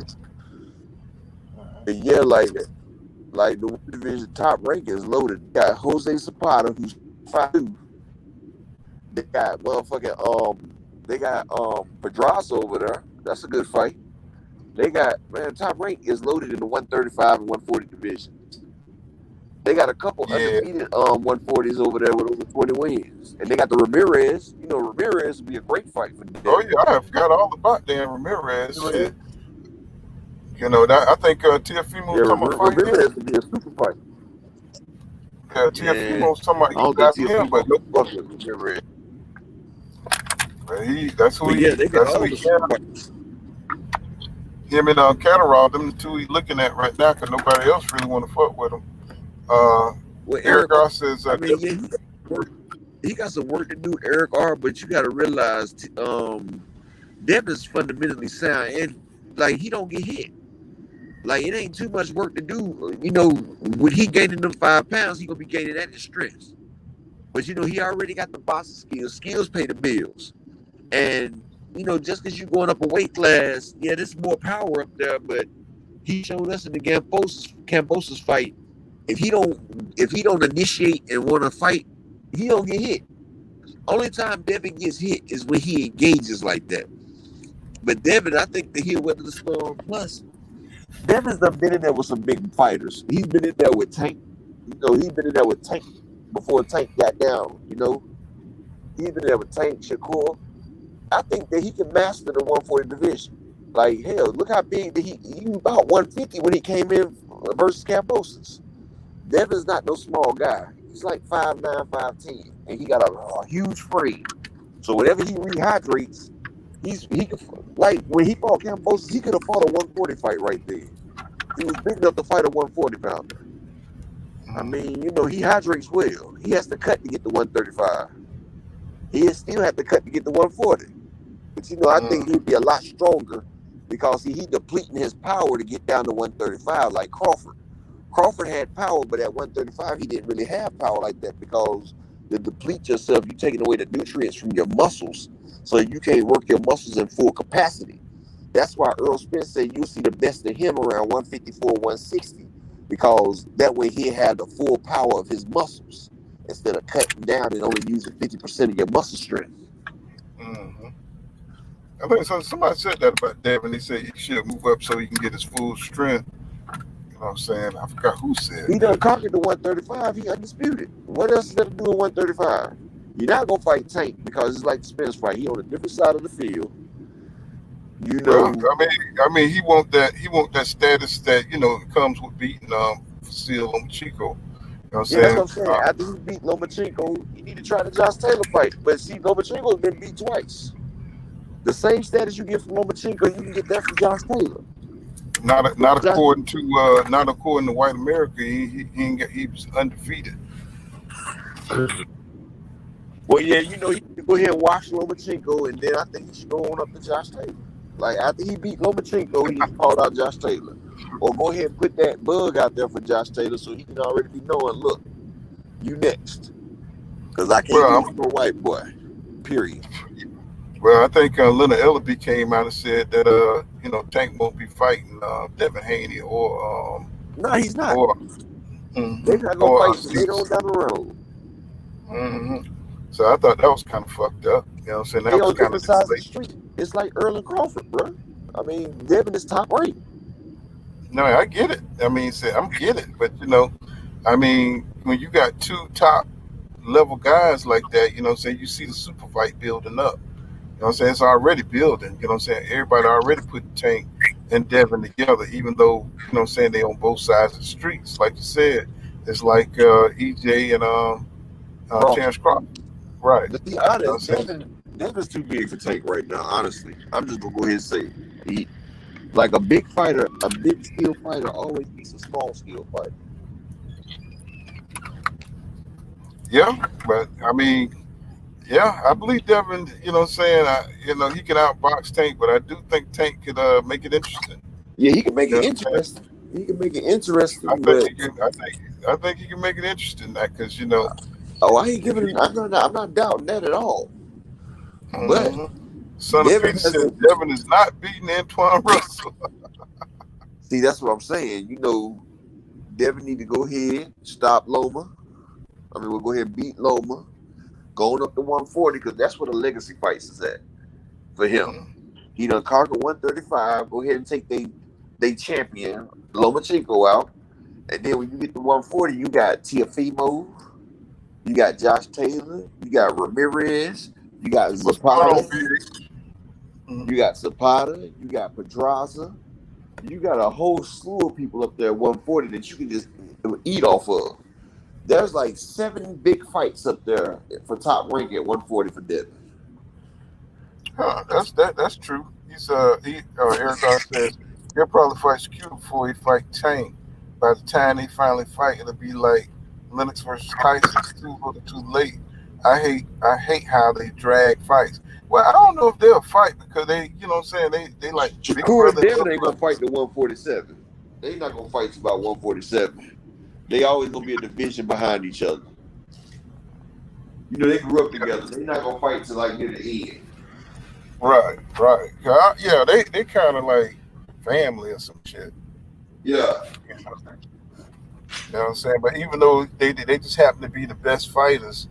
Yeah, like the division top rank is loaded. They got Jose Zapata, who's 5'2". They got Pedraza over there. That's a good fight. They got top rank is loaded in the 135 and 140 division. They got a couple undefeated 140s over there with over 20 wins. And they got the Ramirez. You know, Ramirez would be a great fight for them. Oh yeah, I forgot all about Dan Ramirez. Shit. You know that I think Teofimo's talking about fighting Ramirez would be a super fight. Yeah, Teofimo's talking about him, but no fucking Ramirez. That's who he. That's who he can. Him and Catterall, them the two he's looking at right now, because nobody else really want to fuck with him. Eric R says, he got some work to do, Eric R. But you got to realize, Devin's fundamentally sound, and like he don't get hit. Like it ain't too much work to do. You know, when he gaining them 5 pounds, he gonna be gaining that in stress. But you know, he already got the boxing skills. Skills pay the bills, and you know, just because you going up a weight class, yeah, there's more power up there. But he showed us in the Cambosos fight. If he don't initiate and want to fight, he don't get hit. Only time Devin gets hit is when he engages like that. But Devin, I think that he'll weather the storm. Plus, Devin's been in there with some big fighters. He's been in there with Tank. You know, he's been in there with Tank before Tank got down. You know, he's been there with Tank, Shakur. I think that he can master the 140 division. Like hell, look how big that he was about 150 when he came in versus Cambosos. Devin's not no small guy. He's like 5'9", 5'10", and he got a huge frame. So whenever he rehydrates, he could, like when he fought Cambosos, he could have fought a 140 fight right there. He was big enough to fight a 140 pounder. I mean, you know, he hydrates well. He has to cut to get the 135. He still have to cut to get the 140. But you know, I think he'd be a lot stronger because he depleting his power to get down to 135 like Crawford. Crawford had power, but at 135, he didn't really have power like that because to deplete yourself, you're taking away the nutrients from your muscles, so you can't work your muscles in full capacity. That's why Errol Spence said you'll see the best of him around 154, 160, because that way he had the full power of his muscles instead of cutting down and only using 50% of your muscle strength. Mm-hmm. I think somebody said that about Devin. They said he should move up so he can get his full strength. You know what I'm saying? I forgot who said he done conquered the 135. He undisputed. What else is there to do in 135? You're not gonna fight Tank because it's like the Spence fight. He on a different side of the field. You know, I mean, he want that status that comes with beating Facile Lomachenko. You know what I'm saying? That's what I'm saying. After he beat Lomachenko, you need to try the Josh Taylor fight. But see, Lomachenko's been beat twice. The same status you get from Lomachenko, you can get that from Josh Taylor. Not according to White America. He was undefeated. Well, yeah, you know, he can go ahead and watch Lomachenko, and then I think he should go on up to Josh Taylor. Like after he beat Lomachenko, he called out Josh Taylor, or go ahead and put that bug out there for Josh Taylor, so he can already be knowing, look, you next, because I can't beat no white boy. Period. Well, I think Leonard Ellaby came out and said that Tank won't be fighting Devin Haney or no, he's not. They're not gonna fight later on down the road. Mm-hmm. So I thought that was kind of fucked up. You know what I'm saying? That was kind of sides of the street. It's like Errol Crawford, bro. I mean, Devin is top ranked. No, I get it. I mean, I'm get it, but I mean, when you got two top level guys like that, you see the super fight building up. You know what I'm saying? It's already building. You know what I'm saying? Everybody already put Tank and Devin together, even though, they on both sides of the streets. Like you said, it's like EJ and Terence Crawford. Right. To be honest, Devin's too big for Tank right now. Honestly, I'm just gonna go ahead and say, like a big fighter, a big skill fighter always beats a small skill fighter. Yeah, but I mean, yeah, I believe Devin. You know, what I'm saying, he can outbox Tank, but I do think Tank could make it interesting. Yeah, he can make You it know interesting. He can make it interesting, I think but he can. I think he can make it interesting. That because I ain't giving. I'm not doubting that at all. But Son of Devin Peter said hasn't. Devin is not beating Antoine Russell. See, that's what I'm saying. Devin need to go ahead, stop Loma. I mean, we'll go ahead and beat Loma, going up to 140 because that's where the legacy fights is at for him. He done conquered 135. Go ahead and take they champion Lomachenko out, and then when you get to 140, you got Teofimo, you got Josh Taylor, you got Ramirez, you got What's going on, Zapata, Big? you got Zapata, you got Pedraza. You got a whole slew of people up there at 140 that you can just eat off of. There's like 7 big fights up there for top rank at 140 for Devin. That's true. Eric says he'll probably fight Q before he fight Tank. By the time they finally fight, it'll be like Lennox versus Tyson. It's too little, too late. I hate how they drag fights. Well, I don't know if they'll fight because they, you know what I'm saying, they like big Shakur and brother. Devin ain't gonna fight the 147. They not gonna fight to about 147. They always gonna be a division behind each other. They grew up together. They not gonna fight till like near the end. Right. Yeah, they kind of like family or some shit. Yeah. You know what I'm saying? But even though they just happen to be the best fighters,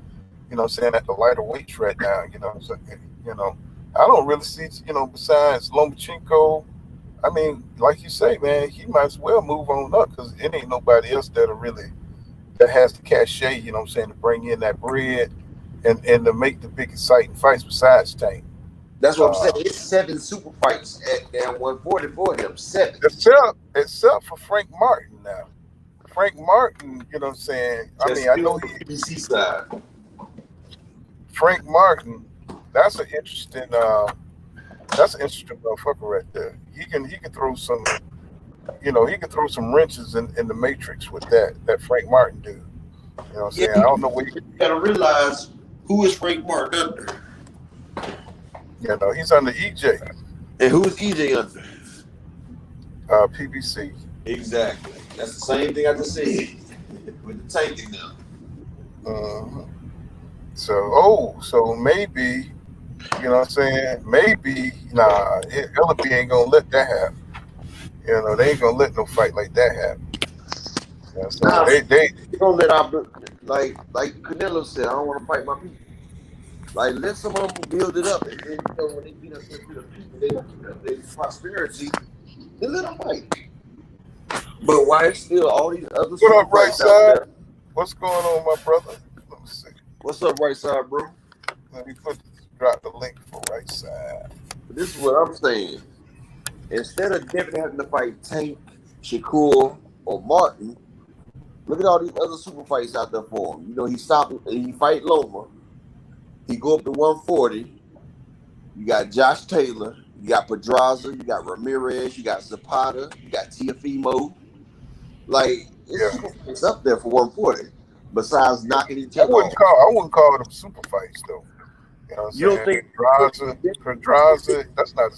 you know what I'm saying, at the lighter weights right now, I don't really see, besides Lomachenko, I mean, like you say, man, he might as well move on up because it ain't nobody else that has the cachet, you know what I'm saying, to bring in that bread and to make the big exciting fights besides Tank. That's what I'm saying. It's 7 super fights at 140 for him. 7. Except for Frank Martin now. Frank Martin, you know what I'm saying? I mean, I know he PBC side. Frank Martin, that's an interesting motherfucker right there. He can throw some, he can throw some wrenches in the matrix with that Frank Martin dude. You know what I'm saying? I don't know what you gotta realize who is Frank Martin under. He's under EJ. And who is EJ under? PBC. Exactly. That's the same thing I just said with the tanking now. So maybe, you know what I'm saying? Maybe, Ellaby ain't gonna let that happen. They ain't gonna let no fight like that happen. You know what I'm saying? They don't let our, like Canelo said, I don't want to fight my people. Like, let some of them build it up, and then when they get up there to the peak, they get up there to prosperity, then let them fight. But why it's still all these other what up, right side? There? What's going on, my brother? Let me see. What's up, right side, bro? Let me drop the link for right side. This is what I'm saying. Instead of Devin having to fight Tank, Shakur, or Martin, look at all these other super fights out there for him. He fight Loma. He go up to 140. You got Josh Taylor. You got Pedraza. You got Ramirez. You got Zapata. You got Teofimo. Like, it's up there for 140. Besides knocking each other off. I wouldn't call them super fights though. You know what I'm saying? Don't think Pedraza? That's not a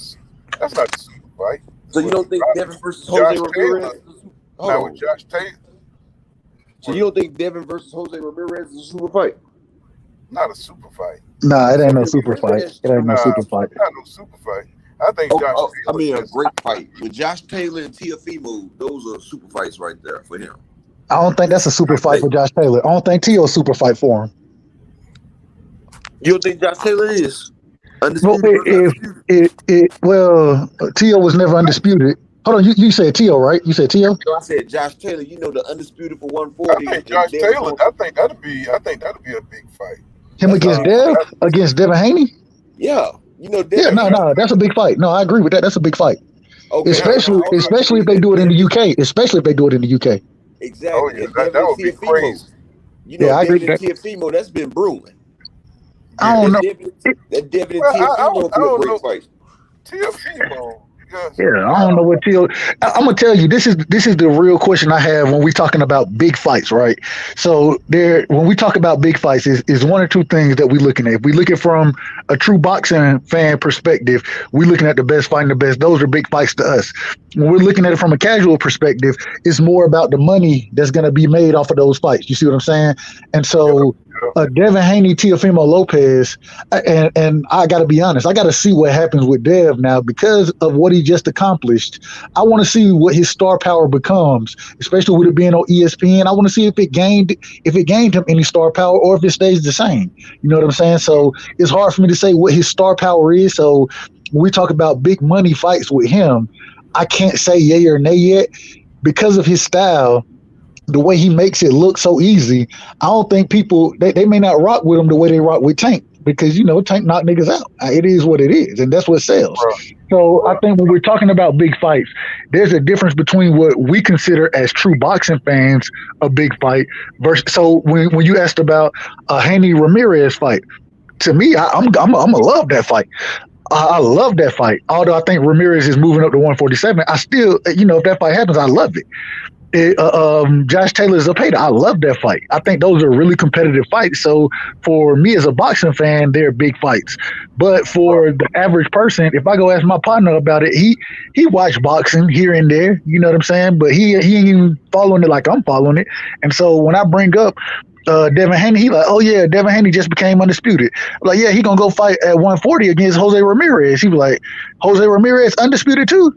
super fight. So you don't think Devin versus Jose Ramirez? Not with Josh Taylor. So you don't think Devin versus Jose Ramirez is a super fight? Not a super fight. Nah, it ain't no super fight. It ain't no super fight. Not no super fight. I think Josh Taylor. I mean, a great fight with Josh Taylor and Teofimo. Those are super fights right there for him. I don't think that's a super fight for Josh Taylor. I don't think Teo's super fight for him. You don't think Josh Taylor is undisputed? Teo was never undisputed. Hold on, you said Teo, right? You said Teo? No, I said Josh Taylor. The undisputed for 140. I think Josh Taylor. I think that'll be a big fight. Him against Devin Haney? Yeah. Devin. No, that's a big fight. No, I agree with that. That's a big fight. Okay. Especially if they do it in the UK. Exactly. Oh, yeah, that would be crazy. I agree with that. Teofimo, that's been brewing. I don't know. That Devin and Well, Teofimo I be a don't great know. fight. Teofimo. Yes. Yeah, I don't know what I'm gonna tell you. This is the real question I have when we talking about big fights, right? So when we talk about big fights, is one or two things that we looking at. If we look at from a true boxing fan perspective, we looking at the best fighting the best. Those are big fights to us. When we're looking at it from a casual perspective, it's more about the money that's gonna be made off of those fights. You see what I'm saying? And so. Devin Haney, Teofimo Lopez, and I got to be honest, I got to see what happens with Dev now because of what he just accomplished. I want to see what his star power becomes, especially with it being on ESPN. I want to see if it gained him any star power or if it stays the same. You know what I'm saying? So it's hard for me to say what his star power is. So when we talk about big money fights with him, I can't say yay or nay yet because of his style. The way he makes it look so easy, I don't think people they may not rock with him the way they rock with Tank because Tank knock niggas out. It is what it is, and that's what sells. So I think when we're talking about big fights, there's a difference between what we consider as true boxing fans a big fight versus. So when you asked about a Haney Ramirez fight, to me, I'm gonna love that fight. I love that fight. Although I think Ramirez is moving up to 147, I still, if that fight happens, I love it. Josh Taylor Zepeda, I love that fight. I think those are really competitive fights. So for me as a boxing fan, they're big fights. But for the average person, if I go ask my partner about it, he watched boxing here and there. You know what I'm saying? But he ain't even following it like I'm following it. And so when I bring up Devin Haney, he like, oh yeah, Devin Haney just became undisputed. I'm like, yeah, he gonna go fight at 140 against Jose Ramirez. He was like, Jose Ramirez undisputed too?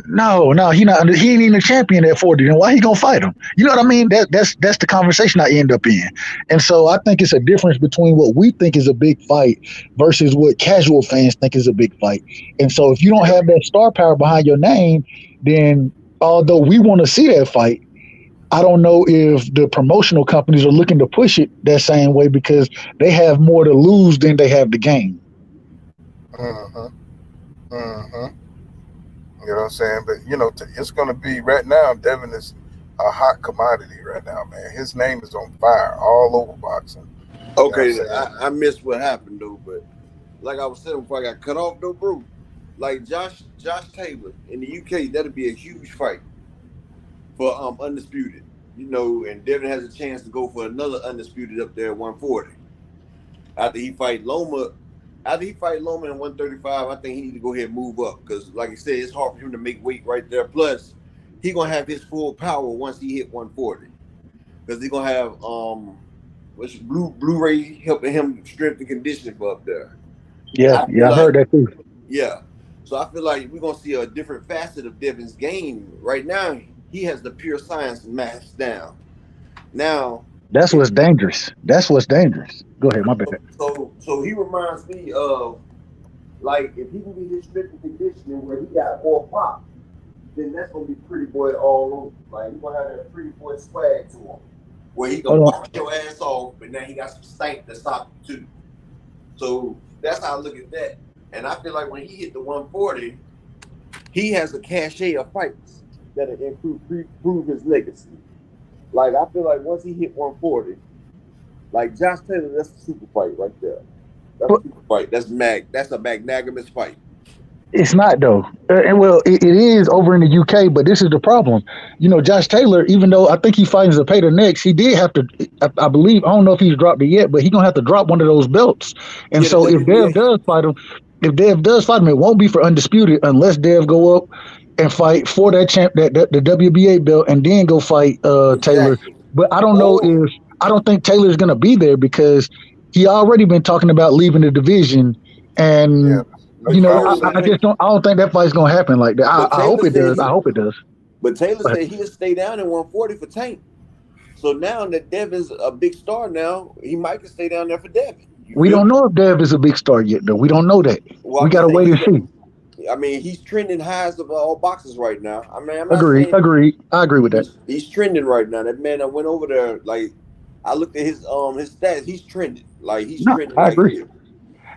No, he not. He ain't even a champion at 40. Then why he gonna fight him? You know what I mean? That's the conversation I end up in. And so I think it's a difference between what we think is a big fight versus what casual fans think is a big fight. And so if you don't have that star power behind your name, then although we want to see that fight, I don't know if the promotional companies are looking to push it that same way because they have more to lose than they have to gain. You know what I'm saying? But, it's going to be right now, Devin is a hot commodity right now, man. His name is on fire all over boxing. Okay, I missed what happened, though. But like I was saying before I got cut off, though, bro, like Josh Taylor in the UK, that'll be a huge fight for Undisputed. And Devin has a chance to go for another Undisputed up there at 140. After he fight Loma in 135, I think he need to go ahead and move up because, like I said, it's hard for him to make weight right there. Plus, he gonna have his full power once he hit 140 because he gonna have Blu-ray helping him strength and conditioning for up there. Yeah, I heard that too. Yeah, so I feel like we're gonna see a different facet of Devin's game. Right now, he has the pure science masked down. Now. That's what's dangerous. Go ahead, my bad. So he reminds me of, like, if he can get his strength and conditioning where he got more pop, then that's gonna be Pretty Boy all over. Like, he's gonna have that Pretty Boy swag to him, where he gonna box your ass off, but now he got some stank to stop you too. So that's how I look at that. And I feel like when he hit the 140, he has a cachet of fights that'll improve his legacy. Like, I feel like once he hit 140, like Josh Taylor, that's a super fight right there. That's a super fight. That's a magnanimous fight. It's not though. It is over in the UK, but this is the problem. Josh Taylor, even though I think he fighting Zepeda next, he did have to. I believe I don't know if he's dropped it yet, but he's gonna have to drop one of those belts. And so if Dev does fight him, it won't be for undisputed unless Dev go up and fight for that champ, the WBA belt, and then go fight Taylor. But I don't know if I don't think Taylor's gonna be there because he already been talking about leaving the division, and I don't think that fight's gonna happen like that. I hope it does. I hope it does. But Taylor said he'll stay down in 140 for Tank. So now that Devin's a big star, now he might can stay down there for Devin. We don't know if Dev is a big star yet, though. We don't know that. We gotta wait and see. I mean, he's trending highs of all boxers right now. I mean, Agreed. I agree with that. He's trending right now. That man that went over there, like, I looked at his stats. He's trending. Like, he's trending. I agree.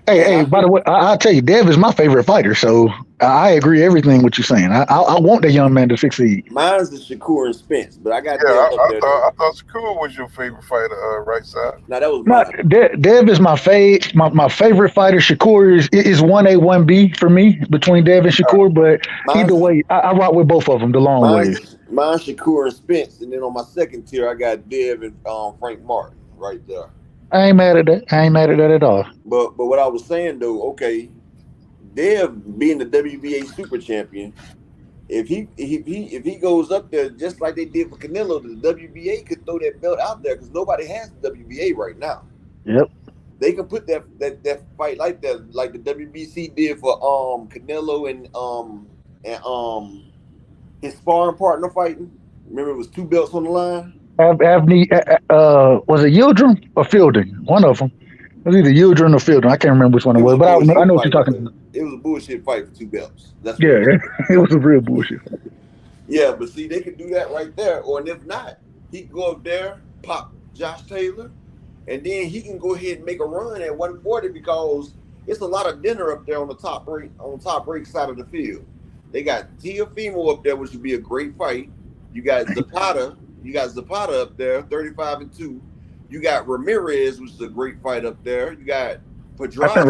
Hey, by the way, I'll tell you, Dev is my favorite fighter. So I agree everything what you're saying. I want that young man to succeed. Mine's the Shakur and Spence, but I got Yeah, Dev up there though. I thought Shakur was your favorite fighter, right side. Now that was Not mine. Dev is my favorite fighter. Shakur is 1A 1B for me between Dev and Shakur. But either Mine's way, I rock with both of them the long ways. mine's Shakur and Spence, and then on my second tier I got Dev and Frank Martin right there. I ain't mad at that. I ain't mad at that at all. But what I was saying though, okay, Dev being the WBA super champion, if he goes up there just like they did for Canelo, the WBA could throw that belt out there because nobody has the WBA right now. Yep. They can put that fight like that, like the WBC did for Canelo and his sparring partner fighting. Remember, it was 2 belts on the line. Avni, was it Yildirim or Fielding? One of them. It was either Yildirim or Fielding. I can't remember which one it was, but I know what you're talking about. It was a bullshit fight for 2 belts. That's what it was a real bullshit. Yeah, but see, they could do that right there. Or and if not, he can go up there, pop Josh Taylor, and then he can go ahead and make a run at 140 because it's a lot of dinner up there on the top break side of the field. They got Teofimo up there, which would be a great fight. You got Zapata. You got Zapata up there, 35-2. You got Ramirez, which is a great fight up there. You got Pedraza.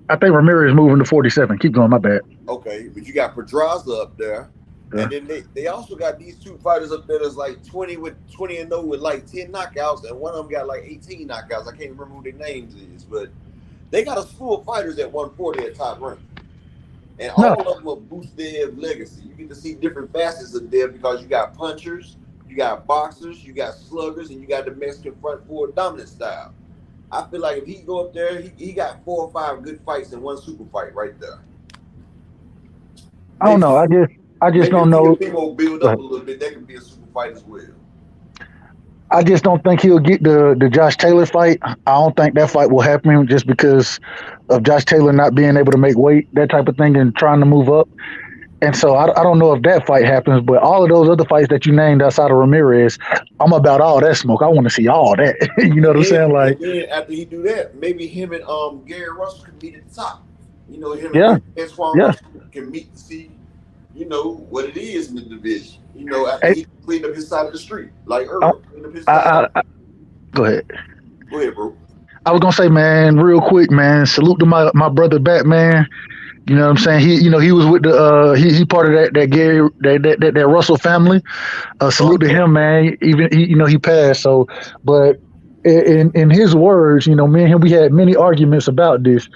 I think Ramirez moving to 47. Keep going, my bad. Okay, but you got Pedraza up there. Yeah. And then they also got these 2 fighters up there that's like 20-0 with like 10 knockouts, and one of them got like 18 knockouts. I can't remember who their names is, but they got a slew of fighters at 140 at top rank. And all of them will boost Dev's legacy. You get to see different facets of Dev because you got punchers, you got boxers, you got sluggers, and you got the Mexican front forward dominant style. I feel like if he go up there, he got 4 or 5 good fights in one super fight right there. I don't know. I just don't know. People build up a little bit. That could be a super fight as well. I just don't think he'll get the Josh Taylor fight. I don't think that fight will happen just because of Josh Taylor not being able to make weight, that type of thing, and trying to move up. And so I don't know if that fight happens, but all of those other fights that you named outside of Ramirez, I'm about all that smoke. I want to see all that. You know what I'm saying? Like, and then after he do that, maybe him and Gary Russell can meet at the top. You know, him and Antoine Russell can meet to see, you know, what it is in the division. You know, after he cleaned up his side of the street, like Errol cleaned up his side. Go ahead. Go ahead, bro. I was gonna say, man, real quick, man, salute to my brother Batman. You know what I'm saying? He was with the he part of that Gary that Russell family. Salute to him, man. Even he passed. So, but in his words, you know, me and him, we had many arguments about this,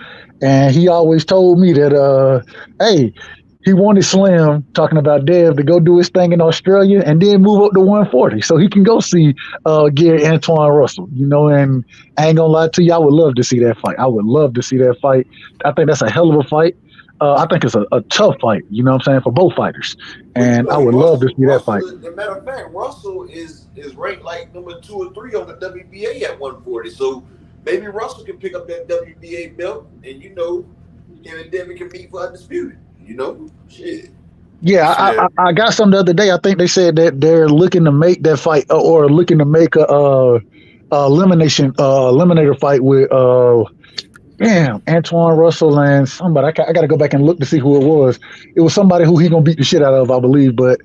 and he always told me that hey, he wanted Slim, talking about Dev, to go do his thing in Australia and then move up to 140 so he can go see Gary Antoine Russell, you know. And I ain't gonna lie to you, I would love to see that fight. I would love to see that fight. I think that's a hell of a fight. I think it's a tough fight, you know what I'm saying, for both fighters. And I would love to see that fight. As a matter of fact, Russell is ranked like number 2 or 3 on the WBA at 140. So maybe Russell can pick up that WBA belt, and you know, him and Devin can meet for undisputed. You know, shit. Yeah, I got some the other day. I think they said that they're looking to make that fight or looking to make a eliminator fight with Antoine Russell and somebody. I got to go back and look to see who it was. It was somebody who he gonna beat the shit out of, I believe. But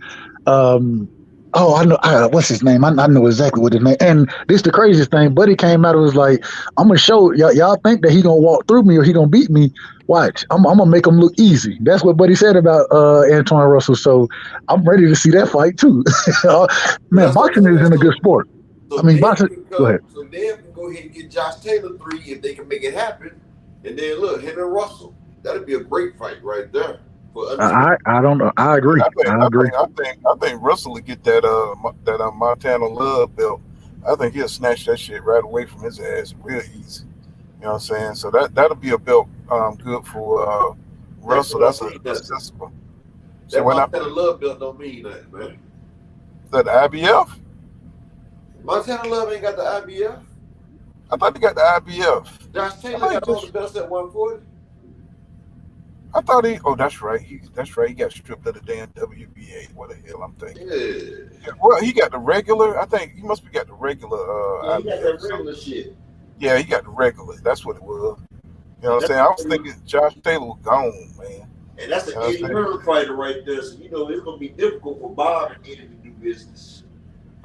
I know. What's his name? I know exactly what his name. And this the craziest thing. Buddy came out and was like, "I'm gonna show y'all think that he gonna walk through me or he gonna beat me. Watch, I'm gonna make him look easy." That's what Buddy said about Antoine Russell. So I'm ready to see that fight too. Man, boxing is in a good sport. So I mean, boxing. Go ahead. So Dave can go ahead and get Josh Taylor 3 if they can make it happen, and then look, him and Russell. That'd be a great fight right there. I don't know. I agree. I think Russell will get that Montana Love belt. I think he'll snatch that shit right away from his ass real easy. You know what I'm saying? So that'll be a belt good for Russell. That's accessible. That Montana Love belt don't mean that, man. Is that the IBF? Montana Love ain't got the IBF. I thought he got the IBF. Josh Taylor got all the belts at 140. I thought that's right. He got stripped of the damn WBA. What the hell I'm thinking? Yeah. Well, he got the regular. I think he must be got the regular. Yeah, he got that regular shit. Yeah, he got the regular. That's what it was. You know what I'm saying? I was thinking Josh Taylor was gone, man. And that's an Eddie Hearn fighter right there. So, you know, it's going to be difficult for Bob and Eddie to do business.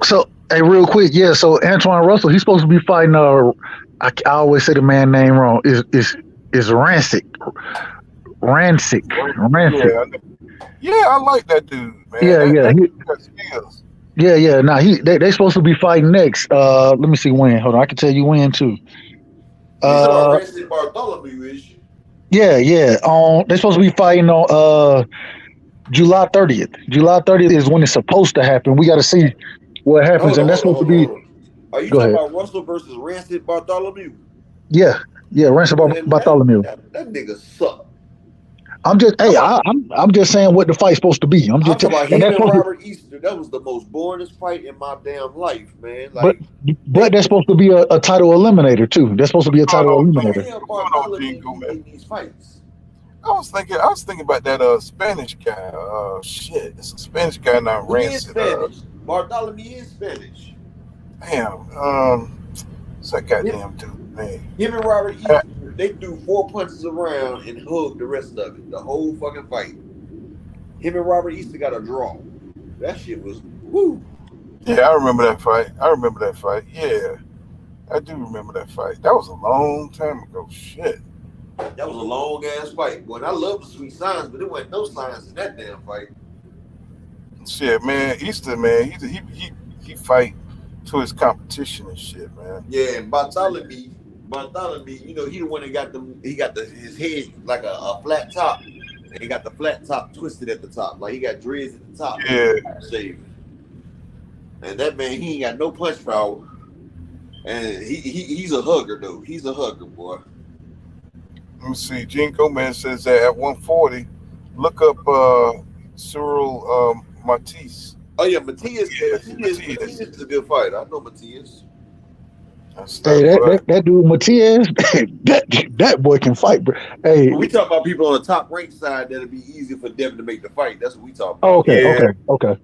So, hey, real quick, yeah. So Antoine Russell, he's supposed to be fighting. I always say the man name wrong. Is Rancic. Yeah, I like that dude, man. Yeah, That dude got skills. Yeah. Now they supposed to be fighting next. Let me see when. Hold on, I can tell you when too. He's about Rancic Bartholomew, is you? Yeah. They're supposed to be fighting on July 30th. July 30th is when it's supposed to happen. We got to see what happens, and that's supposed to be. Are you Go talking ahead. about Russell versus Rancid Bartholomew? Yeah, Rancic Bartholomew. That nigga suck. I'm just saying what the fight's supposed to be. I'm talking about him and Robert Easter. That was the most boringest fight in my damn life, man. Like, but that's supposed to be a title eliminator too. That's supposed to be a title eliminator. In these fights. I was thinking about that Spanish guy. Shit, it's a Spanish guy now. Rancid. Bartholomew is Spanish. Damn. What's that goddamn dude name? Him and Robert Easter, they threw 4 punches around and hugged the rest of it. The whole fucking fight. Him and Robert Easter got a draw. That shit was woo. Yeah, I remember that fight. Yeah, I do remember that fight. That was a long time ago. Shit. That was a long ass fight. Boy, and I love the sweet signs, but there wasn't no signs in that damn fight. Shit, man. Easter, man. He fight to his competition and shit, man. Yeah, and Bartholomew, you know, he the one that got them. He got his head like a flat top, and he got the flat top twisted at the top, like he got dreads at the top. Yeah. And that man, he ain't got no punch power, and he's a hugger though. He's a hugger, boy. Let me see. Gene Gomez says that at 140, look up Cyril Matisse. Oh yeah, Matias is a good fighter. I know Matias. Hey, that dude Matias, that boy can fight, bro. Hey, we talk about people on the top ranked side that'll be easy for Devin to make the fight. That's what we talk about. Oh, okay.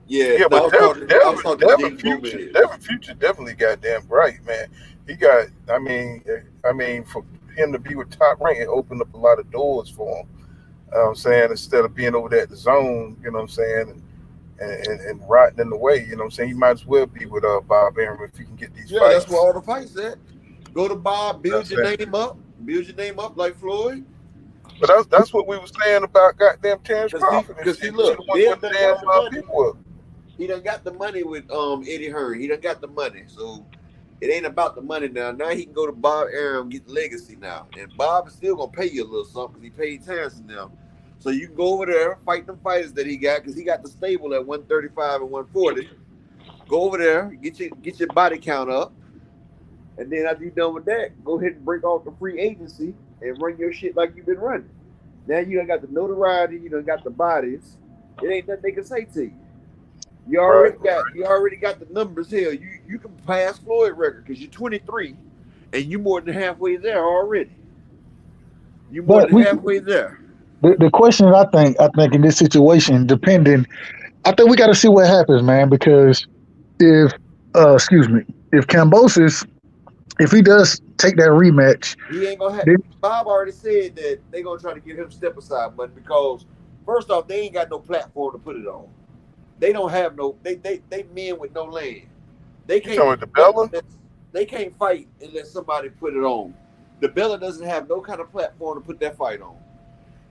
Yeah, but Devin Future definitely goddamn bright, man. He got, I mean, for him to be with Top Rank, it opened up a lot of doors for him. I'm saying, instead of being over there at the zone, you know what I'm saying, and rotting in the way, you know what I'm saying, he might as well be with Bob Arum if he can get these fights. Yeah, that's where all the fights at. Go to Bob, build your name up like Floyd. But that's what we were saying about goddamn Terence Crawford. Because he done got the money with Eddie Hearn. He done got the money, so it ain't about the money now. Now he can go to Bob Arum, get legacy now, and Bob is still gonna pay you a little something because he paid Terence now. So you can go over there, fight them fighters that he got, because he got the stable at 135 and 140. Go over there, get your body count up, and then after you're done with that, go ahead and break off the free agency and run your shit like you've been running. Now you done got the notoriety, you done got the bodies. It ain't nothing they can say to you. You already got the numbers here. You can pass Floyd record because you're 23, and you more than halfway there already. You more than halfway there. The question I think in this situation, I think we got to see what happens, man. Because if Kambosos, if he does take that rematch, he ain't gonna have. Bob already said that they gonna try to give him step aside money because first off, they ain't got no platform to put it on. They don't have no. They men with no land. They can't. They can't fight unless somebody put it on. The Bella doesn't have no kind of platform to put that fight on.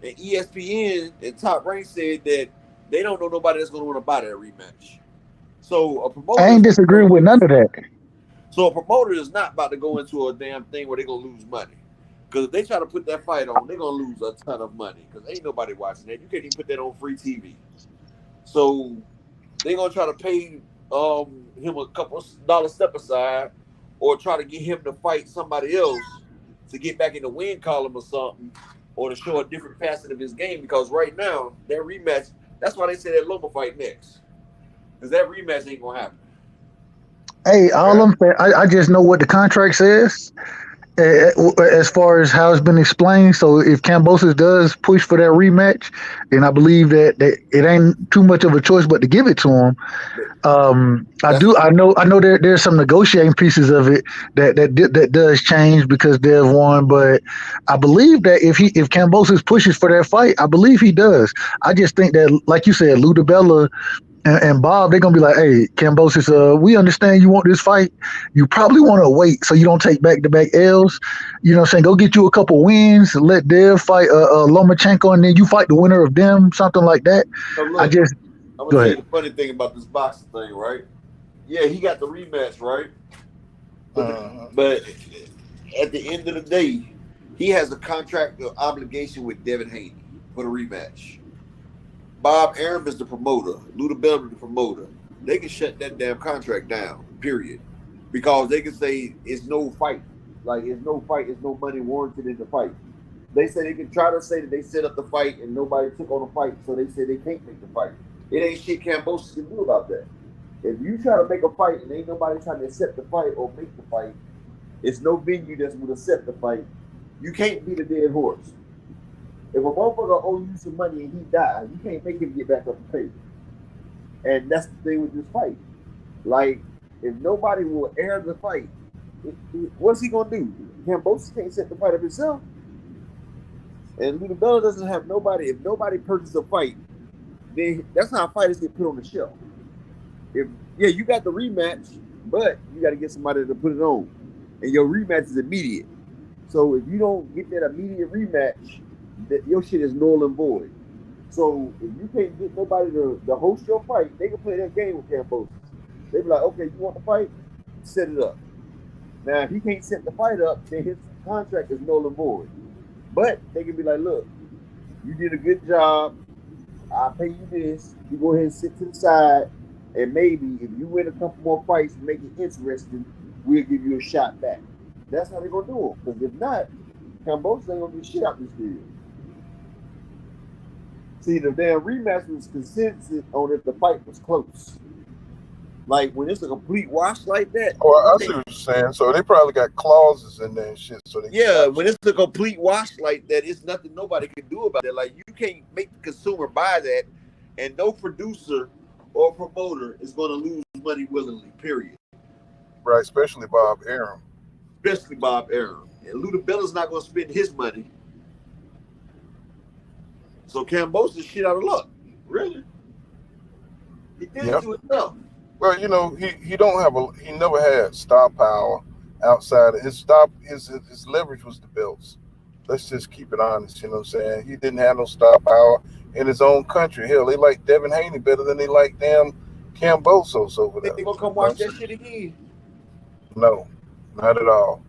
And ESPN and Top Rank said that they don't know nobody that's going to want to buy that rematch. So a promoter, I ain't disagreeing with none of that. So a promoter is not about to go into a damn thing where they're going to lose money. Because if they try to put that fight on, they're going to lose a ton of money. Because ain't nobody watching that. You can't even put that on free TV. So they're going to try to pay him a couple dollars step aside or try to get him to fight somebody else to get back in the win column or something, or to show a different facet of his game. Because right now, that rematch, that's why they say that Loma fight next. Because that rematch ain't going to happen. Hey, I just know what the contract says. as far as how it's been explained. So if Kambosos does push for that rematch, then I believe that it ain't too much of a choice but to give it to him. I know there's some negotiating pieces of it that does change because Dev won, but I believe that if Kambosos pushes for that fight, I believe he does. I just think that, like you said, Ludabella and Bob, they're gonna be like, "Hey, Kambosos, we understand you want this fight. You probably want to wait so you don't take back-to-back L's. You know what I'm saying? Go get you a couple wins. Let Dev fight Lomachenko, and then you fight the winner of them, something like that." So I look, just I'm go gonna tell ahead. you the funny thing about this boxing thing, right? Yeah, he got the rematch, right? But at the end of the day, he has a contract obligation with Devin Haney for the rematch. Bob Arum is the promoter. Luda Bell is the promoter. They can shut that damn contract down, period. Because they can say it's no fight. Like, it's no fight, it's no money warranted in the fight. They say they can try to say that they set up the fight and nobody took on the fight, so they say they can't make the fight. It ain't shit Kambosos can do about that. If you try to make a fight and ain't nobody trying to accept the fight or make the fight, it's no venue that's going to accept the fight. You can't beat a dead horse. If a motherfucker owe you some money and he dies, you can't make him get back up and pay. And that's the thing with this fight. Like, if nobody will air the fight, what's he gonna do? Kambosos can't set the fight up himself. And Ludabella doesn't have nobody. If nobody purchases a fight, then that's how fighters get put on the shelf. If you got the rematch, but you got to get somebody to put it on, and your rematch is immediate. So if you don't get that immediate rematch, your shit is null and void. So if you can't get nobody to host your fight, they can play that game with Kambosos. They be like, okay, you want the fight? Set it up. Now, if he can't set the fight up, then his contract is null and void. But they can be like, look, you did a good job. I'll pay you this. You go ahead and sit to the side. And maybe if you win a couple more fights and make it interesting, we'll give you a shot back. That's how they're going to do it. Because if not, Kambosos ain't going to get shit out this deal. See, the damn rematch was consensus on if the fight was close. Like, when it's a complete wash like that. Oh, I see what you're saying. So they probably got clauses in there and shit. So they when it's a complete wash like that, it's nothing nobody can do about it. Like, you can't make the consumer buy that, and no producer or promoter is going to lose money willingly, period. Right, especially Bob Arum. Especially Bob Arum. And Ludabella's not going to spend his money. So Kambosos is shit out of luck. Really? He did it to himself. Well, you know, he never had star power outside of his leverage was the belts. Let's just keep it honest, you know what I'm saying? He didn't have no star power in his own country. Hell, they like Devin Haney better than they like damn Kambosos over there. They gonna come watch that shit again? No, not at all.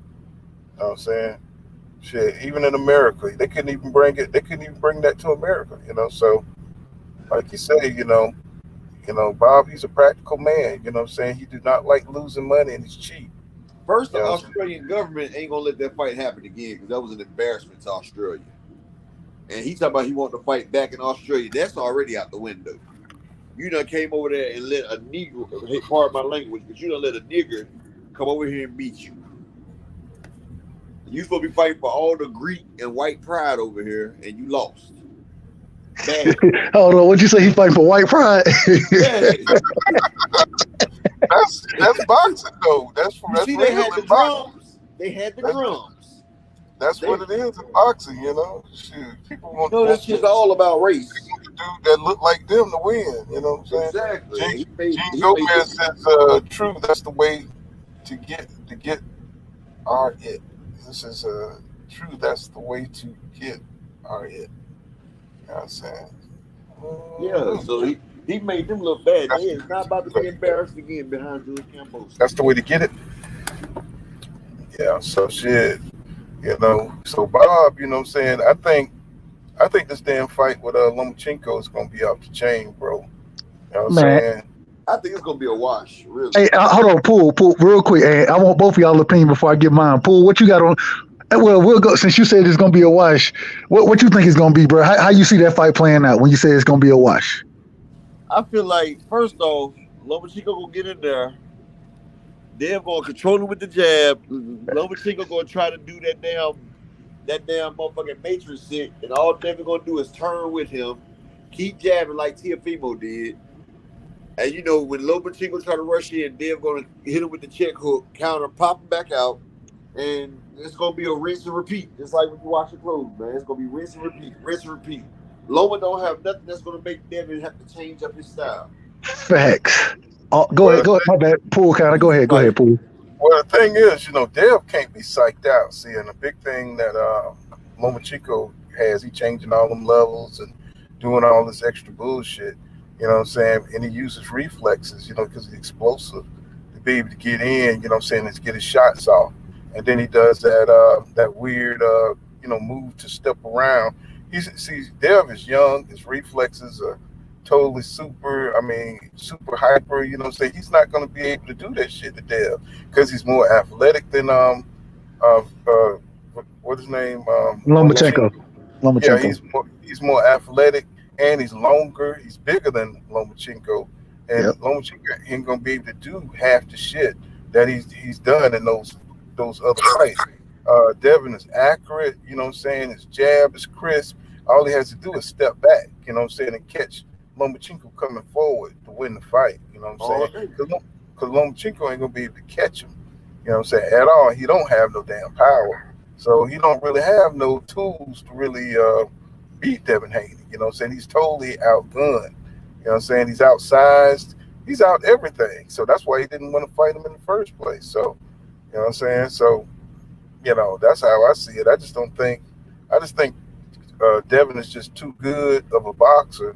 You know what I'm saying? Shit, even in America, they couldn't even bring that to America, you know. So, like you say, you know, Bob, he's a practical man, you know what I'm saying? He do not like losing money and he's cheap. First, the Australian government ain't gonna let that fight happen again because that was an embarrassment to Australia. And he talking about he want to fight back in Australia. That's already out the window. You done came over there and let a Negro, pardon my language, but you done let a nigger come over here and beat you. You supposed to be fighting for all the Greek and white pride over here, and you lost. Bad. Hold on, what'd you say? He's fighting for white pride? That's boxing though. They had the drums. They had the drums. That's what it is in boxing, you know. Shoot, people want this shit's all about race. Dude that look like them to win, you know what I'm saying? Exactly. Gene Gomez says, "True, that's the way to get our it." This is true. That's the way to get our it. You know what I'm saying? Yeah. So he made them look bad. They is not about to be embarrassed again behind Julius Kambosos. That's the way to get it. Yeah. So shit. You know, so Bob, you know what I'm saying? I think this damn fight with Lomachenko is gonna be off the chain, bro. You know what I'm saying? I think it's gonna be a wash, really. Hey, hold on, Pool, real quick. Hey, I want both of y'all opinion before I give mine. Pool, what you got on? Well, we'll go since you said it's gonna be a wash. What you think it's gonna be, bro? How you see that fight playing out when you say it's gonna be a wash? I feel like first off, Lomachenko gonna get in there Dev gonna control him with the jab. Lomachenko gonna try to do that damn motherfucking matrix shit, and all Devin gonna do is turn with him, keep jabbing like Teofimo did. And you know, when Lomachenko try to rush in, Dev gonna hit him with the check hook, counter, pop him back out, and it's gonna be a rinse and repeat. Just like when you wash your clothes, man. It's gonna be rinse and repeat, rinse and repeat. Loma don't have nothing that's gonna make Devin have to change up his style. Facts. Go ahead. My bad. Pool kind of. Go ahead, Pool. Well, the thing is, Dev can't be psyched out. See, and the big thing that Lomachenko has, he changing all them levels and doing all this extra bullshit. You know what I'm saying? And he uses reflexes, because he's explosive to be able to get in. You know what I'm saying? To get his shots off, and then he does that weird move to step around. Dev is young. His reflexes are totally super hyper. You know what I'm saying? He's not going to be able to do that shit to Dev because he's more athletic than what's his name? Lomachenko. Yeah, he's more athletic. And he's longer. He's bigger than Lomachenko, and Lomachenko ain't gonna be able to do half the shit that he's done in those other fights. Devin is accurate. You know what I'm saying? His jab is crisp. All he has to do is step back. You know what I'm saying? And catch Lomachenko coming forward to win the fight. You know what I'm saying? Because Lomachenko ain't gonna be able to catch him. You know what I'm saying? At all. He don't have no damn power, so he don't really have no tools to really beat Devin Haney. You know what I'm saying? He's totally outgunned. You know what I'm saying? He's outsized. He's out everything. So that's why he didn't want to fight him in the first place. So, you know what I'm saying? So, that's how I see it. I just think Devin is just too good of a boxer.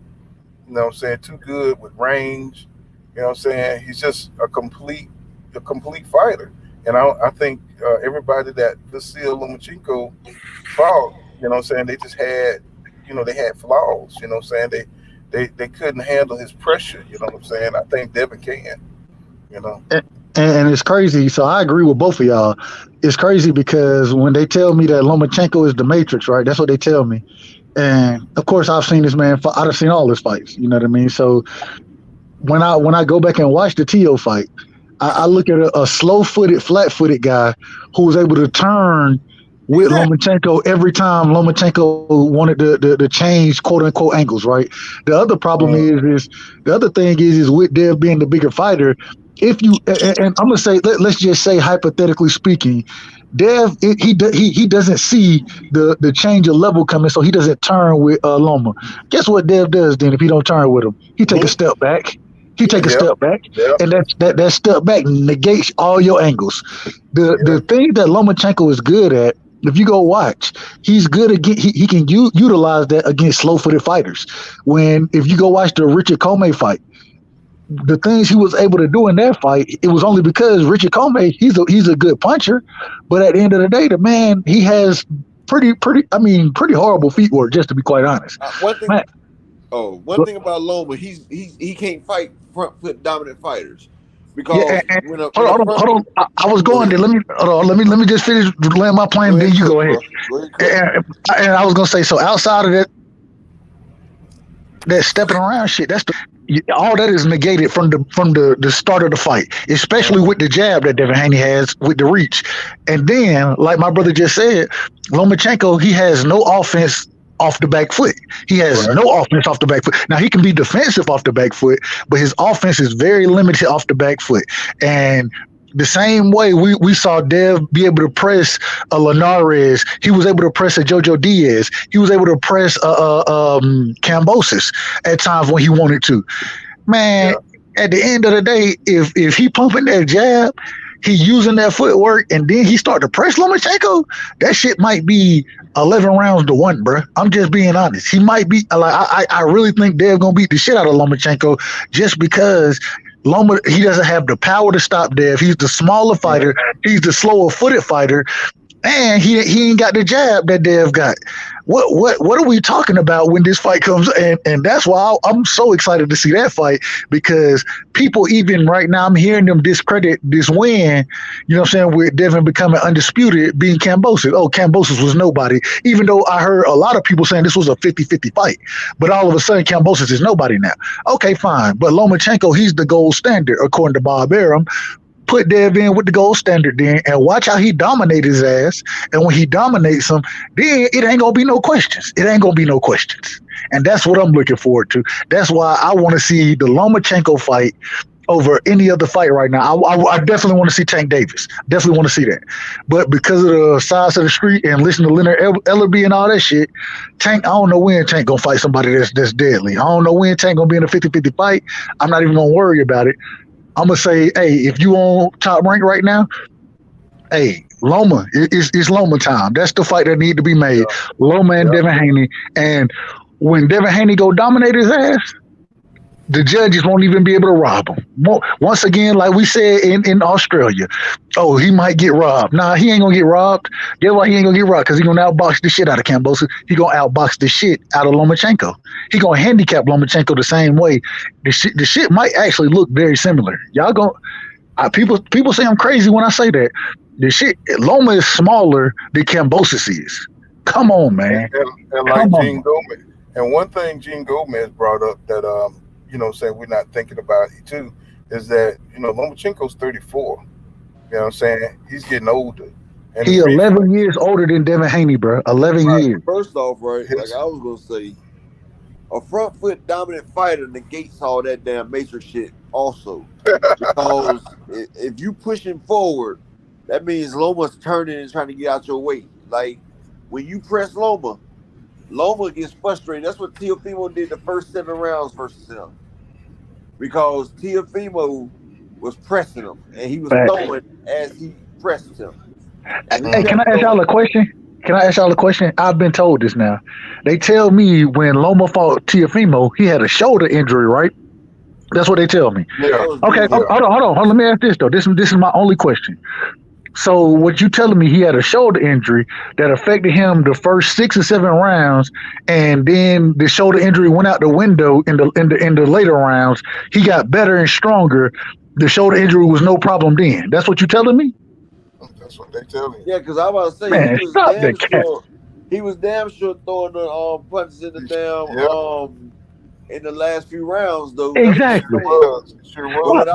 You know what I'm saying? Too good with range. You know what I'm saying? He's just a complete fighter. And I think everybody that Vasyl Lomachenko fought, you know what I'm saying, they just had they had flaws, you know what I'm saying? They couldn't handle his pressure, you know what I'm saying? I think Devin can, And it's crazy. So I agree with both of y'all. It's crazy because when they tell me that Lomachenko is the Matrix, right? That's what they tell me. And of course, I've seen this man. I've seen all his fights. You know what I mean? So when I go back and watch the Tio fight, I look at a slow-footed, flat-footed guy who was able to turn with Lomachenko every time Lomachenko wanted to change quote unquote angles, right? The other problem is the other thing is with Dev being the bigger fighter, if you and I'm gonna say let's just say hypothetically speaking, Dev he doesn't see the change of level coming, so he doesn't turn with Loma. Guess what Dev does then if he don't turn with him? He take a step back. He take a step back, and that step back negates all your angles. The thing that Lomachenko is good at, if you go watch, he's good again. He can utilize that against slow-footed fighters. If you go watch the Richard Comey fight, the things he was able to do in that fight, it was only because Richard Comey, he's a good puncher, but at the end of the day, the man, he has pretty horrible feet work, just to be quite honest. One thing about Loma, he can't fight front foot dominant fighters. Because hold on. I was going there. Let me just finish land my plane. Then you go ahead. And I was gonna say, so outside of that stepping around shit, all that is negated from the start of the fight, especially with the jab that Devin Haney has with the reach. And then, like my brother just said, Lomachenko, he has no offense off the back foot. He has no offense off the back foot. Now he can be defensive off the back foot, but his offense is very limited off the back foot. And the same way we saw Dev be able to press a Linares, he was able to press a Jojo Diaz. He was able to press Kambosos at times when he wanted to. Man, at the end of the day, if he pumping that jab, he using that footwork, and then he start to press Lomachenko, that shit might be 11 rounds to 1, bro. I'm just being honest. He might be I really think Dev gonna beat the shit out of Lomachenko just because Loma, he doesn't have the power to stop Dev. He's the smaller fighter. He's the slower footed fighter. And he ain't got the jab that Dev got. What are we talking about when this fight comes? And that's why I'm so excited to see that fight, because people even right now, I'm hearing them discredit this win, you know what I'm saying, with Devin becoming undisputed, being Kambosos. Oh, Kambosos was nobody, even though I heard a lot of people saying this was a 50-50 fight. But all of a sudden, Kambosos is nobody now. Okay, fine. But Lomachenko, he's the gold standard, according to Bob Arum. put Dev in with the gold standard then and watch how he dominate his ass. And when he dominates him, then it ain't gonna be no questions. It ain't gonna be no questions. And that's what I'm looking forward to. That's why I want to see the Lomachenko fight over any other fight right now. I definitely want to see Tank Davis. Definitely want to see that. But because of the size of the street and listening to Leonard Ellerby and all that shit, Tank, I don't know when Tank gonna fight somebody that's deadly. I don't know when Tank gonna be in a 50-50 fight. I'm not even gonna worry about it. I'm gonna say, hey, if you on Top Rank right now, hey, Loma, it's Loma time. That's the fight that need to be made. Loma and Devin Haney. And when Devin Haney go dominate his ass, the judges won't even be able to rob him. Once again, like we said in Australia, oh, he might get robbed. Nah, he ain't gonna get robbed. Guess why he ain't gonna get robbed? Because he gonna outbox the shit out of Kambosos. He gonna outbox the shit out of Lomachenko. He gonna handicap Lomachenko the same way. The shit might actually look very similar. Y'all gonna people say I'm crazy when I say that. The shit, Loma is smaller than Kambosos is. Come on, man. And like Gene Gomez. And one thing Gene Gomez brought up that saying we're not thinking about it too, is that Lomachenko's 34. You know what I'm saying? He's getting older. And he 11 years older than Devin Haney, bro. 11 years. First off, right, like I was gonna say, a front foot dominant fighter negates all that damn matrix shit also. Because if you pushing forward, that means Loma's turning and trying to get out your way. Like when you press Loma gets frustrated. That's what Teofimo did the first 7 rounds versus him. Because Teofimo was pressing him and he was throwing as he pressed him. Hey, can I ask y'all a question? I've been told this now. They tell me when Loma fought Teofimo, he had a shoulder injury, right? That's what they tell me. Yeah. Okay, hold on. Let me ask this though. This is my only question. So what you telling me, he had a shoulder injury that affected him the first 6 or 7 rounds, and then the shoulder injury went out the window in the later rounds. He got better and stronger. The shoulder injury was no problem then. That's what you telling me? That's what they tell me. Yeah, because I was about to say, Man, he was damn sure throwing the punches in the damn in the last few rounds though. Exactly. Sure was.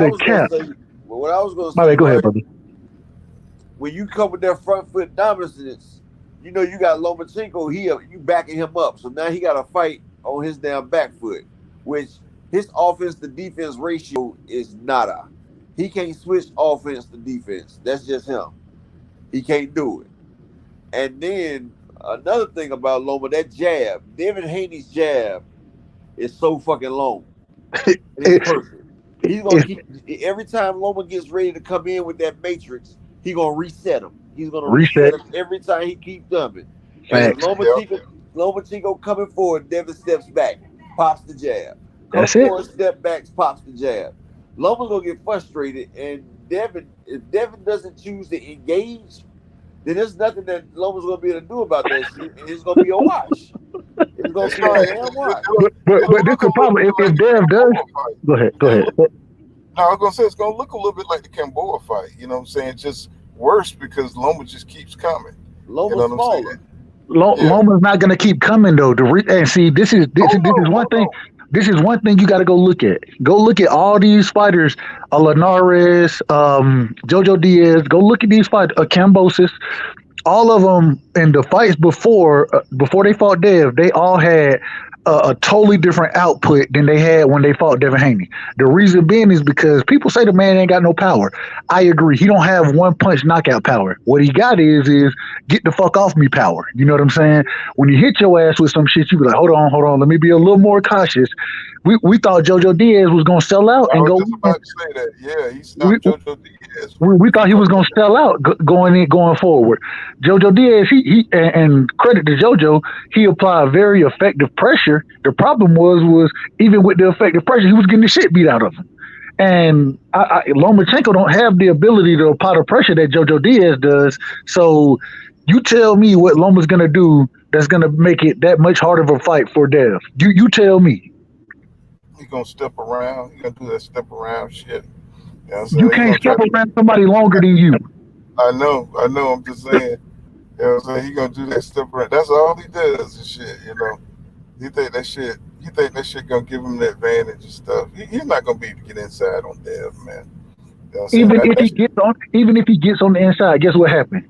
What I was gonna say. Go ahead, brother. When you come with that front foot dominance, you got Lomachenko here, you backing him up. So now he got to fight on his damn back foot, which his offense to defense ratio is nada. He can't switch offense to defense. That's just him. He can't do it. And then another thing about Loma, that jab, Devin Haney's jab is so fucking long. It's perfect. He's gonna keep every time Loma gets ready to come in with that matrix. He's going to reset him. He's going to reset him every time he keeps dumping. And Lomachenko coming forward, Devin steps back, pops the jab. Comes forward, step back, pops the jab. Loma's going to get frustrated, and if Devin doesn't choose to engage, then there's nothing that Loma's going to be able to do about that shit, and it's going to be a wash. It's going to be a damn wash. But this is the problem. If Dev does... Go ahead. No, I was going to say, it's going to look a little bit like the Camboa fight. You know what I'm saying? Just worse because Loma just keeps coming. Loma's smaller. Loma's not going to keep coming, though. And see, this is one thing. This is one thing you got to go look at. Go look at all these fighters, Linares, Jojo Diaz. Go look at these fighters, Kambosos. All of them in the fights before they fought Dev, they all had a totally different output than they had when they fought Devin Haney. The reason being is because people say the man ain't got no power. I agree. He don't have one punch knockout power. What he got is get the fuck off me power. You know what I'm saying? When you hit your ass with some shit, you be like, hold on. Let me be a little more cautious. We thought Jojo Diaz was going to sell out and go. I was just about to say that. Yeah, he stopped Jojo Diaz. We thought he was going to sell out going forward. Jojo Diaz, he and credit to Jojo, he applied very effective pressure. The problem was even with the effective pressure, he was getting the shit beat out of him. And Lomachenko don't have the ability to apply the pressure that Jojo Diaz does. So you tell me what Loma's going to do that's going to make it that much harder of a fight for Dev. You tell me. He's going to step around. He's going to do that step around shit. You know you can't step around somebody longer than you. I know. I'm just saying. You know what I'm saying? He's going to do that step around. That's all he does and shit, you know. You think that shit gonna give him the advantage and stuff. He's not gonna be able to get inside on Dev, man. You know Even if he gets on the inside, guess what happened?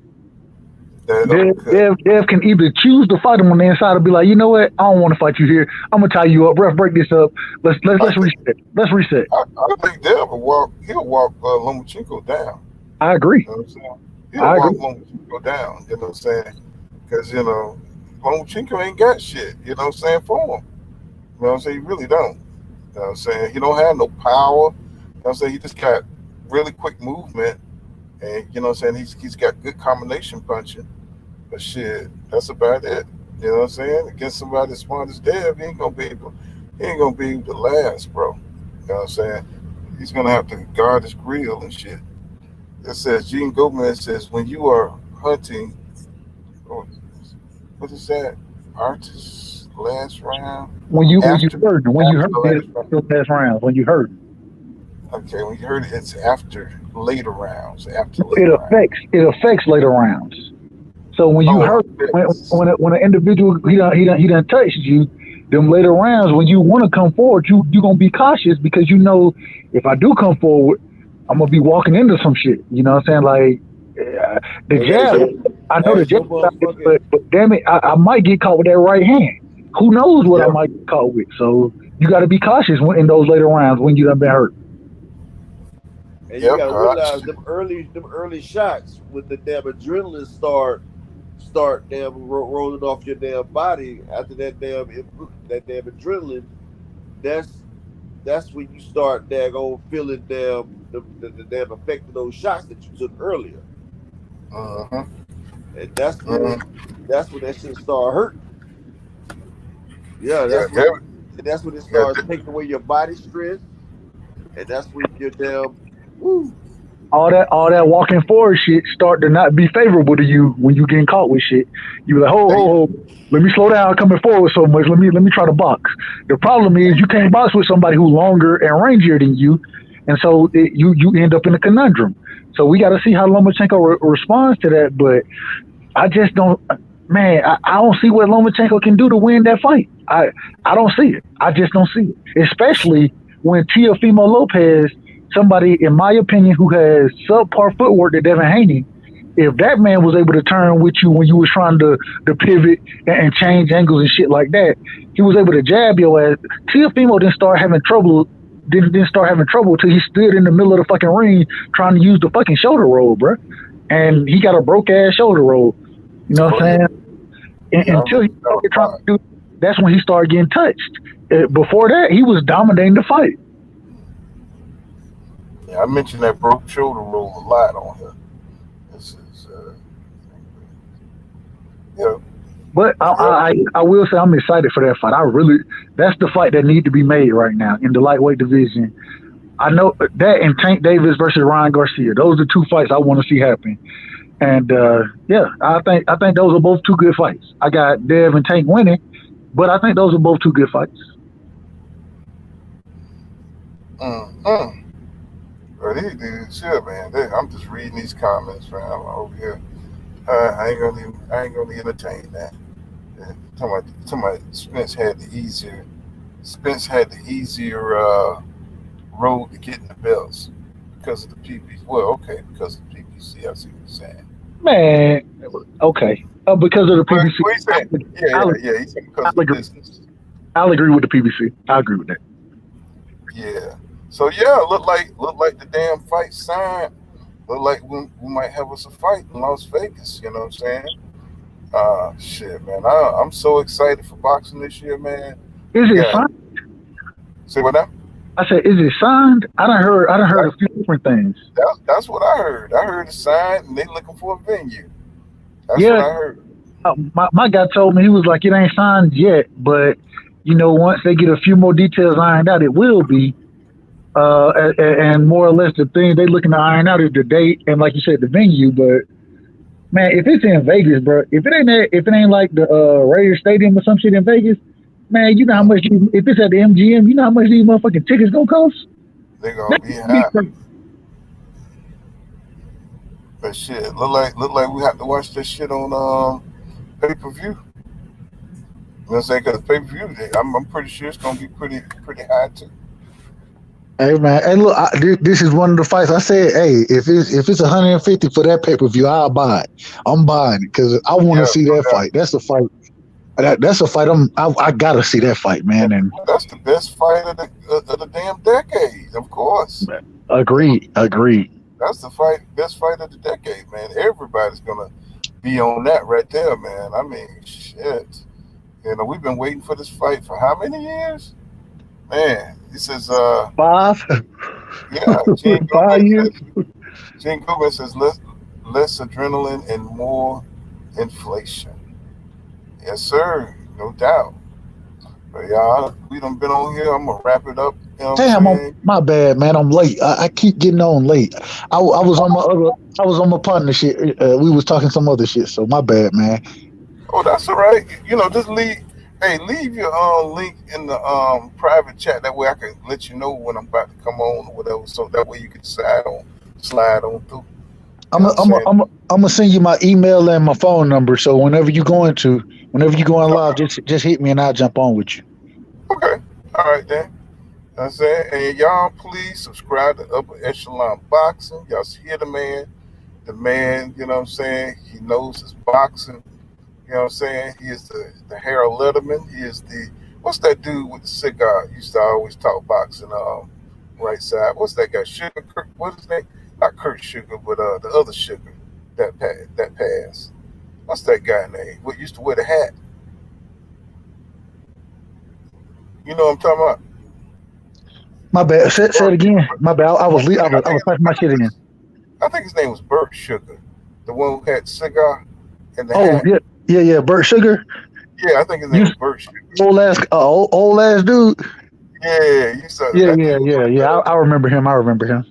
Dev can either choose to fight him on the inside or be like, you know what, I don't want to fight you here. I'm gonna tie you up. Ref, break this up. Let's reset. Let's reset. I think Dev will walk. He'll walk Lomachenko down. I agree. You know what I'm saying? He'll walk Lomachenko down. You know what I'm saying? Because Lomachenko ain't got shit. You know what I'm saying, for him. You know what I'm saying? He really don't. You know what I'm saying? He don't have no power. You know what I'm saying? He just got really quick movement, and you know what I'm saying? He's got good combination punching. But shit, that's about it. You know what I'm saying? Against somebody as smart as Dev, he ain't gonna be able to last, bro. You know what I'm saying? He's gonna have to guard his grill and shit. It says Gene Gomez says when you are hunting, what is that? Artist last round. When you heard the last rounds. When you heard it. Okay, when you heard it, it's after later rounds. It affects later rounds. So when you hurt, when an individual he done touched you, them later rounds, when you want to come forward, you gonna be cautious because you know if I do come forward, I'm gonna be walking into some shit. You know what I'm saying? Like the jab, I know the jab, but damn it, I might get caught with that right hand. Who knows what I might get caught with? So you got to be cautious in those later rounds when you done been hurt. And you gotta realize them early shots when the damn adrenaline start damn rolling off your damn body after that damn adrenaline. That's when you start feeling the damn effect of those shots that you took earlier. And that's when that shit start hurting. Yeah, that's when it starts taking away your body strength, and that's when your damn all that walking forward shit start to not be favorable to you when you getting caught with shit. You like, hold, let me slow down coming forward so much. Let me try to box. The problem is you can't box with somebody who's longer and rangier than you, and so you end up in a conundrum. So we got to see how Lomachenko responds to that. But I just don't, man. I don't see what Lomachenko can do to win that fight. I don't see it. I just don't see it, especially when Teofimo Lopez, somebody, in my opinion, who has subpar footwork to Devin Haney, if that man was able to turn with you when you was trying to pivot and change angles and shit like that, he was able to jab your ass. Teofimo didn't start having trouble until he stood in the middle of the fucking ring trying to use the fucking shoulder roll, bro. And he got a broke ass shoulder roll. You know what I'm saying? Until he started trying to do, that's when he started getting touched. Before that, he was dominating the fight. Yeah, I mentioned that broke shoulder roll a lot on here. This is, But I will say I'm excited for that fight. That's the fight that needs to be made right now in the lightweight division. I know that and Tank Davis versus Ryan Garcia. Those are two fights I want to see happen. And I think those are both two good fights. I got Dev and Tank winning, but I think those are both two good fights. But these dudes, man. I'm just reading these comments, man. I'm over here. I ain't gonna entertain that. Talking about Spence had the easier road to getting the belts because of the PBC. Well, okay, because of the PBC. I see what you're saying. Man, okay. Because of the PBC. What he said? Yeah. He said because of the business. I'll agree with the PBC. I agree with that. Yeah. So look like the damn fight signed. Look like we might have us a fight in Las Vegas. You know what I'm saying? Shit, man. I'm so excited for boxing this year, man. Is it signed? Say what now? I said, is it signed? I done heard a few different things. That's what I heard. I heard it's signed and they looking for a venue. That's what I heard. My guy told me, he was like, it ain't signed yet, but once they get a few more details ironed out, it will be. And more or less the thing they looking to iron out is the date and, like you said, the venue. But man, if it's in Vegas, bro, if it ain't like the Raiders Stadium or some shit in Vegas, man, you know how much. If it's at the MGM, you know how much these motherfucking tickets gonna cost. They gonna be high. But shit, look like we have to watch this shit on pay-per-view. You know what I'm saying? Because pay-per-view, I'm pretty sure it's gonna be pretty high too. Hey man, hey look, this is one of the fights. I said, hey, if it's 150 for that pay per view, I'll buy it. I'm buying it because I want to Yeah, see no that fight. That's a fight. That's a fight. I gotta see that fight, man. And that's the best fight of the damn decade, of course. agreed. That's the best fight of the decade, man. Everybody's gonna be on that right there, man. I mean, shit. We've been waiting for this fight for how many years? Man, this is 5, yeah. 5 years. Gene Gomez says less adrenaline and more inflation. Yes, sir, no doubt. But y'all, we done been on here. I'm gonna wrap it up. You know what I'm Damn, saying? my bad, man. I'm late. I keep getting on late. I was on my other. I was on my partner shit. We was talking some other shit. So my bad, man. Oh, that's all right. Just leave. Hey, leave your link in the private chat. That way I can let you know when I'm about to come on or whatever. So that way you can slide on through. You I'm know i what I'm I'm i saying? I'm i I'm gonna send you my email and my phone number. So whenever you going live, just hit me and I'll jump on with you. Okay. All right then. I'm saying, and y'all please subscribe to Upper Echelon Boxing. Y'all hear the man. The man, you know what I'm saying? He knows his boxing. You know what I'm saying? He is the Harold Letterman. He is what's that dude with the cigar? Used to always talk boxing. Right side. What's that guy? Sugar. What's his name? Not Kurt Sugar, but the other Sugar that passed. What's that guy name? What used to wear the hat? You know what I'm talking about? My bad. Say it again. My bad. I was typing my shit in. I think his name was Burt Sugar, the one who had the cigar and the Oh hat. yeah. Bert Sugar. Yeah, I think his name You was Burt Sugar. old ass dude. Yeah, you saw Yeah, that yeah, dude. yeah, yeah. I remember him. I remember him.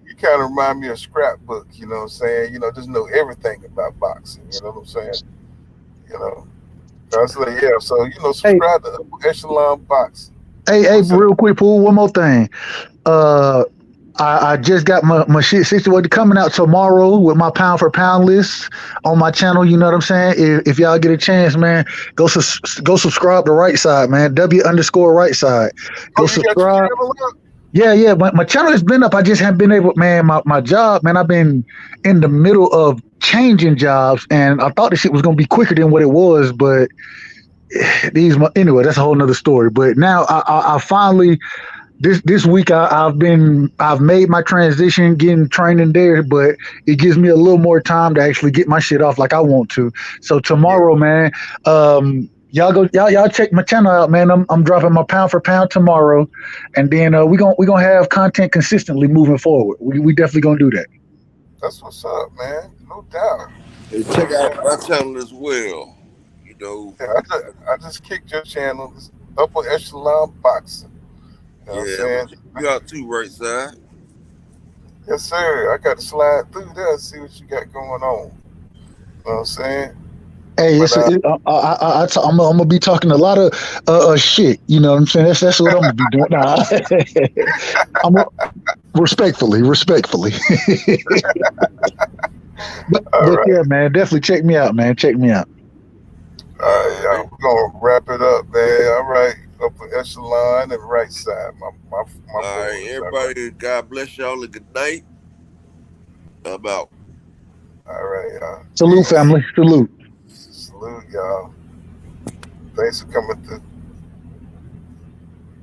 He kind of remind me of Scrapbook. You know what I'm saying? Just know everything about boxing. You know what I'm saying? You know. I was like, yeah. So Hey, subscribe to Upper Echelon Boxing. hey, What's up? real quick, Pool. One more thing. Uh, I just got my shit situated coming out tomorrow with my pound for pound list on my channel. You know what I'm saying? If y'all get a chance, man, go subscribe to Right Side, man. W_Right Side. Oh, Go you got your subscribe. channel up? Yeah. My channel has been up. I just haven't been able, man. My job, man. I've been in the middle of changing jobs, and I thought this shit was gonna be quicker than what it was, but anyway, that's a whole nother story. But now I finally this week I've made my transition, getting training there, but it gives me a little more time to actually get my shit off like I want to. So Yeah, tomorrow, man, y'all check my channel out, man. I'm dropping my pound for pound tomorrow, and then we gonna have content consistently moving forward. We definitely gonna do that. that's what's up, man. No doubt. And You know what check I'm out saying? my channel as well. You know, Yeah, I just kicked your channel. It's Upper Echelon Boxing. You know what I'm yeah, I'm gonna saying? check you out too, Right Side. Yes, sir. I got to slide through there and see what you got going on. You know what I'm saying? Hey, But I'm gonna be talking a lot of shit. You know what I'm saying? That's what I'm gonna be doing. Nah, respectfully. all but yeah, right. man, definitely check me out, man. Check me out. All right, All right. y'all. We're gonna wrap it up, man. All right. Upper Echelon and Right Side. My All right, boys. All right. everybody, God bless y'all and good night. I'm out. All right, y'all. Salute, Peace. family. Salute. Salute, y'all. Thanks for coming through.